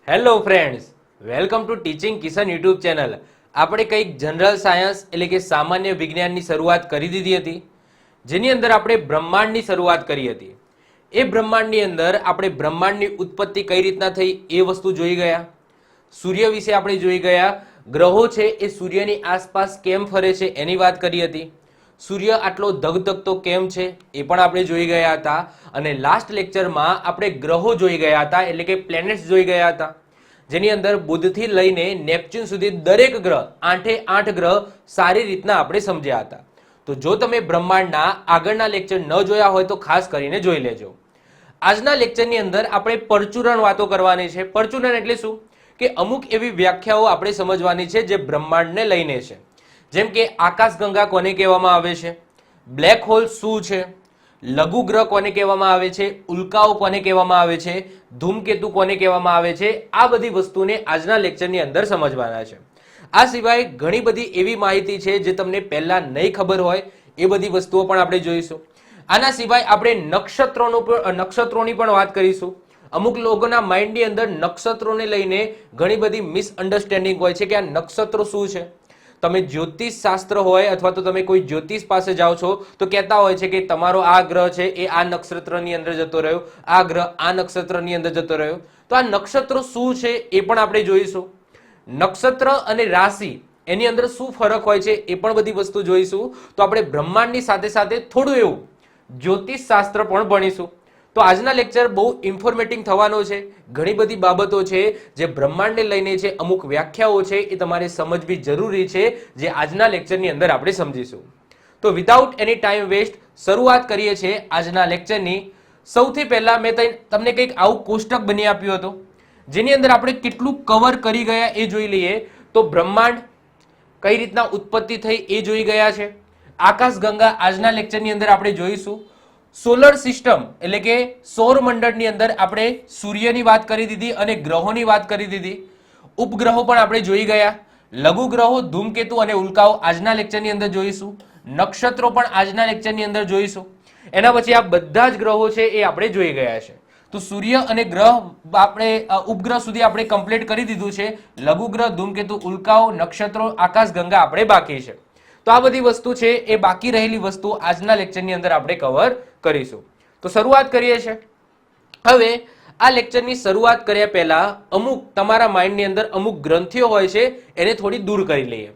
Hello friends, welcome to teaching Kishan YouTube channel. આપણે કંઈક general science એટલે કે સામાન્ય વિજ્ઞાનની શરૂઆત કરી દીધી હતી, જેની અંદર આપણે બ્રહ્માંડની શરૂઆત કરી હતી. એ બ્રહ્માંડની અંદર આપણે બ્રહ્માંડની ઉત્પત્તિ કઈ રીતના થઈ એ વસ્તુ જોઈ ગયા. સૂર્ય વિશે આપણે જોઈ ગયા. ગ્રહો છે એ સૂર્યની આસપાસ કેમ ફરે છે એની વાત કરી હતી. સૂર્ય આટલો ધગધગતો કેમ છે એ પણ આપણે જોઈ ગયા હતા. અને લાસ્ટ લેક્ચરમાં આપણે ગ્રહો જોઈ ગયા હતા, એટલે કે પ્લેનેટ્સ જોઈ ગયા હતા, જેની અંદર બુધથી લઈને નેપચ્યુન સુધી દરેક ગ્રહ, 8 ગ્રહ સારી રીતના આપણે સમજ્યા હતા. તો જો તમે બ્રહ્માંડના આગળના લેક્ચર ન જોયા હોય તો ખાસ કરીને જોઈ લેજો. આજના લેક્ચરની અંદર આપણે પરચુરણ વાતો કરવાની છે. પરચુરણ એટલે શું? કે અમુક એવી વ્યાખ્યાઓ આપણે સમજવાની છે જે બ્રહ્માંડને લઈને છે. જેમ કે આકાશગંગા કોને કહેવામાં આવે છે, બ્લેક હોલ શું છે, લઘુ ગ્રહ કોને કહેવામાં આવે છે, ઉલ્કાઓ કોને કહેવામાં આવે છે, ધૂમકેતુ કોને કહેવામાં આવે છે. આ બધી વસ્તુને આજના લેક્ચરની અંદર સમજવાના છે. આ સિવાય ઘણી બધી એવી માહિતી છે જે તમને પહેલા નહીં ખબર હોય, એ બધી વસ્તુઓ પણ આપણે જોઈશું. આના સિવાય આપણે નક્ષત્રોની પણ વાત કરીશું. અમુક લોકોના માઇન્ડની અંદર નક્ષત્રોને લઈને ઘણી બધી મિસઅન્ડરસ્ટેન્ડિંગ હોય છે કે આ નક્ષત્રો શું છે. તમે જ્યોતિષ શાસ્ત્ર હોય અથવા તો તમે કોઈ જ્યોતિષ પાસે જાઓ છો તો કહેતા હોય છે કે તમારો આ ગ્રહ છે એ આ નક્ષત્રની અંદર જતો રહ્યો, આ ગ્રહ આ નક્ષત્રની અંદર જતો રહ્યો. તો આ નક્ષત્રો શું છે એ પણ આપણે જોઈશું. નક્ષત્ર અને રાશિ એની અંદર શું ફરક હોય છે એ પણ બધી વસ્તુ જોઈશું. તો આપણે બ્રહ્માંડની સાથે સાથે થોડું એવું જ્યોતિષ શાસ્ત્ર પણ ભણીશું. તો આજના લેક્ચર બહુ ઇન્ફોર્મેટિવ થવાનો છે. ઘણી બધી બાબતો છે જે બ્રહ્માંડને લઈને છે, અમુક વ્યાખ્યાઓ છે એ તમારે સમજવી જરૂરી છે, જે આજના લેક્ચરની અંદર આપણે સમજીશું. તો વિધાઉટ એની ટાઈમ વેસ્ટ શરૂઆત કરીએ છીએ આજના લેક્ચરની. સૌથી પહેલા મેં તમને કંઈક આવું કોષ્ટક બની આપ્યું હતું, જેની અંદર આપણે કેટલું કવર કરી ગયા એ જોઈ લઈએ. તો બ્રહ્માંડ કઈ રીતના ઉત્પત્તિ થઈ એ જોઈ ગયા છે. આકાશગંગા આજના લેક્ચરની અંદર આપણે જોઈશું. સોલર સિસ્ટમ એટલે કે સૌર મંડળની અંદર આપણે સૂર્યની વાત કરી દીધી અને ગ્રહોની વાત કરી દીધી. ઉપગ્રહો પણ આપણે જોઈ ગયા. લઘુ ગ્રહો, ધૂમકેતુ અને ઉલ્કાઓ આજના લેક્ચરની અંદર જોઈશું. નક્ષત્રો પણ આજના લેક્ચરની અંદર જોઈશું. એના પછી આ બધા જ ગ્રહો છે એ આપણે જોઈ ગયા છે. તો સૂર્ય અને ગ્રહ આપણે ઉપગ્રહ સુધી આપણે કમ્પ્લીટ કરી દીધું છે. લઘુ ગ્રહ, ધૂમકેતુ, ઉલ્કાઓ, નક્ષત્રો, આકાશગંગા આપણે બાકી છે. તો આ બધી વસ્તુ છે એ બાકી રહેલી વસ્તુ આજના લેક્ચરની અંદર આપણે કવર કરીશું. તો શરૂઆત કરીએ છીએ. હવે આ લેક્ચરની શરૂઆત કર્યા પહેલા અમુક તમારા માઇન્ડની અંદર અમુક ગ્રંથિઓ હોય છે, એને થોડી દૂર કરી લઈએ.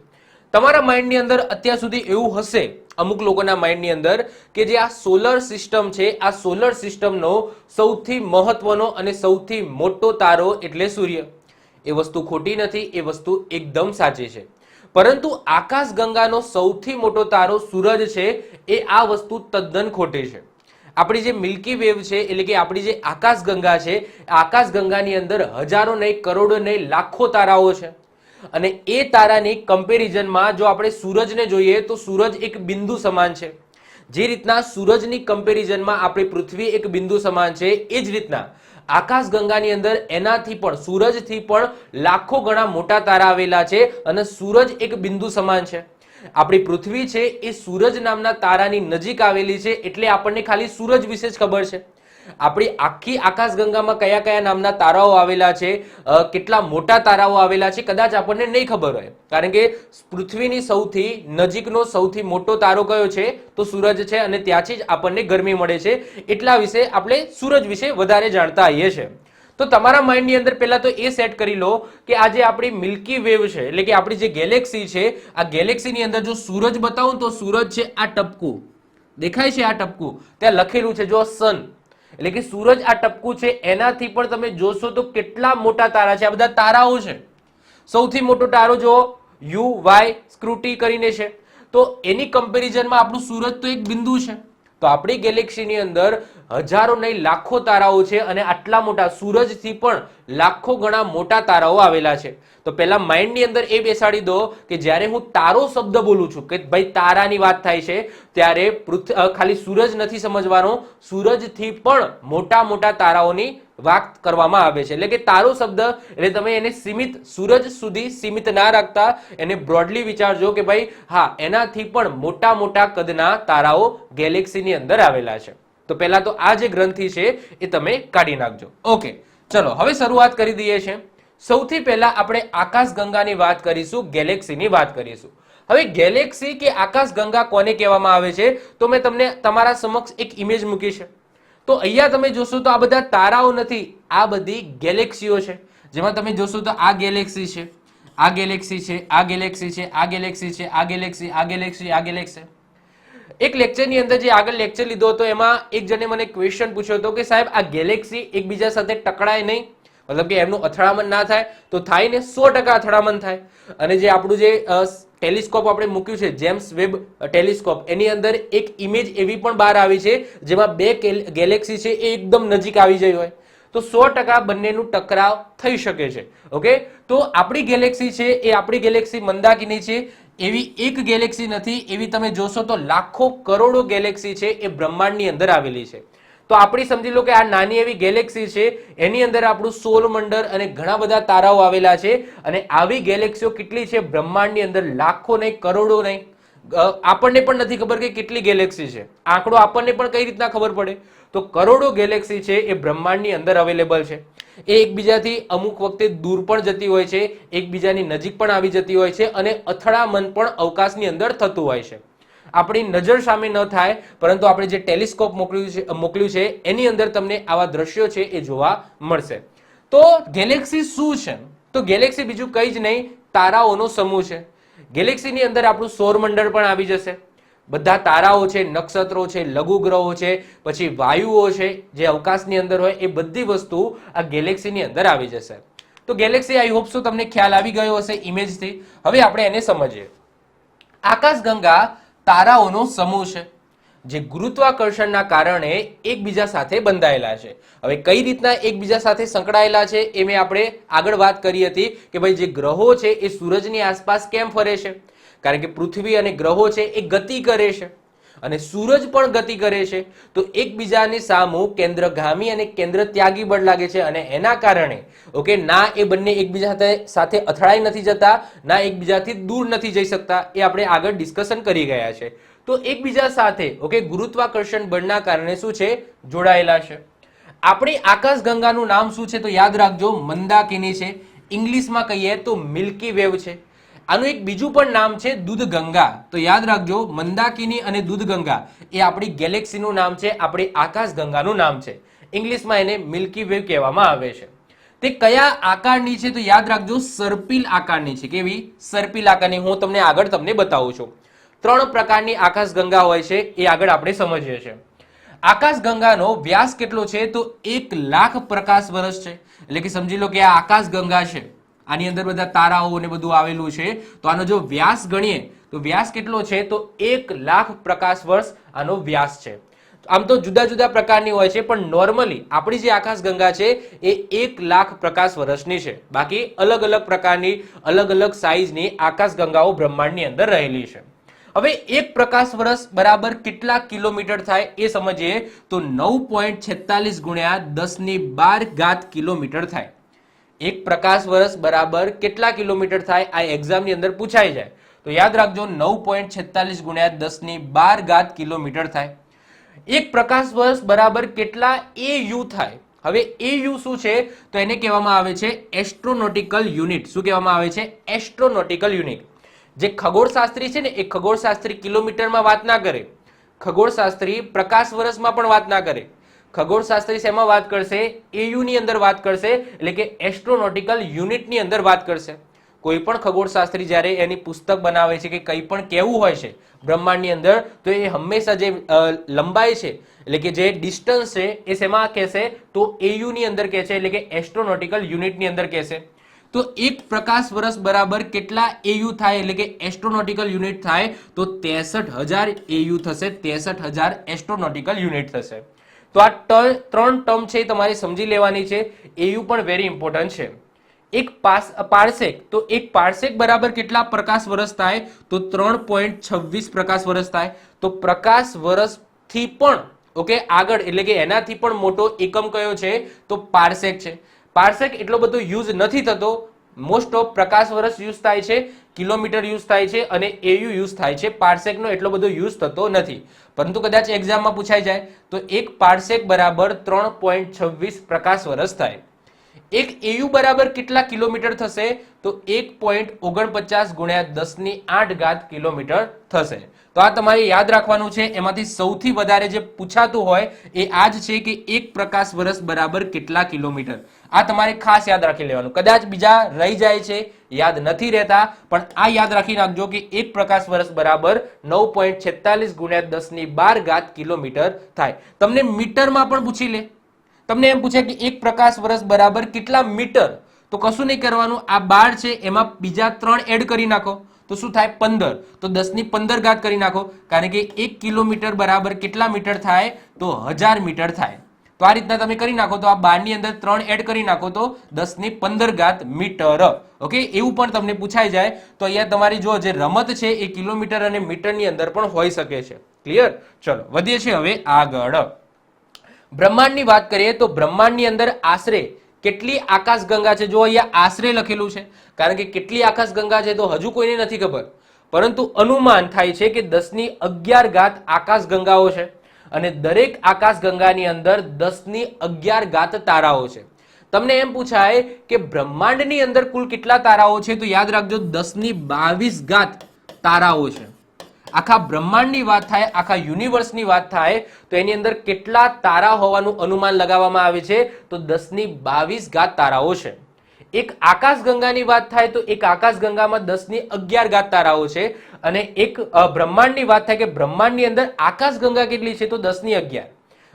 તમારા માઇન્ડની અંદર અત્યાર સુધી એવું હશે, અમુક લોકોના માઇન્ડની અંદર, કે જે આ સોલર સિસ્ટમ છે, આ સોલર સિસ્ટમનો સૌથી મહત્વનો અને સૌથી મોટો તારો એટલે સૂર્ય. એ વસ્તુ ખોટી નથી, એ વસ્તુ એકદમ સાચી છે. પરંતુ આકાશગંગાનો સૌથી મોટો તારો સૂરજ છે એ આ વસ્તુ તદ્દન ખોટી છે. આપણી જે મિલ્કી વેવ છે એટલે કે આપણી જે આકાશગંગા છે, આકાશગંગાની અંદર હજારો નહીં, કરોડો નહીં, લાખો તારાઓ છે. અને એ તારાની કમ્પેરિઝનમાં જો આપણે સૂરજને જોઈએ તો સૂરજ એક બિંદુ સમાન છે. જે રીતના સૂરજની કમ્પેરિઝનમાં આપણી પૃથ્વી એક બિંદુ સમાન છે, એ જ રીતના આકાશગંગાની અંદર એનાથી પણ, સૂરજથી પણ લાખો ગણા મોટા તારા આવેલા છે અને સૂરજ એક બિંદુ સમાન છે. આપણી પૃથ્વી છે એ સૂરજ નામના તારાની નજીક આવેલી છે, એટલે આપણને ખાલી સૂરજ વિશે જ ખબર છે. આપણી આખી આકાશગંગામાં કયા કયા નામના તારાઓ આવેલા છે, કેટલા મોટા તારાઓ આવેલા છે, કદાચ આપણને નહીં ખબર હોય. કારણ કે પૃથ્વીની સૌથી નજીકનો સૌથી મોટો તારો કયો છે તો સૂરજ છે, અને ત્યાંથી જ આપણને ગરમી મળે છે. એટલા વિશે આપણે સૂરજ વિશે વધારે જાણતા આવીએ છીએ. તો તમારા માઇન્ડની અંદર પહેલા તો એ સેટ કરી લો કે આ જે આપણી મિલ્કી વેવ છે એટલે કે આપણી જે ગેલેક્સી છે, આ ગેલેક્સીની અંદર જો સૂરજ બતાવું તો સૂરજ છે આ ટપકું દેખાય છે, આ ટપકું ત્યાં લખેલું છે જો સન, એટલે કે સૂરજ આ ટપકું છે. એનાથી પણ તમે જોશો તો કેટલા મોટા તારા છે, આ બધા તારાઓ છે. સૌથી મોટો તારો જો યુ વાય સ્ક્રુટી કરીને છે, તો એની કમ્પેરિઝનમાં આપણું સૂરજ તો એક બિંદુ છે. તો આપણી ગેલેક્સીની અંદર હજારો નહીં લાખો તારાઓ છે, અને આટલા મોટા સૂરજથી પણ લાખો ગણા મોટા તારાઓ આવેલા છે. તો પહેલા માઇન્ડની અંદર એ બેસાડી દો કે જ્યારે હું તારો શબ્દ બોલું છું કે ભાઈ તારાની વાત થાય છે, ત્યારે ખાલી સૂરજ નથી સમજવાનો, સૂરજથી પણ મોટા મોટા તારાઓની વાત કરવામાં આવે છે. એટલે કે તારો શબ્દ એટલે તમે એને સીમિત સૂરજ સુધી સીમિત ના રાખતા, એને બ્રોડલી વિચારજો કે ભાઈ હા, એનાથી પણ મોટા મોટા કદના તારાઓ ગેલેક્સીની અંદર આવેલા છે. તો પહેલા તો આ જે ગ્રંથિ છે એ તમે કાઢી નાખજો. ઓકે, ચલો હવે શરૂઆત કરી દઈએ છીએ. સૌથી પહેલા આપણે આકાશગંગાની વાત કરીશું, ગેલેક્સીની વાત કરીશું. હવે ગેલેક્સી કે આકાશગંગા કોને કહેવામાં આવે છે તો મેં તમને તમારા સમક્ષ એક ઇમેજ મૂકી છે. તો અહીંયા તમે જોશો તો આ બધા તારાઓ નથી, આ બધી ગેલેક્સીઓ છે. જેમાં તમે જોશો તો આ ગેલેક્સી છે, આ ગેલેક્સી છે, આ ગેલેક્સી છે, આ ગેલેક્સી છે, આ ગેલેક્સી, આ ગેલેક્સી, આ ગેલેક્સી. એક લેક્ચરની અંદર જે આગળ લેક્ચર લીધો હતો એમાં એક જણે મને ક્વેશ્ચન પૂછ્યો હતો કે સાહેબ આ ગેલેક્સી એકબીજા સાથે ટકરાય નહીં, મતલબ કે એમનું અથડામણ ના થાય? તો થાય ને, 100% અથડામણ થાય. અને જે આપણું જે ટેલિસ્કોપ આપણે મૂક્યું છે, જેમ્સ વેબ ટેલિસ્કોપ, એની અંદર એક ઇમેજ એવી પણ બહાર આવી છે જેમાં બે ગેલેક્સી છે એ એકદમ નજીક આવી જઈ હોય તો 100% બંનેનું ટકરાવ થઈ શકે છે. ઓકે, તો આપણી ગેલેક્સી છે એ આપણી ગેલેક્સી મંદાકિની છે, એવી એક ગેલેક્સી નથી, એવી તમે જોશો તો લાખો કરોડો ગેલેક્સી છે એ બ્રહ્માંડની અંદર આવેલી છે. તો આપણી સમજી લો કે આ નાની એવી ગેલેક્સી છે, એની અંદર આપણું સૌરમંડળ અને ઘણા બધા તારાઓ આવેલા છે. અને આવી ગેલેક્સીઓ કેટલી છે બ્રહ્માંડની અંદર? લાખો નહીં, કરોડો નહીં. આપણને પણ નથી ખબર કે કેટલી ગેલેક્સી છે, આંકડો આપણને પણ કઈ રીતના ખબર પડે? તો કરોડો ગેલેક્સી છે એ બ્રહ્માંડની અંદર અવેલેબલ છે. એ એકબીજાથી અમુક વખતે દૂર પણ જતી હોય છે, એકબીજાની નજીક પણ આવી જતી હોય છે, અને અથડામણ પણ અવકાશની અંદર થતું હોય છે. આપણી નજર સામે ન થાય, પરંતુ આપણે જે ટેલિસ્કોપ મોકલ્યું છે એની અંદર તમને આવા દ્રશ્યો છે એ જોવા મળશે. તો ગેલેક્સી શું છે? તો ગેલેક્સી બીજું કંઈ જ નહીં, તારાઓનો સમૂહ છે. ગેલેક્સીની અંદર આપણું સૌરમંડળ પણ આવી જશે, બધા તારાઓ છે, નક્ષત્રો છે, લઘુગ્રહો છે, પછી વાયુઓ છે જે અવકાશની અંદર હોય, એ બધી વસ્તુ આ ગેલેક્સીની અંદર આવી જશે. તો ગેલેક્સી આઈ હોપ સો તમને ખ્યાલ આવી ગયો હશે ઇમેજથી. હવે આપણે એને સમજીએ. આકાશગંગા તારાઓનો સમૂહ છે જે ગુરુત્વાકર્ષણના કારણે એકબીજા સાથે બંધાયેલા છે. હવે કઈ રીતના એકબીજા સાથે સંકળાયેલા છે એ મેં આપણે આગળ વાત કરી હતી કે ભાઈ જે ગ્રહો છે એ સૂરજની આસપાસ કેમ ફરે છે? કારણ કે પૃથ્વી અને ગ્રહો છે એ ગતિ કરે છે અને સૂરજ પણ ગતિ કરે છે. તો એકબીજાની સામું કેન્દ્રગામી અને કેન્દ્ર ત્યાગી બળ લાગે છે, અને એના કારણે ઓકે ના એ બંને એકબીજા સાથે અથડાઈ નથી જતા, ના એકબીજાથી દૂર નથી જઈ શકતા. એ આપણે આગળ ડિસ્કશન કરી ગયા છે. તો એકબીજા સાથે ઓકે ગુરુત્વાકર્ષણ બળના કારણે શું છે? જોડાયેલા છે. આપણી આકાશગંગાનું નામ શું છે? તો યાદ રાખજો, મંદાકિની છે. ઇંગ્લિશમાં કહીએ તો મિલ્કી વેવ છે. આનું એક બીજું પણ નામ છે દૂધગંગા. તો યાદ રાખજો, મંદાકિની અને દૂધગંગા એ આપણી ગેલેક્સીનું નામ છે, આપણી આકાશગંગાનું નામ છે. ઇંગ્લિશમાં એને મિલ્કી વેવ કહેવામાં આવે છે. તે કયા આકારની છે? તો યાદ રાખજો, સર્પિલ આકારની છે. કેવી? સર્પિલ આકારની. હું તમને આગળ બતાવું છું. 3 પ્રકારની આકાશગંગા હોય છે, એ આગળ આપણે સમજીએ છીએ. આકાશગંગાનો વ્યાસ કેટલો છે? તો 1 લાખ પ્રકાશ વર્ષ છે. એટલે કે સમજી લો કે આ આકાશગંગા છે, આની અંદર બધા તારાઓ ને બધું આવેલું છે. તો આનો જો વ્યાસ ગણીએ તો વ્યાસ કેટલો છે? તો 1 લાખ પ્રકાશ વર્ષ આનો વ્યાસ છે. આમ તો જુદા જુદા પ્રકારની હોય છે, પણ નોર્મલી આપણી જે આકાશગંગા છે એ 1 લાખ પ્રકાશ વર્ષની છે. બાકી અલગ અલગ પ્રકારની અલગ અલગ સાઈઝની આકાશગંગાઓ બ્રહ્માંડની અંદર રહેલી છે. હવે 1 પ્રકાશ વર્ષ બરાબર કેટલા કિલોમીટર થાય એ સમજીએ તો 9.46 ગુણ્યા 1012 કિલોમીટર થાય. 1 પ્રકાશ વર્ષ બરાબર કેટલા કિલોમીટર થાય? આ એક્ઝામની અંદર પૂછાઈ જાય. તો યાદ રાખજો, 9.46 ગુણ્યા 1012 કિલોમીટર થાય. 1 પ્રકાશ વર્ષ બરાબર કેટલા AU થાય? હવે AU શું છે? તો એને કહેવામાં આવે છે એસ્ટ્રોનોટિકલ યુનિટ. શું કહેવામાં આવે છે? એસ્ટ્રોનોટિકલ યુનિટ. જે ખગોળશાસ્ત્રી છે ને એ ખગોળશાસ્ત્રી કિલોમીટરમાં વાત ના કરે, ખગોળશાસ્ત્રી પ્રકાશ વર્ષમાં પણ વાત ના કરે. ખગોળશાસ્ત્રી શેમાં વાત કરશે? AU ની અંદર વાત કરશે, એટલે કે એસ્ટ્રોનોટિકલ યુનિટની અંદર વાત કરશે. કોઈ પણ ખગોળશાસ્ત્રી જ્યારે એની પુસ્તક બનાવે છે કે કંઈ પણ કહેવું હોય છે બ્રહ્માંડની અંદર, તો એ હંમેશા જે લંબાઈ છે એટલે કે જે ડિસ્ટન્સ છે એ શેમાં કહેશે? તો AU ની અંદર કહેશે, એટલે કે એસ્ટ્રોનોટિકલ યુનિટની અંદર કહેશે. તો 1 પ્રકાશ વર્ષ બરાબર કેટલા AU થાય? એટલે કે એસ્ટ્રોનોટિકલ યુનિટ થાય તો 63,000 AU થશે. 63,000 એસ્ટ્રોનોટિકલ યુનિટ થશે. તો આ 3 ટર્મ છે તમારે સમજી લેવાની છે. AU પણ વેરી ઇમ્પોર્ટન્ટ છે. એક પાર્સેક, તો 1 પાર્સેક બરાબર કેટલા પ્રકાશ વર્ષ થાય? તો 3.26 પ્રકાશ વર્ષ થાય. તો પ્રકાશ વર્ષથી પણ ઓકે આગળ એટલે કે એનાથી પણ મોટો એકમ કયો છે? તો પાર્સેક છે. પાર્સેક એટલો બધો યુઝ નથી થતો. મોસ્ટ ઓફ પ્રકાશ વર્ષ યુઝ થાય છે, કિલોમીટર યુઝ થાય છે અને AU યુઝ થાય છે. પાર્સેકનો એટલો બધો યુઝ થતો નથી, પરંતુ કદાચ એક્ઝામમાં પૂછાઈ જાય તો 1 પાર્સેક બરાબર 3.26 પ્રકાશ વર્ષ થાય. એક AU બરાબર કેટલા કિલોમીટર થશે? તો 1.49 ગુણ્યા 10⁸ કિલોમીટર થશે. તો આ તમારે યાદ રાખવાનું છે. એમાંથી સૌથી વધારે જે પૂછાતું હોય એ આ જ છે કે એક પ્રકાશ વર્ષ બરાબર કેટલા કિલોમીટર. આ તમારે ખાસ યાદ રાખી લેવાનું. કદાચ બીજા રહી જાય છે, યાદ નથી રહેતા, પણ આ યાદ રાખી રાખજો કે એક પ્રકાશ વર્ષ બરાબર 9.46 ગુણ્યા 10⁻12 કિલોમીટર થાય. તમને મીટરમાં પણ પૂછી લે. તમને એમ પૂછે કે એક પ્રકાશ વર્ષ બરાબર કેટલા મીટર, તો કશું નહીં કરવાનું, આ 12 છે એમાં બીજા 3 એડ કરી નાખો તો શું થાય? 15. તો 10⁻15 કરી નાખો, કારણ કે 1 કિલોમીટર બરાબર કેટલા મીટર થાય? તો 1000 મીટર થાય. તો આ રીતના તમે કરી નાખો તો આ 12 ની અંદર 3 એડ કરી નાખો તો 10⁻15 મીટર. ઓકે, એવું પણ તમને પૂછાઈ જાય. તો અહીંયા તમારી જો જે રમત છે એ કિલોમીટર અને મીટરની અંદર પણ હોઈ શકે છે. ક્લિયર? ચલો વધીએ છીએ હવે આગળ. બ્રહ્માંડની વાત કરીએ તો બ્રહ્માંડની અંદર આશરે કેટલી આકાશગંગા છે? જો અહીંયા આશરે લખેલું છે, કારણ કે કેટલી આકાશગંગા છે તો હજુ કોઈને નથી ખબર, પરંતુ અનુમાન થાય છે કે 10⁻11 આકાશગંગાઓ છે અને દરેક આકાશગંગાની અંદર 10⁻11 તારાઓ છે. તમને એમ પૂછાય કે બ્રહ્માંડની અંદર કુલ કેટલા તારાઓ છે? તો યાદ રાખજો 10⁻22 તારાઓ છે. આખા બ્રહ્માંડની વાત થાય, આખા યુનિવર્સની વાત થાય તો એની અંદર કેટલા તારા હોવાનું અનુમાન લગાવવામાં આવે છે? તો 10⁻22 તારાઓ છે. એક આકાશગંગાની વાત થાય તો એક આકાશગંગામાં 10⁻11 તારાઓ છે અને એક બ્રહ્માંડની વાત થાય કે બ્રહ્માંડની અંદર આકાશગંગા કેટલી છે? તો 10⁻11.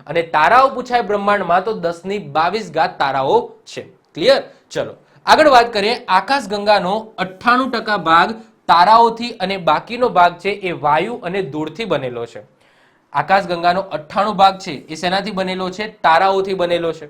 અને તારાઓ પૂછાય બ્રહ્માંડમાં તો 10⁻22 તારાઓ છે. ક્લિયર? ચલો આગળ વાત કરીએ. આકાશગંગાનો 98% ભાગ તારાઓથી અને બાકીનો ભાગ છે એ વાયુ અને ધૂળથી બનેલો છે. આકાશગંગાનો 98 ભાગ છે એ શેનાથી બનેલો છે? તારાઓથી બનેલો છે.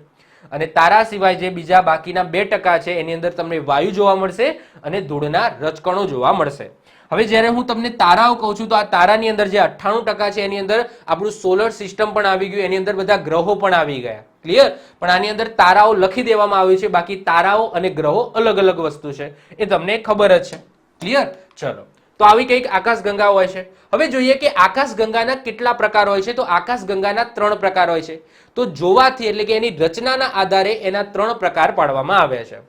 અને તારા સિવાય જે બીજા બાકીના 2% છે એની અંદર તમને વાયુ જોવા મળશે અને ધૂળના રજકણો જોવા મળશે. હવે જ્યારે હું તમને તારાઓ કહું છું તો આ તારાની અંદર જે 98% છે એની અંદર આપણું સોલર સિસ્ટમ પણ આવી ગયું, એની અંદર બધા ગ્રહો પણ આવી ગયા. ક્લિયર? પણ આની અંદર તારાઓ લખી દેવામાં આવ્યું છે, બાકી તારાઓ અને ગ્રહો અલગ અલગ વસ્તુ છે, એ તમને ખબર જ છે. ક્લિયર? ચલો, તો આવી કઈક આકાશગંગા હોય છે. હવે જોઈએ કે આકાશગંગાના કેટલા પ્રકાર હોય છે? તો આકાશગંગાના 3 પ્રકાર હોય છે. તો જોવાથી એટલે કે એની રચનાના આધારે એના 3 પ્રકાર પાડવામાં આવ્યા છે.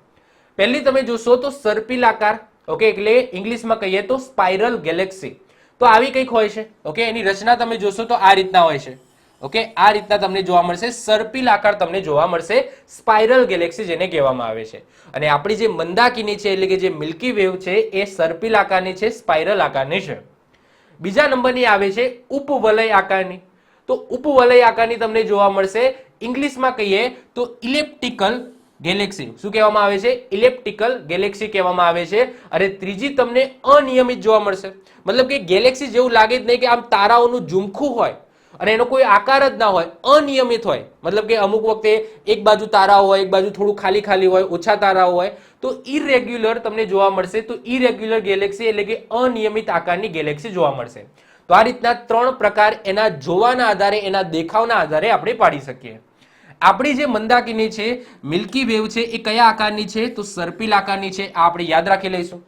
પહેલી તમે જોશો તો સર્પિલાકાર, ઓકે, એટલે ઇંગ્લિશમાં કહીએ તો સ્પાઇરલ ગેલેક્સી. તો આવી કંઈક હોય છે. ઓકે, એની રચના તમે જોશો તો આ રીતના હોય છે. ઓકે, આ રીતના તમને જોવા મળશે. સર્પિલ આકાર તમને જોવા મળશે, સ્પાઇરલ ગેલેક્સી જેને કહેવામાં આવે છે. અને આપણી જે મંદાકિની છે એટલે કે જે મિલ્કી વેવ છે એ સર્પિલ આકારની છે, સ્પાઇરલ આકારની છે. બીજા નંબરની આવે છે ઉપવલય આકારની. તો ઉપવલય આકારની તમને જોવા મળશે, ઇંગ્લિશમાં કહીએ તો ઇલેપ્ટિકલ ગેલેક્સી. શું કહેવામાં આવે છે? ઇલેપ્ટિકલ ગેલેક્સી કહેવામાં આવે છે. અને ત્રીજી તમને અનિયમિત જોવા મળશે. મતલબ કે ગેલેક્સી જેવું લાગે જ નહીં કે આમ તારાઓનું ઝુમખું હોય અને એનો કોઈ આકાર જ ના હોય, અનિયમિત હોય. મતલબ કે અમુક વખતે એક બાજુ તારાઓ હોય, એક બાજુ થોડું ખાલી ખાલી હોય, ઓછા તારાઓ હોય, તો ઇરેગ્યુલર તમને જોવા મળશે. તો ઇરેગ્યુલર ગેલેક્સી એટલે કે અનિયમિત આકારની ગેલેક્સી જોવા મળશે. તો આ રીતના 3 પ્રકાર એના જોવાના આધારે, એના દેખાવના આધારે આપણે પાડી શકીએ. આપણી જે મંદાકિની છે, મિલ્કી વેવ છે, એ કયા આકારની છે? તો સર્પિલ આકારની છે. આ આપણે યાદ રાખી લઈશું.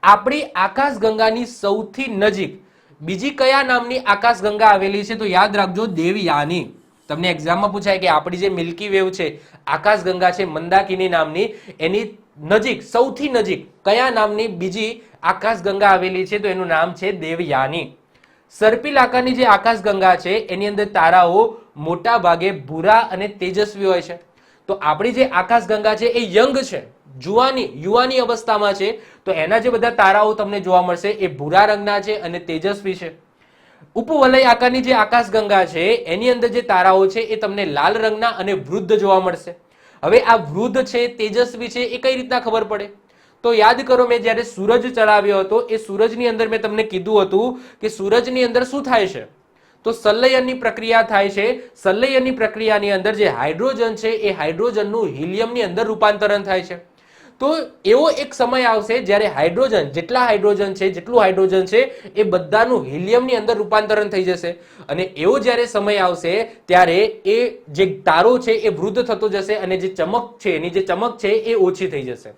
આપણી આકાશગંગાની સૌથી નજીક બીજી કયા નામની આકાશગંગા આવેલી છે? તો યાદ રાખજો, દેવયાની. તમને એક્ઝામમાં પૂછાય કે આપણી જે મિલ્કી વેવ છે, આકાશગંગા છે મંદાકિની નામની, એની નજીક, સૌથી નજીક કયા નામની બીજી આકાશગંગા આવેલી છે? તો એનું નામ છે દેવયાની. સર્પિલ આકારની જે આકાશગંગા છે એની અંદર તારાઓ મોટા ભાગે ભૂરા અને તેજસ્વી હોય છે. તો આપણી જે આકાશગંગા છે એ યંગ છે, યુવાની અવસ્થામાં છે. તો એના જે બધા તારાઓ તમને જોવા મળશે એ ભૂરા રંગના છે અને તેજસ્વી છે. ઉપવલય આકારની જે આકાશગંગા છે એની અંદર જે તારાઓ છે એ તમને લાલ રંગના અને વૃદ્ધ જોવા મળશે. હવે આ વૃદ્ધ છે, તેજસ્વી છે, એ કઈ રીતના ખબર પડે? તો યાદ કરો, મેં જ્યારે સૂરજ ચલાવ્યો હતો એ સૂરજની અંદર મેં તમને કીધું હતું કે સૂરજની અંદર શું થાય છે? તો સંલયનની પ્રક્રિયા થાય છે. સંલયનની પ્રક્રિયાની અંદર જે હાઇડ્રોજન છે એ હાઇડ્રોજનનું હિલિયમની અંદર રૂપાંતરણ થાય છે. તો એવો એક સમય આવશે જ્યારે હાઇડ્રોજન, જેટલું હાઇડ્રોજન છે એ બધાનું હિલિયમની અંદર રૂપાંતરણ થઈ જશે. અને એવો જ્યારે સમય આવશે ત્યારે એ જે તારો છે એ વૃદ્ધ થતો જશે અને જે ચમક છે, એની જે ચમક છે એ ઓછી થઈ જશે.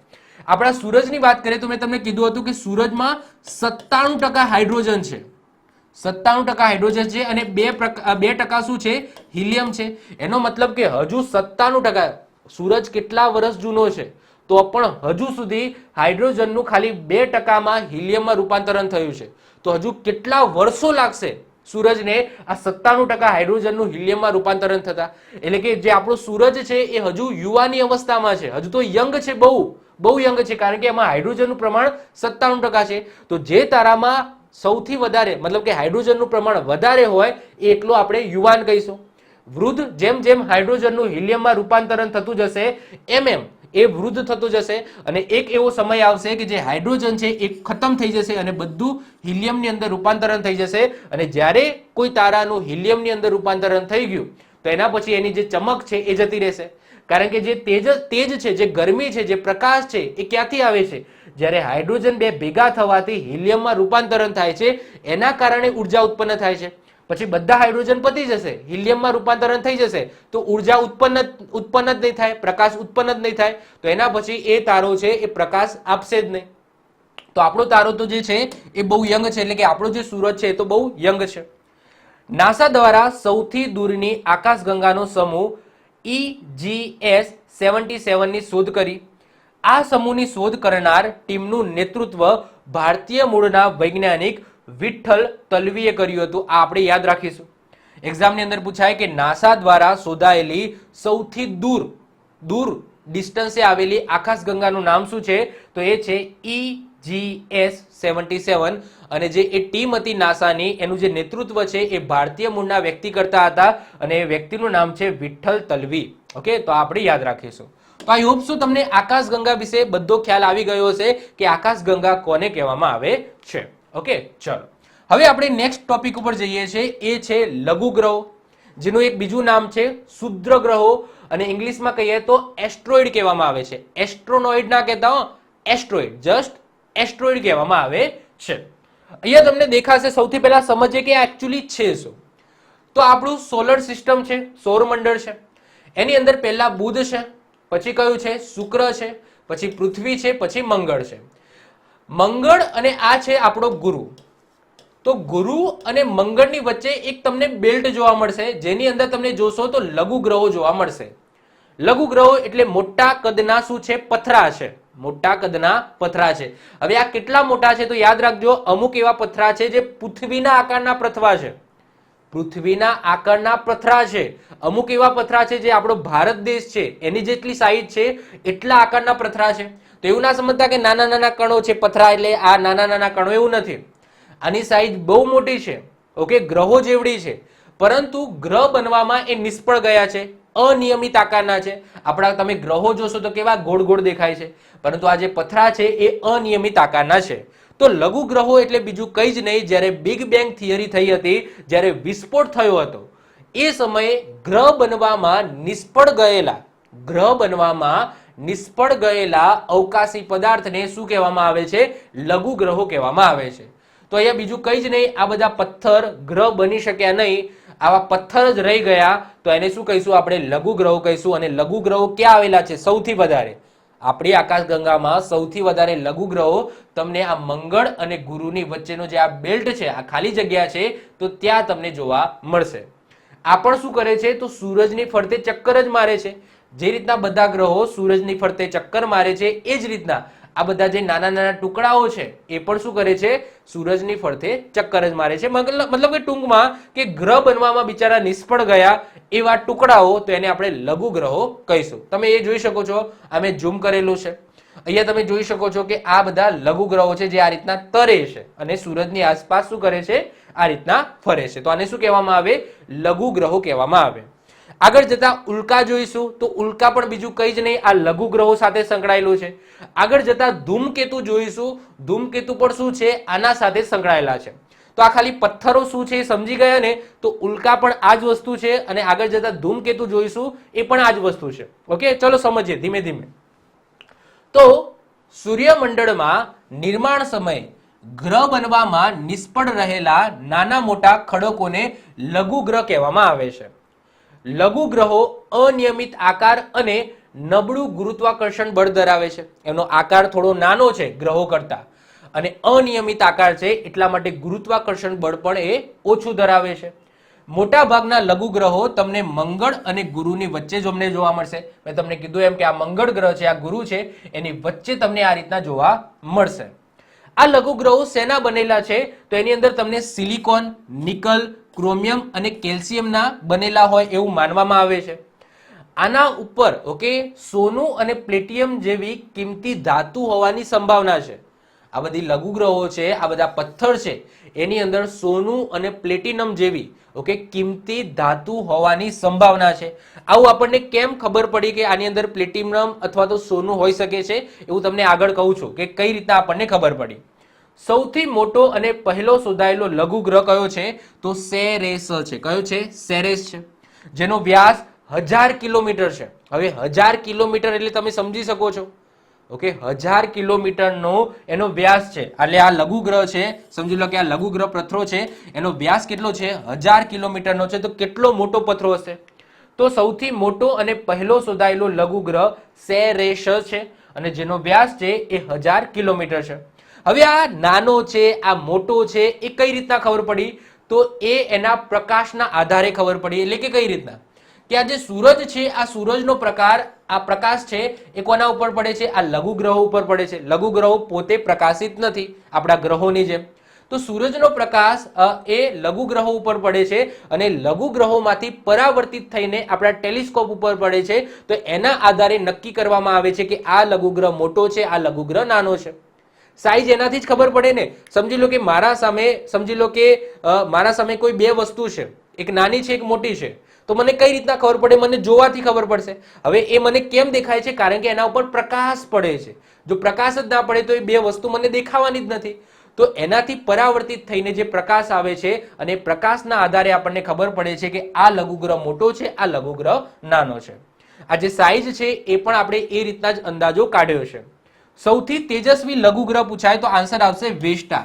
આપણા સૂરજની વાત કરીએ તો મેં તમને કીધું હતું કે સૂરજમાં 97% હાઇડ્રોજન છે. 97% હાઇડ્રોજન છે અને 2% શું છે? હિલિયમ છે. એનો મતલબ કે હજુ 97%, સૂરજ કેટલા વર્ષ જૂનો છે, તો પણ હજુ સુધી હાઇડ્રોજનનું ખાલી 2% હિલિયમમાં રૂપાંતરણ થયું છે. તો હજુ કેટલા વર્ષો લાગશે સૂરજને આ 97% હાઇડ્રોજનનું હિલિયમમાં રૂપાંતરણ થતા? એટલે કે જે આપણો સૂરજ છે એ હજુ યુવાની અવસ્થામાં છે, હજુ તો યંગ છે, બહુ યંગ છે, કારણ કે એમાં હાઇડ્રોજનનું પ્રમાણ 97% છે. તો જે તારામાં સૌથી વધારે મતલબ કે હાઇડ્રોજનનું પ્રમાણ વધારે હોય એ એટલો આપણે યુવાન કહીશું. વૃદ્ધ જેમ જેમ હાઇડ્રોજનનું હિલિયમમાં રૂપાંતરણ થતું જશે એમ એમ એ વૃદ્ધ થતું જશે અને એક એવો સમય આવશે કે જે હાઇડ્રોજન છે એ ખતમ થઈ જશે અને બધું હિલિયમની અંદર રૂપાંતરણ થઈ જશે. અને જ્યારે કોઈ તારાનું હિલિયમની અંદર રૂપાંતરણ થઈ ગયું તો એના પછી એની જે ચમક છે એ જતી રહેશે, કારણ કે જે તેજ છે, જે ગરમી છે, જે પ્રકાશ છે એ ક્યાંથી આવે છે? જ્યારે હાઇડ્રોજન બે ભેગા થવાથી હિલિયમમાં રૂપાંતરણ થાય છે એના કારણે ઉર્જા ઉત્પન્ન થાય છે. પછી બધા હાઇડ્રોજન પતી જશે, હિલિયમમાં રૂપાંતરણ થઈ જશે તો ઉર્જા ઉત્પન્ન જ નહીં થાય, પ્રકાશ ઉત્પન્ન જ નહીં થાય. તો એના પછી એ તારો છે એ પ્રકાશ આપશે જ નહીં. તો આપણો તારો તો જે છે એ બહુ યંગ છે, એટલે કે આપણો જે સૂરજ છે એ તો બહુ યંગ છે. નાસા દ્વારા સૌથી દૂરની આકાશગંગાનો સમૂહ EGS 77 ની શોધ કરી. આ સમૂહની શોધ કરનાર ટીમનું નેતૃત્વ ભારતીય મૂળના વૈજ્ઞાનિક વિઠ્ઠલ તલવીએ કર્યું હતું. આ આપણે યાદ રાખીશું. એક્ઝામની અંદર પૂછાય કે નાસા દ્વારા શોધાયેલી સૌથી દૂર ડિસ્ટન્સે આવેલી આકાશગંગાનું નામ શું છે? તો એ છે EGS 77. અને જે એ ટીમ હતી નાસાની એનું જે નેતૃત્વ છે એ ભારતીય મૂળના વ્યક્તિ કરતા હતા અને એ વ્યક્તિનું નામ છે વિઠ્ઠલ તલવી. ઓકે, તો આપણે યાદ રાખીશું. તો આઈ હોપ શું તમને આકાશગંગા વિશે બધો ખ્યાલ આવી ગયો હશે કે આકાશગંગા કોને કહેવામાં આવે છે. ઓકે, ચલો હવે આપણે નેક્સ્ટ ટોપિક ઉપર જઈએ છીએ. એ છે લઘુગ્રહો, જેનું એક બીજું નામ છે ક્ષુદ્ર ગ્રહો અને ઇંગ્લિશમાં કહીએ તો એસ્ટ્રોઇડ કહેવામાં આવે છે. એસ્ટ્રોનોઇડ ના કહેતા હો, એસ્ટ્રોઇડ, જસ્ટ એસ્ટ્રોઇડ કહેવામાં આવે છે. અહીંયા તમને દેખાશે. સૌથી પહેલા સમજીએ કે એકચ્યુઅલી છે શું. તો આપણું સોલર સિસ્ટમ છે, સૌરમંડળ છે, એની અંદર પહેલા બુધ છે, પછી કયું છે? શુક્ર છે, પછી પૃથ્વી છે, પછી મંગળ છે. મંગળ અને આ છે આપણો ગુરુ. તો ગુરુ અને મંગળની વચ્ચે એક તમને બેલ્ટ જોવા મળશે, જેની અંદર તમને જોશો તો લઘુ ગ્રહો જોવા મળશે. લઘુ ગ્રહો એટલે મોટા કદના શું છે? પથરા છે, મોટા કદના પથરા છે. હવે આ કેટલા મોટા છે? તો યાદ રાખજો, અમુક એવા પથરા છે જે પૃથ્વીના આકારના પથરા છે, પૃથ્વીના આકારના પથરા છે. અમુક એવા પથરા છે જે આપણો ભારત દેશ છે એની જેટલી સાઈઝ છે એટલા આકારના પથરા છે. તો એવું ના સમજતા કે નાના નાના કણો છે પથરા એટલે આ નાના નાના કણો, એવું નથી. આની સાઈઝ બહુ મોટી છે. ઓકે, ગ્રહો જેવડી છે, પરંતુ ગ્રહ બનવામાં એ નિષ્ફળ ગયા છે, અનિયમિત આકારના છે. આપણા તમે ગ્રહો જોશો તો કેવા ગોળ ગોળ દેખાય છે, પરંતુ આ જે પથરા છે એ અનિયમિત આકારના છે. તો લઘુ ગ્રહો એટલે બીજું કંઈ જ નહીં. જ્યારે બિગ બેંગ થિયરી થઈ હતી, જ્યારે વિસ્ફોટ થયો હતો, એ સમયે ગ્રહ બનવામાં નિષ્ફળ ગયેલા અવકાશી પદાર્થને શું કહેવામાં આવે છે? લઘુ ગ્રહો કહેવામાં આવે છે. તો અહીંયા બીજું કંઈ જ નહીં, આ બધા પથ્થર ગ્રહ બની શક્યા નહીં, આવા પથ્થર જ રહી ગયા, તો એને શું કહીશું? આપણે લઘુ ગ્રહો કહીશું. અને લઘુ ગ્રહો ક્યાં આવેલા છે? સૌથી વધારે આપણી આકાશગંગામાં સૌથી વધારે લઘુ ગ્રહો તમને આ મંગળ અને ગુરુની વચ્ચેનો જે આ બેલ્ટ છે, આ ખાલી જગ્યા છે, તો ત્યાં તમને જોવા મળશે. આ પણ શું કરે છે? તો સૂરજની ફરતે ચક્કર જ મારે છે. જે રીતના બધા ગ્રહો સૂરજની ફરતે ચક્કર મારે છે, એ જ રીતના આ બધા જે નાના નાના ટુકડાઓ છે એ પણ શું કરે છે? સૂરજની ફરતે ચક્કર જ મારે છે. મતલબ કે ટૂંકમાં કે ગ્રહ બનવામાં બિચારા નિષ્ફળ ગયા એવા ટુકડાઓ, તો એને આપણે લઘુ ગ્રહો કહીશું. તમે એ જોઈ શકો છો, આ મેં ઝૂમ કરેલું છે. અહીંયા તમે જોઈ શકો છો કે આ બધા લઘુ ગ્રહો છે જે આ રીતના તરે છે અને સૂરજની આસપાસ શું કરે છે? આ રીતના ફરે છે. તો આને શું કહેવામાં આવે? લઘુ ગ્રહો કહેવામાં આવે. આગળ જતા ઉલ્કા જોઈશું. તો ઉલ્કા પણ બીજું કંઈ જ નહીં, આ લઘુ ગ્રહો સાથે સંકળાયેલું છે. આગળ જતા ધૂમકેતુ જોઈશું. ધૂમકેતુ પણ શું છે? આના સાથે સંકળાયેલા છે. તો આ ખાલી પથ્થરો શું છે સમજી ગયા ને? તો ઉલ્કા પણ આ જ વસ્તુ છે અને આગળ જતા ધૂમકેતુ જોઈશું, એ પણ આ જ વસ્તુ છે. ઓકે, ચલો સમજીએ ધીમે ધીમે. તો સૂર્યમંડળમાં નિર્માણ સમયે ગ્રહ બનવામાં નિષ્ફળ રહેલા નાના મોટા ખડકોને લઘુ ગ્રહ કહેવામાં આવે છે. લઘુ ગ્રહો અનિયમિત આકાર અને નબળું ગુરુત્વાકર્ષણ બળ ધરાવે છે. એનો આકાર થોડો નાનો છે ગ્રહો કરતા અને અનિયમિત આકાર છે, એટલા માટે ગુરુત્વાકર્ષણ બળ પણ એ ઓછું ધરાવે છે. મોટા ભાગના લઘુ ગ્રહો તમને મંગળ અને ગુરુની વચ્ચે જ અમને જોવા મળશે. મેં તમને કીધું એમ કે આ મંગળ ગ્રહ છે, આ ગુરુ છે, એની વચ્ચે તમને આ રીતના જોવા મળશે. આ લઘુ ગ્રહો શેના બનેલા છે? તો એની અંદર તમને સિલિકોન, નિકલ, ક્રોમિયમ અને કેલ્શિયમના બનેલા હોય એવું માનવામાં આવે છે. આના ઉપર ઓકે સોનું અને પ્લેટિયમ જેવી કિંમતી ધાતુ હોવાની સંભાવના છે. આ બધી લઘુ ગ્રહો છે, આ બધા પથ્થર છે, એની અંદર સોનું અને પ્લેટિનમ જેવી ઓકે કિંમતી ધાતુ હોવાની સંભાવના છે. આવું આપણને કેમ ખબર પડી કે આની અંદર પ્લેટિનમ અથવા તો સોનું હોઈ શકે છે? એવું તમને આગળ કહું છું કે કઈ રીતના આપણને ખબર પડી. સૌથી મોટો અને પહેલો શોધાયેલો લઘુ ગ્રહ કયો છે? તો સેરેસ છે. કયો છે? સેરેસ છે, જેનો વ્યાસ 1000 કિલોમીટર છે. હવે 1000 કિલોમીટર એટલે તમે સમજી શકો છો ઓકે 1000 કિલોમીટરનો એનો વ્યાસ છે. એટલે આ લઘુ ગ્રહ છે, સમજી લો કે આ લઘુ ગ્રહ પથ્થરો છે, એનો વ્યાસ કેટલો છે? 1000 કિલોમીટરનો છે. તો કેટલો મોટો પથ્થરો હશે? તો સૌથી મોટો અને પહેલો શોધાયેલો લઘુ ગ્રહ સેરેસ છે અને જેનો વ્યાસ છે એ 1000 કિલોમીટર છે. હવે આ નાનો છે, આ મોટો છે, એ કઈ રીતના ખબર પડી? તો એ એના પ્રકાશના આધારે ખબર પડી. એટલે કે કઈ રીતના? કે આ જે સૂરજ છે, આ સૂરજનો પ્રકાર, આ પ્રકાશ છે એ કોના ઉપર પડે છે? આ લઘુ ગ્રહો ઉપર પડે છે. લઘુ ગ્રહો પોતે પ્રકાશિત નથી આપણા ગ્રહોની જેમ. તો સૂરજનો પ્રકાશ એ લઘુ ગ્રહો ઉપર પડે છે અને લઘુ ગ્રહોમાંથી પરાવર્તિત થઈને આપણા ટેલિસ્કોપ ઉપર પડે છે. તો એના આધારે નક્કી કરવામાં આવે છે કે આ લઘુ ગ્રહ મોટો છે, આ લઘુ ગ્રહ નાનો છે. સાઈઝ એનાથી જ ખબર પડે ને. સમજી લો કે મારા સામે કોઈ બે વસ્તુ છે, એક નાની છે, એક મોટી છે. તો મને કઈ રીતના ખબર પડે? મને જોવાથી ખબર પડશે. હવે એ મને કેમ દેખાય છે? કારણ કે એના ઉપર પ્રકાશ પડે છે. જો પ્રકાશ જ ના પડે તો એ બે વસ્તુ મને દેખાવાની જ નથી. તો એનાથી પરાવર્તિત થઈને જે પ્રકાશ આવે છે અને પ્રકાશના આધારે આપણને ખબર પડે છે કે આ લઘુ ગ્રહ મોટો છે, આ લઘુ ગ્રહ નાનો છે. આ જે સાઈઝ છે એ પણ આપણે એ રીતના જ અંદાજો કાઢ્યો છે. સૌથી તેજસ્વી લઘુ ગ્રહ પૂછાય તો આન્સર આવશે વેસ્ટા.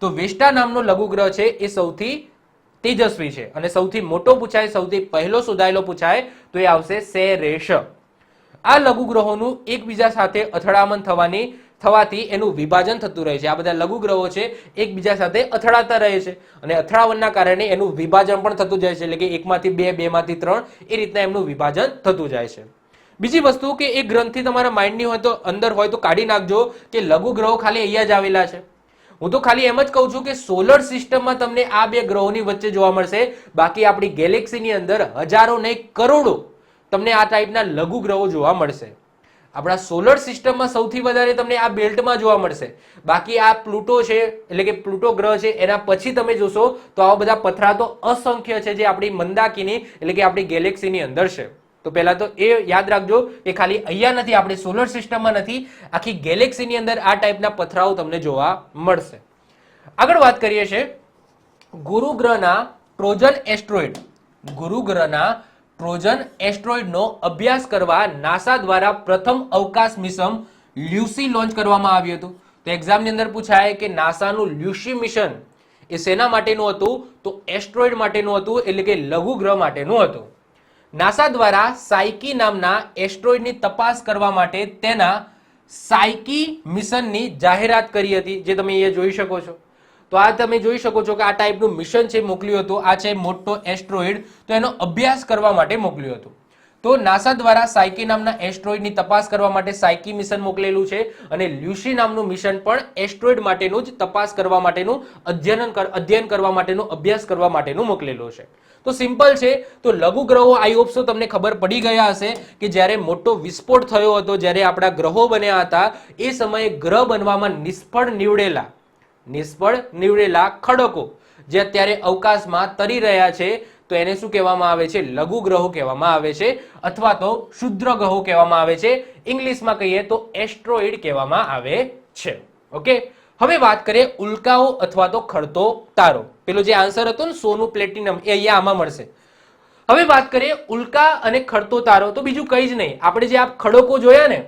તો વેસ્ટા નામનો લઘુ ગ્રહ છે એ સૌથી તેજસ્વી છે. અને સૌથી મોટો પૂછાય, સૌથી પહેલો શોધાયેલો પૂછાય તો એ આવશે સેરેસ. આ લઘુ ગ્રહોનું એકબીજા સાથે અથડામણ થવાથી એનું વિભાજન થતું રહે છે. આ બધા લઘુ ગ્રહો છે એકબીજા સાથે અથડાતા રહે છે અને અથડામણના કારણે એનું વિભાજન પણ થતું જાય છે. એટલે કે એકમાંથી બે, બેમાંથી ત્રણ, એ રીતના એમનું વિભાજન થતું જાય છે. બીજી વસ્તુ કે એ ગ્રંથિ તમારા માઇન્ડની હોય તો અંદર હોય તો કાઢી નાખજો કે લઘુ ગ્રહો ખાલી અહીંયા જ આવેલા છે. હું તો ખાલી એમ જ કહું છું કે સોલર સિસ્ટમમાં તમને આ બે ગ્રહોની વચ્ચે જોવા મળશે. બાકી આપણી ગેલેક્સીની અંદર હજારો નહીં કરોડો તમને આ ટાઈપના લઘુ ગ્રહો જોવા મળશે. આપણા સોલર સિસ્ટમમાં સૌથી વધારે તમને આ બેલ્ટમાં જોવા મળશે. બાકી આ પ્લુટો છે, એટલે કે પ્લુટો ગ્રહ છે, એના પછી તમે જોશો તો આવા બધા પથરા તો અસંખ્ય છે જે આપણી મંદાકીની એટલે કે આપણી ગેલેક્સીની અંદર છે. તો પહેલા તો એ યાદ રાખજો કે ખાલી અહીંયા નથી, આપણે સોલર સિસ્ટમમાં નથી, આખી ગેલેક્સીની અંદર આ ટાઈપના પથરાઓ તમને જોવા મળશે. આગળ વાત કરીએ છીએ ગુરુ ગ્રહના ટ્રોજન એસ્ટ્રોઇડ. ગુરુ ગ્રહના ટ્રોજન એસ્ટ્રોઇડનો અભ્યાસ કરવા નાસા દ્વારા પ્રથમ અવકાશ મિશન લ્યુસી લોન્ચ કરવામાં આવ્યું હતું. તો એક્ઝામની અંદર પૂછાય કે નાસાનું લ્યુસી મિશન એ શેના માટેનું હતું? તો એસ્ટ્રોઇડ માટેનું હતું, એટલે કે લઘુ ગ્રહ માટેનું હતું. નાસા દ્વારા સાયકી નામના એસ્ટ્રોઇડની તપાસ કરવા માટે તેના સાયકી મિશનની જાહેરાત કરી હતી, જે તમે અહીંયા જોઈ શકો છો. તો આ તમે જોઈ શકો છો કે આ ટાઈપનું મિશન છે મોકલ્યું હતું. આ છે મોટો એસ્ટ્રોઇડ, તો એનો અભ્યાસ કરવા માટે મોકલ્યું હતું. તો નાસા દ્વારા સાયકી નામના એસ્ટ્રોઇડની તપાસ કરવા માટે સાયકી મિશન મોકલેલું છે અને લ્યુસી નામનું મિશન પણ એસ્ટ્રોઇડ માટેનું જ તપાસ કરવા માટેનું અધ્યયન કરવા માટેનું અભ્યાસ કરવા માટેનું મોકલેલું છે. તો સિમ્પલ છે. તો લઘુ ગ્રહો આઈ હોપ સો તમને ખબર પડી ગયા હશે કે જ્યારે મોટો વિસ્ફોટ થયો હતો, જ્યારે આપણા ગ્રહો બન્યા હતા, એ સમયે ગ્રહ બનવામાં નિષ્ફળ નીવડેલા ખડકો જે અત્યારે અવકાશમાં તરી રહ્યા છે તો એને શું કહેવામાં આવે છે? લઘુ ગ્રહો કહેવામાં આવે છે અથવા તો ક્ષુદ્ર ગ્રહો કહેવામાં આવે છે. ઇંગ્લિશમાં કહીએ તો એસ્ટ્રોઇડ કહેવામાં આવે છે. ઓકે, હવે વાત કરીએ ઉલ્કાઓ અથવા તો ખડતો તારો. પેલો જે આન્સર હતો ને સોનું પ્લેટિનમ, એ અહીંયા આમાં મળશે. હવે વાત કરીએ ઉલ્કા અને ખડતો તારો. તો બીજું કંઈ જ નહીં, આપણે જે આ ખડકો જોયા ને,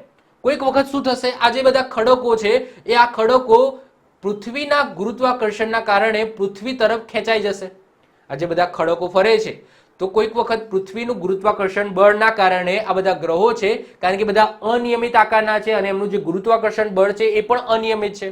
કોઈક વખત શું થશે, આ જે બધા ખડકો છે એ આ ખડકો પૃથ્વીના ગુરુત્વાકર્ષણના કારણે પૃથ્વી તરફ ખેંચાઈ જશે. આ જે બધા ખડકો ફરે છે તો કોઈક વખત પૃથ્વીનું ગુરુત્વાકર્ષણ બળના કારણે આ બધા ગ્રહો છે, કારણ કે બધા અનિયમિત આકારના છે અને એમનું જે ગુરુત્વાકર્ષણ બળ છે એ પણ અનિયમિત છે,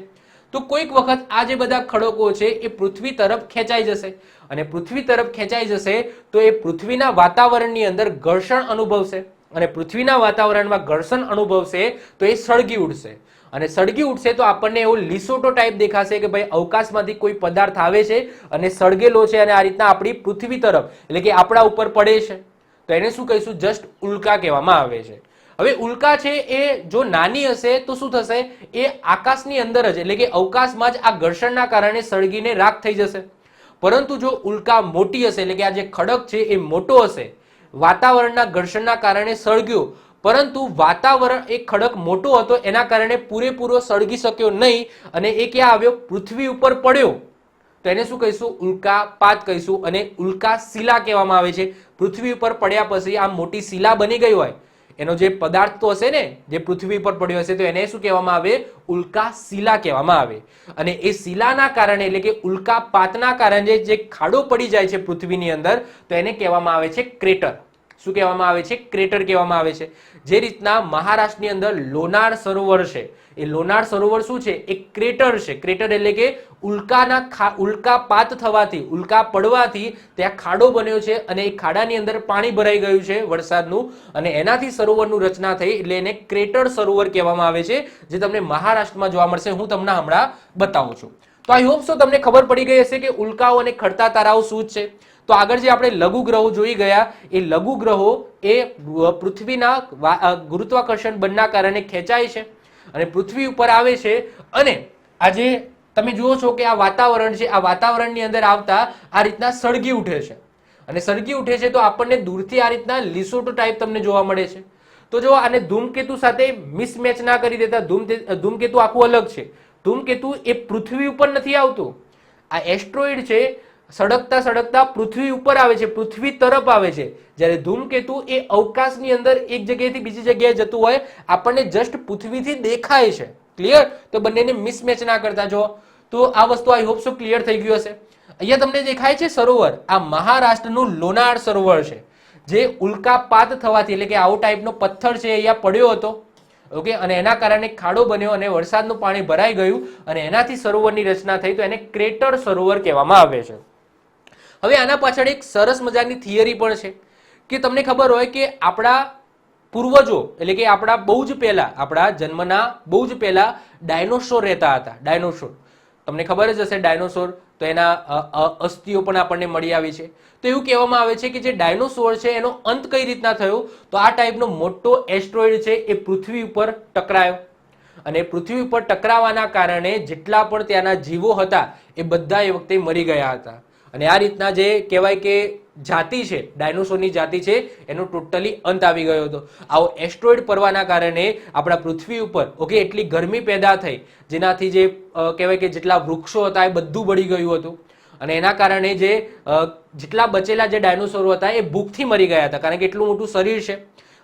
તો કોઈક વખત આ જે બધા ખડકો છે એ પૃથ્વી તરફ ખેંચાઈ જશે, અને પૃથ્વી તરફ ખેંચાઈ જશે તો એ પૃથ્વીના વાતાવરણની અંદર ઘર્ષણ અનુભવશે, અને પૃથ્વીના વાતાવરણમાં ઘર્ષણ અનુભવશે તો એ સળગી ઉઠશે, અને સળગી ઉઠશે તો આપણને એવો લીસોટો ટાઈપ દેખાશે કે ભાઈ અવકાશમાંથી કોઈ પદાર્થ આવે છે અને સળગેલો છે અને આ રીતના આપણી પૃથ્વી તરફ એટલે કે આપણા ઉપર પડે છે, તો એને શું કહીશું? જસ્ટ ઉલ્કા કહેવામાં આવે છે. હવે ઉલ્કા છે એ જો નાની હશે તો શું થશે? એ આકાશની અંદર જ એટલે કે અવકાશમાં જ આ ઘર્ષણના કારણે સળગીને રાખ થઈ જશે. પરંતુ જો ઉલ્કા મોટી હશે એટલે કે આ જે ખડક છે એ મોટો હશે, વાતાવરણના ઘર્ષણના કારણે સળગ્યો, પરંતુ વાતાવરણ એ ખડક મોટો હતો એના કારણે પૂરેપૂરો સળગી શક્યો નહીં અને એ ક્યાં આવ્યો? પૃથ્વી ઉપર પડ્યો, તો એને શું કહીશું? ઉલ્કાપાત કહીશું. અને ઉલ્કા શિલા કહેવામાં આવે છે. પૃથ્વી ઉપર પડ્યા પછી આ મોટી શિલા બની ગઈ હોય, એનો જે પદાર્થ તો હશે ને જે પૃથ્વી પર પડ્યો હશે, તો એને શું કહેવામાં આવે? ઉલ્કા શિલા કહેવામાં આવે. અને એ શિલાના કારણે એટલે કે ઉલ્કાપાતના કારણે જે ખાડો પડી જાય છે પૃથ્વીની અંદર, તો એને કહેવામાં આવે છે ક્રેટર. શું કહેવામાં આવે છે? ક્રેટર કહેવામાં આવે છે. જે રીતના મહારાષ્ટ્રની અંદર લોનાર સરોવર છે, એ લોનાર સરોવર શું છે? એક ક્રેટર છે. ક્રેટર એટલે કે ઉલ્કાપાત થવાથી, ઉલ્કા પડવાથી ત્યાં ખાડો બન્યો છે અને એ ખાડાની અંદર પાણી ભરાઈ ગયું છે વરસાદનું, અને એનાથી સરોવરનું રચના થઈ એટલે એને ક્રેટર સરોવર કહેવામાં આવે છે, જે તમને મહારાષ્ટ્રમાં જોવા મળશે. હું તમને હમણાં બતાવું છું. તો આઈ હોપ સો તમને ખબર પડી ગઈ હશે કે ઉલ્કાઓ અને ખડતા તારાઓ શું છે. તો આગળ જે આપણે લઘુગ્રહો જોઈ ગયા, એ લઘુગ્રહો એ પૃથ્વીના ગુરુત્વાકર્ષણ બળના કારણે ખેંચાય છે અને પૃથ્વી ઉપર આવે છે, અને આજે તમે જુઓ છો કે આ વાતાવરણ છે, આ વાતાવરણની અંદર આવતા આ રીતના સળગી ઉઠે છે, અને સળગી ઉઠે છે તો આપણને દૂરથી આ રીતના લીસોટો ટાઈપ તમને જોવા મળે છે. તો જો આને ધૂમકેતુ સાથે મિસમેચ ના કરી દેતા. ધૂમકેતુ આખું અલગ છે. ધૂમકેતુ એ પૃથ્વી ઉપર નથી આવતું. આ એસ્ટ્રોઇડ છે સળગતા સળગતા પૃથ્વી ઉપર આવે છે, પૃથ્વી તરફ આવે છે. જ્યારે ધૂમકેતુ એ અવકાશની અંદર એક જગ્યાએથી બીજી જગ્યાએ જતું હોય, આપણને જસ્ટ પૃથ્વીથી દેખાય છે. ક્લિયર? તો બંનેને મિસમેચ ના કરતા. જો તો આ વસ્તુ આઈ હોપ સો ક્લિયર થઈ ગયું હશે. અહીંયા તમને દેખાય છે સરોવર, આ મહારાષ્ટ્રનું લોનાર સરોવર છે, જે ઉલ્કાપાત થવાથી એટલે કે આવો ટાઈપનો પથ્થર છે અહીંયા પડ્યો હતો, ઓકે, અને એના કારણે ખાડો બન્યો અને વરસાદનું પાણી ભરાઈ ગયું અને એનાથી સરોવરની રચના થઈ, તો એને ક્રેટર સરોવર કહેવામાં આવે છે. હવે આના પાછળ એક સરસ મજાની થિયરી પણ છે કે તમને ખબર હોય કે આપણા પૂર્વજો એટલે કે આપણા બહુ જ પહેલા, આપણા જન્મના બહુ જ પહેલા ડાયનોસોર રહેતા હતા. ડાયનોસોર તમને ખબર જ હશે. ડાયનોસોર તો એના અસ્થિઓ પણ આપણને મળી આવી છે. તો એવું કહેવામાં આવે છે કે જે ડાયનોસોર છે એનો અંત કઈ રીતના થયો? તો આ ટાઈપનો મોટો એસ્ટ્રોઇડ છે એ પૃથ્વી ઉપર ટકરાયો, અને પૃથ્વી ઉપર ટકરાવાના કારણે જેટલા પણ ત્યાંના જીવો હતા એ બધા એ વખતે મરી ગયા હતા. અને આ રીતના જે કહેવાય કે જાતિ છે, ડાયનોસોરની જાતિ છે, એનો ટોટલી અંત આવી ગયો હતો. આવો એસ્ટ્રોઇડ પડવાના કારણે આપણા પૃથ્વી ઉપર ઓકે એટલી ગરમી પેદા થઈ, જેનાથી જે કહેવાય કે જેટલા વૃક્ષો હતા એ બધું બળી ગયું હતું, અને એના કારણે જે જેટલા બચેલા જે ડાયનોસોરો હતા એ ભૂખથી મરી ગયા હતા, કારણ કે એટલું મોટું શરીર છે.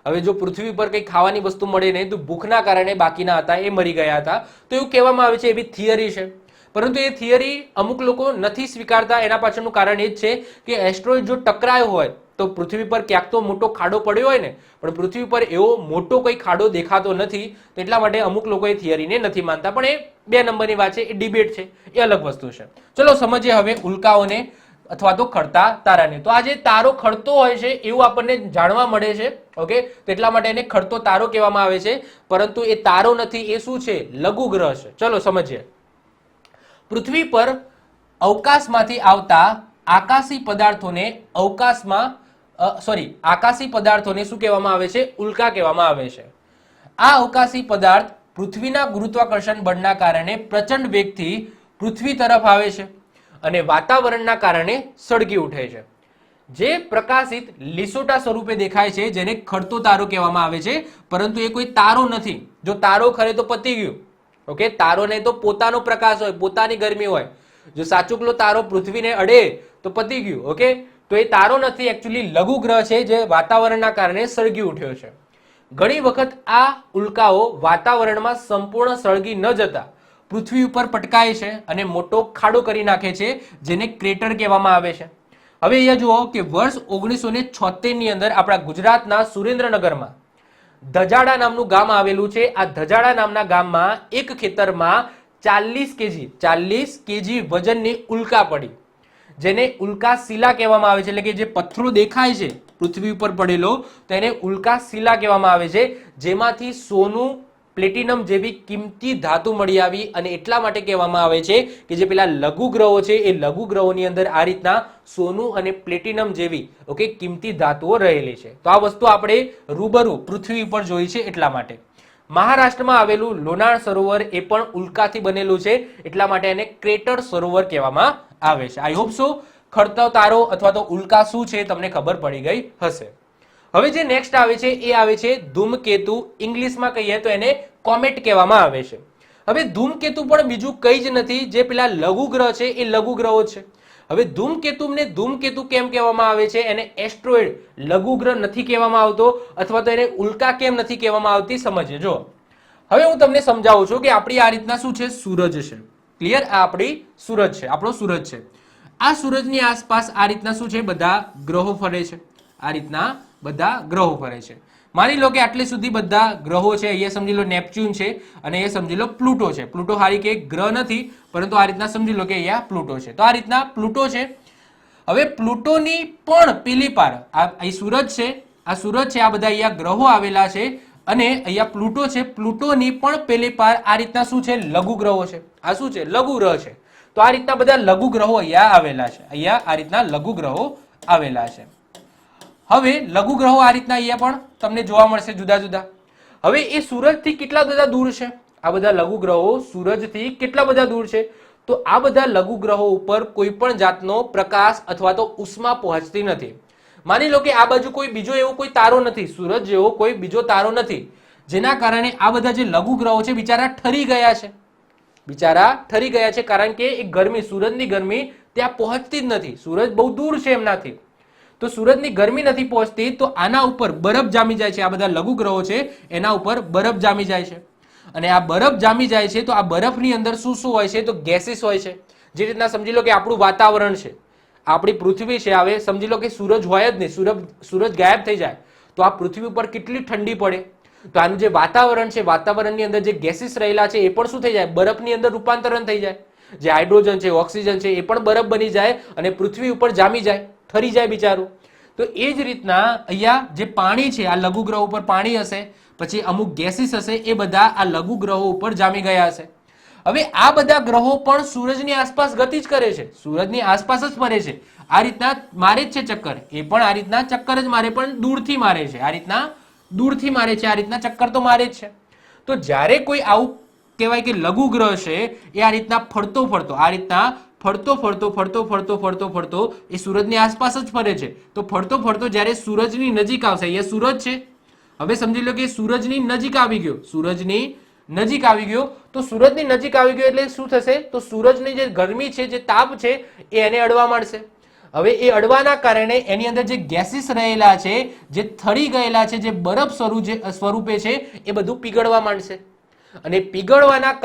હવે જો પૃથ્વી પર કંઈ ખાવાની વસ્તુ મળે નહીં તો ભૂખના કારણે બાકીના હતા એ મરી ગયા હતા. તો એવું કહેવામાં આવે છે, એવી થિયરી છે. પરંતુ એ થિયરી અમુક લોકો નથી સ્વીકારતા. એના પાછળનું કારણ એ જ છે કે એસ્ટ્રોઇડ જો ટકરાયો હોય તો પૃથ્વી પર ક્યાંક તો મોટો ખાડો પડ્યો હોય ને, પણ પૃથ્વી પર એવો મોટો કોઈ ખાડો દેખાતો નથી, તો એટલા માટે અમુક લોકો એ થિયરીને નથી માનતા. પણ એ 2 નંબરની વાત છે, એ ડિબેટ છે, એ અલગ વસ્તુ છે. ચલો સમજીએ હવે ઉલ્કાઓને અથવા તો ખડતા તારાને. તો આ જે તારો ખડતો હોય છે એવું આપણને જાણવા મળે છે, ઓકે, તો એટલા માટે એને ખડતો તારો કહેવામાં આવે છે. પરંતુ એ તારો નથી, એ શું છે? લઘુગ્રહ છે. ચલો સમજીએ. પૃથ્વી પર અવકાશમાંથી આવતા આકાશી પદાર્થોને આકાશી પદાર્થોને શું કહેવામાં આવે છે? ઉલ્કા કહેવામાં આવે છે. આ અવકાશી પદાર્થ પૃથ્વીના ગુરુત્વાકર્ષણ બળના કારણે પ્રચંડ વેગથી પૃથ્વી તરફ આવે છે અને વાતાવરણના કારણે સળગી ઉઠે છે. જે પ્રકાશિત લીસોટા સ્વરૂપે દેખાય છે, જેને ખડતો તારો કહેવામાં આવે છે, પરંતુ એ કોઈ તારો નથી. જો તારો ખરે તો પતી ગયું, ઓકે. તારોને તો પોતાનો પ્રકાશ હોય, પોતાની ગરમી હોય. જો સાચુકલો તારો પૃથ્વીને અડે તો પતી ગયું, ઓકે. તો એ તારો નથી, એકચ્યુઅલી લઘુગ્રહ છે જે વાતાવરણના કારણે સળગી ઉઠ્યો છે. ઘણી વખત આ ઉલ્કાઓ વાતાવરણમાં સંપૂર્ણ સળગી ન જતા પૃથ્વી ઉપર પટકાય છે અને મોટો ખાડો કરી નાખે છે, જેને ક્રેટર કહેવામાં આવે છે. હવે અહીંયા જુઓ કે વર્ષ 1976 ની અંદર આપણા ગુજરાતના સુરેન્દ્રનગરમાં ધજાડા નામનું ગામ આવેલું છે. આ ધજાડા નામના ગામમાં એક ખેતરમાં 40 કેજી વજનની ઉલ્કા પડી, જેને ઉલ્કા શિલા કહેવામાં આવે છે. એટલે કે જે પથ્થરો દેખાય છે પૃથ્વી ઉપર પડેલો તેને ઉલ્કા શિલા કહેવામાં આવે છે, જેમાંથી સોનું, પ્લેટિનમ જેવી કિંમતી ધાતુ મળી આવી. અને એટલા માટે કહેવામાં આવે છે કે જે પેલા લઘુ ગ્રહો છે એ લઘુ ગ્રહોની અંદર આ રીતના સોનું અને પ્લેટિનમ જેવી કિંમતી ધાતુઓ રહેલી છે. તો આ વસ્તુ આપણે રૂબરૂ પૃથ્વી ઉપર જોઈ છે. એટલા માટે મહારાષ્ટ્રમાં આવેલું લોનાર સરોવર એ પણ ઉલ્કાથી બનેલું છે, એટલા માટે એને ક્રેટર સરોવર કહેવામાં આવે છે. આઈ હોપ સો ખડતો તારો અથવા તો ઉલ્કા શું છે તમને ખબર પડી ગઈ હશે. હવે જે નેક્સ્ટ આવે છે એ આવે છે ધૂમકેતુ. ઇંગ્લિશમાં કહીએ તો એને કોમેટ કહેવામાં આવે છે. હવે ધૂમકેતુ પણ બીજું કંઈ જ નથી, જે પેલા લઘુ ગ્રહ છે એ લઘુ ગ્રહો છે. હવે ધૂમકેતુને ધૂમકેતુ કેમ કહેવામાં આવે છે, એને એસ્ટ્રોઇડ લઘુ ગ્રહ નથી કહેવામાં આવતો, અથવા તો એને ઉલ્કા કેમ નથી કહેવામાં આવતી, સમજીએ. જો હવે હું તમને સમજાવું છું કે આપણી આ રીતના શું છે, સૂરજ છે. ક્લિયર? આ આપણી સૂરજ છે, આપણો સૂરજ છે. આ સૂરજની આસપાસ આ રીતના શું છે, બધા ગ્રહો ફરે છે. આ રીતના બધા ગ્રહો ફરે છે. માની લો કે આટલે સુધી બધા ગ્રહો છે. અહીંયા સમજી લો નેપચ્યુન છે અને એ સમજી લો પ્લુટો છે. પ્લુટો હારી કે ગ્રહ નથી, પરંતુ આ રીતના સમજી લો કે અહીંયા પ્લુટો છે. તો આ રીતના પ્લુટો છે. હવે પ્લુટોની પણ પેલી પાર આ સૂરજ છે, આ સૂરજ છે, આ બધા અહીંયા ગ્રહો આવેલા છે અને અહીંયા પ્લુટો છે. પ્લુટોની પણ પેલી પાર આ રીતના શું છે, લઘુ ગ્રહો છે. આ શું છે, લઘુ ગ્રહ છે. તો આ રીતના બધા લઘુ ગ્રહો અહીંયા આવેલા છે. અહીંયા આ રીતના લઘુ ગ્રહો આવેલા છે. હવે લઘુ ગ્રહો આ રીતના અહીંયા પણ તમને જોવા મળશે જુદા જુદા. હવે એ સૂરજથી કેટલા બધા દૂર છે, આ બધા લઘુ ગ્રહો સૂરજથી કેટલા બધા દૂર છે, તો આ બધા લઘુ ગ્રહો ઉપર કોઈ પણ જાતનો પ્રકાશ અથવા તો ઉષ્મા પહોંચતી નથી. માની લો કે આ બાજુ કોઈ બીજો એવો કોઈ તારો નથી, સૂરજ જેવો કોઈ બીજો તારો નથી, જેના કારણે આ બધા જે લઘુ ગ્રહો છે બિચારા ઠરી ગયા છે. બિચારા ઠરી ગયા છે કારણ કે એ ગરમી, સૂરજની ગરમી ત્યાં પહોંચતી જ નથી. સૂરજ બહુ દૂર છે એમનાથી, તો સૂરજની ગરમી નથી પહોંચતી, તો આના ઉપર બરફ જામી જાય છે. આ બધા લઘુ ગ્રહો છે એના ઉપર બરફ જામી જાય છે. અને આ બરફ જામી જાય છે તો આ બરફની અંદર શું શું હોય છે, તો ગેસીસ હોય છે. જે રીતના સમજી લો કે આપણું વાતાવરણ છે, આપણી પૃથ્વી છે. હવે સમજી લો કે સૂરજ હોય જ નહીં, સૂરજ ગાયબ થઈ જાય તો આ પૃથ્વી ઉપર કેટલી ઠંડી પડે. તો આનું જે વાતાવરણ છે, વાતાવરણની અંદર જે ગેસીસ રહેલા છે એ પણ શું થઈ જાય, બરફની અંદર રૂપાંતરણ થઈ જાય. જે હાઇડ્રોજન છે, ઓક્સિજન છે, એ પણ બરફ બની જાય અને પૃથ્વી ઉપર જામી જાય, ઠરી જાય બિચારું. તો એ જ રીતના અહીંયા જે પાણી છે, આ લઘુ ગ્રહ ઉપર પાણી હશે, પછી અમુક ગેસીસ હશે, એ બધા આ લઘુ ગ્રહો ઉપર જામી ગયા હશે. હવે આ બધા ગ્રહો પણ સૂરજની આસપાસ ગતિ જ કરે છે, સૂરજની આસપાસ જ ફરે છે. આ રીતના મારે જ છે ચક્કર, એ પણ આ રીતના ચક્કર જ મારે, પણ દૂરથી મારે છે. આ રીતના દૂરથી મારે છે, આ રીતના ચક્કર તો મારે જ છે. તો જ્યારે કોઈ આવું કહેવાય કે લઘુ ગ્રહ છે એ આ રીતના ફરતો ફરતો, આ રીતના ફરતો ફરતો ફરતો ફરતો ફરતો ફરતો એ સૂરજની આસપાસ જ ફરે છે. તો ફરતો ફરતો જ્યારે સૂરજની નજીક આવશે, અહીંયા સૂરજ છે, હવે સમજી લો કે સૂરજની નજીક આવી ગયો, સૂરજની નજીક આવી ગયો, તો સૂરજની નજીક આવી ગયો એટલે શું થશે, તો સૂરજની જે ગરમી છે, જે તાપ છે એ એને અડવા માંડશે. હવે એ અડવાના કારણે એની અંદર જે ગેસીસ રહેલા છે, જે થરી ગયેલા છે, જે બરફ સ્વરૂપે છે, એ બધું પીગળવા માંડશે. અને પીગળવાના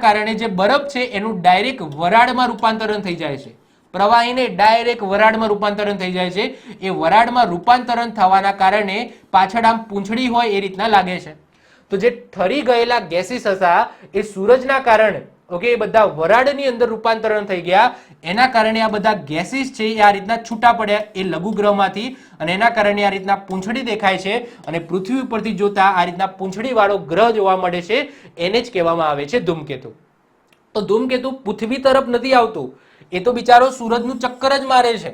કારણે જે બરફ છે એનું ડાયરેક્ટ વરાળમાં રૂપાંતરણ થઈ જાય છે. પ્રવાહીને ડાયરેક્ટ વરાળમાં રૂપાંતરણ થઈ જાય છે. એ વરાળમાં રૂપાંતરણ થવાના કારણે પાછળ આમ પૂંછડી હોય એ રીતના લાગે છે. તો જે ઠરી ગયેલા ગેસીસ હતા એ સૂરજના કારણે એ બધા વરાળની અંદર રૂપાંતરણ થઈ ગયા. એના કારણે આ બધા ગેસીસ છે એ આ રીતના છૂટા પડ્યા એ લઘુ ગ્રહમાંથી, અને એના કારણે આ રીતના પૂંછડી દેખાય છે. અને પૃથ્વી ઉપરથી જોતા આ રીતના પૂંછડી વાળો ગ્રહ જોવા મળે છે, એને જ કહેવામાં આવે છે ધૂમકેતુ. તો ધૂમકેતુ પૃથ્વી તરફ નથી આવતું, એ તો બિચારો સૂરજનું ચક્કર જ મારે છે,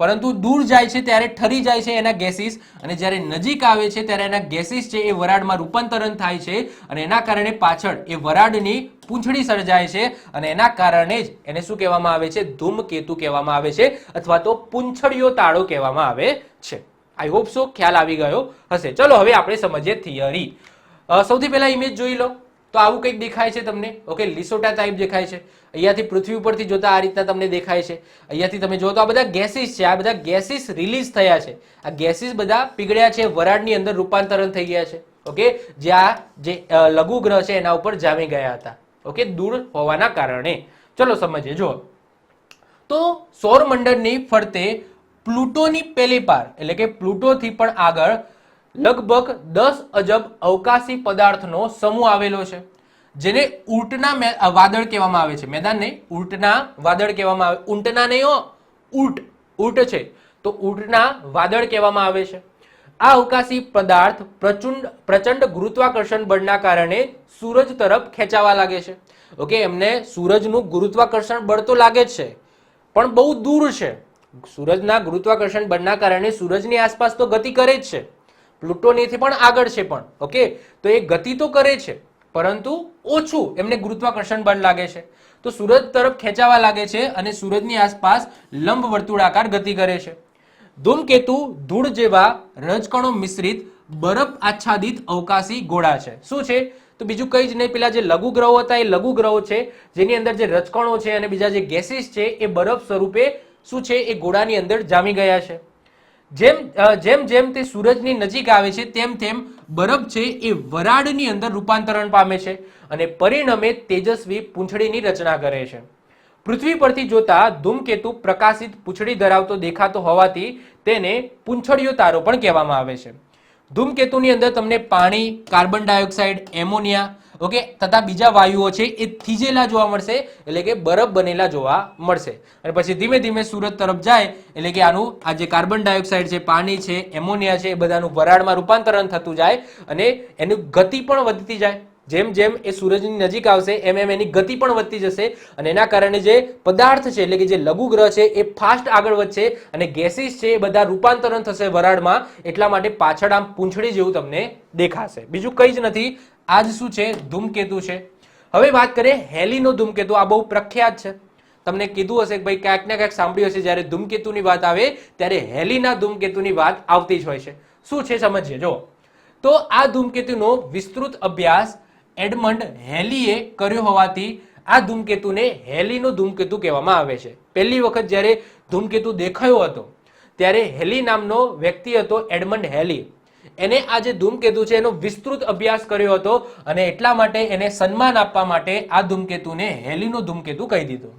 પરંતુ દૂર જાય છે ત્યારે ઠરી જાય છે એના ગેસીસ, અને જ્યારે નજીક આવે છે ત્યારે એના ગેસીસ છે એ વરાળમાં રૂપાંતરણ થાય છે, અને એના કારણે પાછળ એ વરાળની પૂંછડી સર્જાય છે, અને એના કારણે જ એને શું કહેવામાં આવે છે, ધૂમકેતુ કહેવામાં આવે છે, અથવા તો પૂંછડીયો તાળો કહેવામાં આવે છે. આઈ હોપ સો ખ્યાલ આવી ગયો હશે. ચલો હવે આપણે સમજીએ થિયરી. સૌથી પહેલા ઇમેજ જોઈ લો. તો આવું કંઈક દેખાય છે તમને, લિસોટા ટાઈપ દેખાય છે. અહીંયાથી પૃથ્વી ઉપરથી જોતા આ રીતના તમને દેખાય છે. અહીંયાથી તમે જો તો આ બધા ગેસીસ છે, આ બધા ગેસીસ રિલીઝ થયા છે. આ ગેસીસ બધા પીગળ્યા છે, વરાળની અંદર રૂપાંતરણ થઈ ગયા છે. જ્યાં જે લઘુ ગ્રહ છે એના ઉપર જામી ગયા હતા, દૂર હોવાના કારણે. ચલો સમજીએ. જો તો સૌરમંડળની ફરતે પ્લુટોની પેલી પાર, એટલે કે પ્લુટોથી પણ આગળ લગભગ 10 અજબ અવકાશી પદાર્થનો સમૂહ આવેલો છે. જેને ઊંટના વાદળ કહેવામાં આવે છે. મેદાન નહીં, ઊંટના વાદળ કહેવામાં આવે. ઊંટના નહીં હો, ઊંટ છે તો ઊંટના વાદળ કહેવામાં આવે છે. આ અવકાશી પદાર્થ પ્રચંડ ગુરુત્વાકર્ષણ બળના કારણે સૂરજ તરફ ખેંચાવા લાગે છે. ઓકે, એમને સૂરજનું ગુરુત્વાકર્ષણ બળ તો લાગે જ છે પણ બહુ દૂર છે. સૂરજના ગુરુત્વાકર્ષણ બળના કારણે સૂરજની આસપાસ તો ગતિ કરે જ છે, પ્લુટોનીથી પણ આગળ છે પણ. ઓકે, તો એ ગતિ તો કરે છે પરંતુ ઓછું એમને ગુરુત્વાકર્ષણ બળ લાગે છે. તો સૂરજ તરફ ખેંચાવા લાગે છે અને સૂરજની આસપાસ લંબ વર્તુળાકાર ગતિ કરે છે. ધૂમકેતુ ધૂળ જેવા રજકણો મિશ્રિત બરફ આચ્છાદિત અવકાશી ગોળા છે. શું છે? તો બીજું કઈ જ નહીં, પેલા જે લઘુ ગ્રહો હતા એ લઘુ ગ્રહો છે, જેની અંદર જે રજકણો છે અને બીજા જે ગેસીસ છે એ બરફ સ્વરૂપે શું છે એ ગોળાની અંદર જામી ગયા છે. જેમ જેમ તે સૂરજની નજીક આવે છે તેમ તેમ બરફ છે એ વરાળની અંદર રૂપાંતરણ પામે છે અને પરિણમે તેજસ્વી પૂંછડીની રચના કરે છે. પૃથ્વી પરથી જોતા ધૂમકેતુ પ્રકાશિત પૂંછડી ધરાવતો દેખાતો હોવાથી તેને પૂંછડીયો તારો પણ કહેવામાં આવે છે. ધૂમકેતુની અંદર તમને પાણી, કાર્બન ડાયોક્સાઇડ, એમોનિયા ઓકે તથા બીજા વાયુઓ છે એ થીજેલા જોવા મળશે, એટલે કે બરફ બનેલા જોવા મળશે. અને પછી ધીમે ધીમે સૂરજ તરફ જાય એટલે કે આનું આ જે કાર્બન ડાયોક્સાઇડ છે, પાણી છે, એમોનિયા છે એ બધાનું વરાળમાં રૂપાંતરણ થતું જાય અને એની ગતિ પણ વધતી જાય. જેમ જેમ એ સૂરજની નજીક આવશે એમ એમ એની ગતિ પણ વધતી જશે અને એના કારણે જે પદાર્થ છે એટલે કે જે લઘુ ગ્રહ છે એ ફાસ્ટ આગળ વધશે અને ગેસીસ છે એ બધા રૂપાંતરણ થશે વરાળમાં, એટલા માટે પાછળ આમ પૂંછડી જેવું તમને દેખાશે. બીજું કંઈ જ નથી. આ જ શું છે? ધૂમકેતુ છે. હવે વાત કરીએ હેલીનો ધૂમકેતુ. આ બહુ પ્રખ્યાત છે, તમને કીધું હશે કે ભાઈ ક્યાંક ને ક્યાંક સાંભળ્યું હશે, જ્યારે ધૂમકેતુની વાત આવે ત્યારે હેલીના ધૂમકેતુની વાત આવતી જ હોય છે. શું છે સમજીએ. જો તો આ ધૂમકેતુનો વિસ્તૃત અભ્યાસ એડમંડ હેલીએ કર્યો હોવાથી આ ધૂમકેતુને હેલીનો ધૂમકેતુ કહેવામાં આવે છે. પહેલી વખત જ્યારે ધૂમકેતુ દેખાયો હતો ત્યારે હેલી નામનો વ્યક્તિ હતો, એડમંડ હેલી. એને આ જે ધૂમકેતુ છે એનો વિસ્તૃત અભ્યાસ કર્યો હતો અને એટલા માટે એને સન્માન આપવા માટે આ ધૂમકેતુને હેલીનો ધૂમકેતુ કહી દીધું.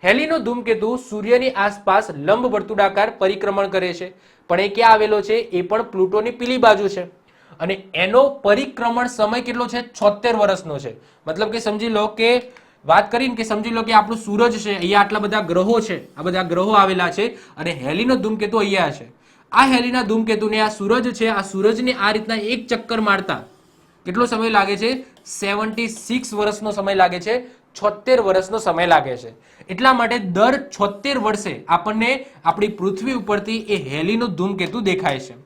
હેલીનો ધૂમકેતુ સૂર્યની આસપાસ લંબ વર્તુળાકાર પરિક્રમણ કરે છે, પણ એ ક્યાં આવેલો છે? એ પણ પ્લુટોની પીલી બાજુ છે અને એનો પરિક્રમણ સમય કેટલો છે? 76 વર્ષનો છે. મતલબ કે સમજી લો કે વાત કરીને કે સમજી લો કે આપણું સૂરજ છે, અહીંયા આટલા બધા ગ્રહો છે, આ બધા ગ્રહો આવેલા છે અને હેલીનો ધૂમકેતુ અહીંયા છે. આ હેલીના ધૂમકેતુને આ સૂરજ છે, આ સૂરજને આ રીતના એક ચક્કર મારતા કેટલો સમય લાગે છે? 76 વર્ષનો સમય લાગે છે, 76 વર્ષનો સમય લાગે છે. એટલા માટે દર 76 વર્ષે આપણને આપણી પૃથ્વી ઉપરથી એ હેલીનો ધૂમકેતુ દેખાય છે.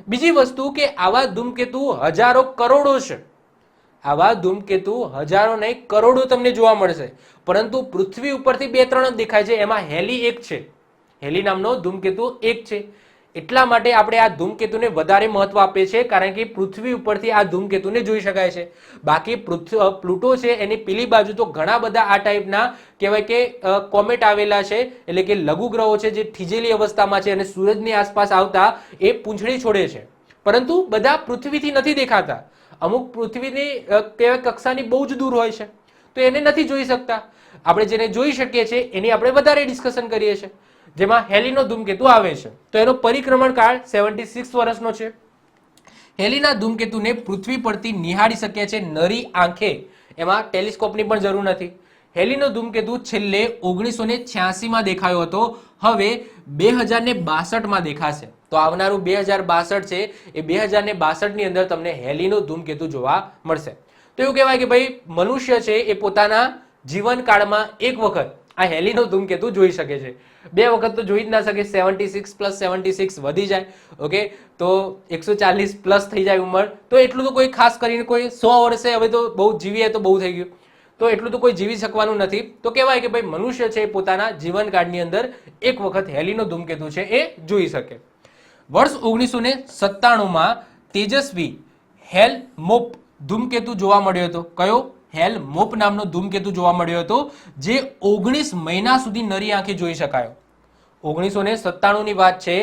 બીજી વસ્તુ કે આવા ધૂમકેતુ હજારો કરોડો છે. આવા ધૂમકેતુ હજારો નહીં કરોડો તમને જોવા મળશે, પરંતુ પૃથ્વી ઉપરથી 2-3 જ દેખાય છે. એમાં હેલી એક છે, હેલી નામનો ધૂમકેતુ એક છે. એટલા માટે આપણે આ ધૂમકેતુને વધારે મહત્વ આપીએ છીએ, કારણ કે પૃથ્વી ઉપરથી આ ધૂમકેતુને જોઈ શકાય છે. બાકી પ્લુટો છે એની પેલી બાજુ તો ઘણા બધા આ ટાઈપના કહેવાય કે કોમેટ આવેલા છે, એટલે કે લઘુ ગ્રહો છે જે થીજેલી અવસ્થામાં છે અને સૂરજની આસપાસ આવતા એ પૂંછડી છોડે છે, પરંતુ બધા પૃથ્વીથી નથી દેખાતા. અમુક પૃથ્વીની કહેવાય કક્ષાની બહુ જ દૂર હોય છે તો એને નથી જોઈ શકતા. આપણે જેને જોઈ શકીએ છીએ એની આપણે વધારે ડિસ્કશન કરીએ છીએ, જેમાં હેલીનો ધૂમકેતુ આવે છે. તો એનો પરિક્રમણ કાળ 76 વર્ષનો છે. હેલીના ધૂમકેતુને પૃથ્વી પરથી નિહાળી શકીએ છીએ નરી આંખે, એમાં ટેલિસ્કોપની પણ જરૂર નથી. હેલીનો ધૂમકેતુ છેલ્લે 1986માં દેખાયો હતો, હવે 2062માં દેખાશે. તો આવનારું 2062 છે એ 2062ની અંદર તમને હેલીનો ધૂમકેતુ જોવા મળશે. તો એવું કહેવાય કે ભાઈ મનુષ્ય છે એ પોતાના જીવનકાળમાં એક વખત આ હેલીનો ધૂમકેતુ જોઈ શકે છે. 2 વખત તો જોઈ જ ના શકે. 76 + 76 વધી જાય, ઓકે, તો 140 પ્લસ થઈ જાય ઉંમર. તો એટલું તો કોઈ ખાસ કરીને કોઈ 100 વર્ષે હવે તો બહુ જીવીએ તો બહુ થઈ ગયું, તો એટલું તો કોઈ જીવી શકવાનું નથી. તો કહેવાય કે ભાઈ મનુષ્ય છે પોતાના જીવનકાળની અંદર એક વખત હેલીનો ધૂમકેતુ છે એ જોઈ શકે. વર્ષ 1997માં તેજસ્વી હેલ-મોપ ધૂમકેતુ જોવા મળ્યો હતો. કયો? હેલ-મોપ નામનો ધૂમકેતુ જોવા મળ્યો હતો, જે 19 મહિના સુધી નરી આંખે જોઈ શકાયો. 1997ની વાત છે.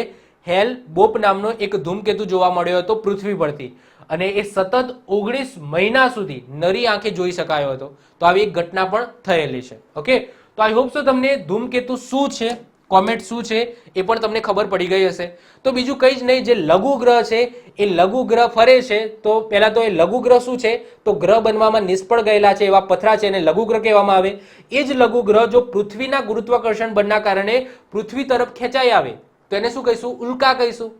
હેલ-મોપ નામનો એક ધૂમકેતુ જોવા મળ્યો હતો પૃથ્વી પરથી અને એ સતત 19 મહિના સુધી નરી આંખે જોઈ શકાયો હતો. તો આવી એક ઘટના પણ થયેલી છે. ઓકે, તો આઈ હોપ સો તમને ધૂમકેતુ શું છે કોમેટ શું છે એ પણ તમને ખબર પડી ગઈ હશે. તો બીજું કંઈ જ નહીં, જે લઘુ ગ્રહ છે એ લઘુ ગ્રહ ફરે છે. તો પહેલા તો એ લઘુ ગ્રહ શું છે, તો ગ્રહ બનવામાં નિષ્ફળ ગયેલા છે એવા પથરા છે એને લઘુ ગ્રહ કહેવામાં આવે. એ જ લઘુ ગ્રહ જો પૃથ્વીના ગુરુત્વાકર્ષણ બળના કારણે પૃથ્વી તરફ ખેંચાઈ આવે તો એને શું કહીશું, ઉલ્કા કહીશું.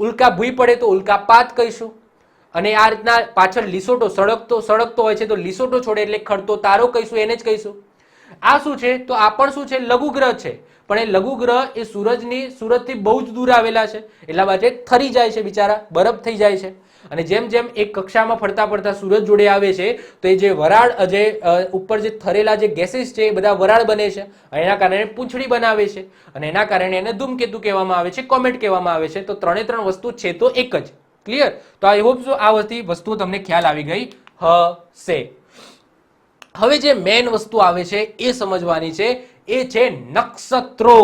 ઉલ્કા ભૂઈ પડે તો ઉલ્કાપાત કહીશું. અને આ રીતના પાછળ લીસોટો સળગતો હોય છે તો લીસોટો છોડે એટલે ખડતો તારો કહીશું, એને જ કહીશું. આ શું છે, તો આ પણ શું છે, લઘુ ગ્રહ છે. પણ એ લઘુ ગ્રહ એ સૂરજથી બહુ જ દૂર આવેલા છે, એટલા માટે થરી જાય છે બિચારા, બરફ થઈ જાય છે. અને જેમ જેમ એક કક્ષામાં ફરતા ફરતા સૂરજ જોડે આવે છે તો એ જે વરાળ જે ઉપર જે થરેલા જે ગેસીસ છે એ બધા વરાળ બને છે. એના કારણે પૂંછડી બનાવે છે અને એના કારણે એને ધૂમકેતુ કહેવામાં આવે છે, કોમેટ કહેવામાં આવે છે. તો ત્રણે ત્રણ વસ્તુ છે તો એક જ. ક્લિયર? તો આઈ હોપ સો આ વસ્તુ તમને ખ્યાલ આવી ગઈ હશે. હવે જે મેઇન વસ્તુ આવે છે એ સમજવાની છે, એ છે નક્ષત્રો.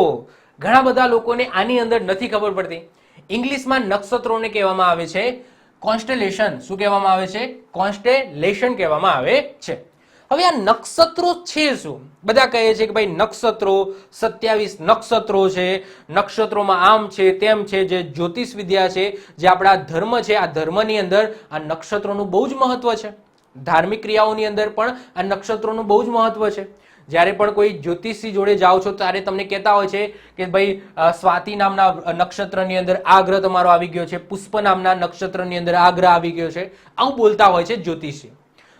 ઘણા બધા લોકોને આની અંદર નથી ખબર પડતી. ઇંગ્લિશમાં નક્ષત્રોને કહેવામાં આવે છે કોન્સ્ટેલેશન. શું કહેવામાં આવે છે? કોન્સ્ટેલેશન કહેવામાં આવે છે. હવે આ નક્ષત્રો છે શું? બધા કહે છે કે ભાઈ નક્ષત્રો 27 નક્ષત્રો છે, નક્ષત્રોમાં આમ છે તેમ છે. જે જ્યોતિષ વિદ્યા છે, જે આપણા ધર્મ છે, આ ધર્મની અંદર આ નક્ષત્રોનું બહુ જ મહત્વ છે. ધાર્મિક ક્રિયાઓની અંદર પણ આ નક્ષત્રોનું બહુ જ મહત્વ છે. જ્યારે પણ કોઈ જ્યોતિષી જોડે જાઓ છો ત્યારે તમને કહેતા હોય છે કે ભાઈ સ્વાતિ નામના નક્ષત્રની અંદર આ ગ્રહ તમારો આવી ગયો છે, પુષ્પ નામના નક્ષત્રની અંદર આ ગ્રહ આવી ગયો છે, આવું બોલતા હોય છે જ્યોતિષી.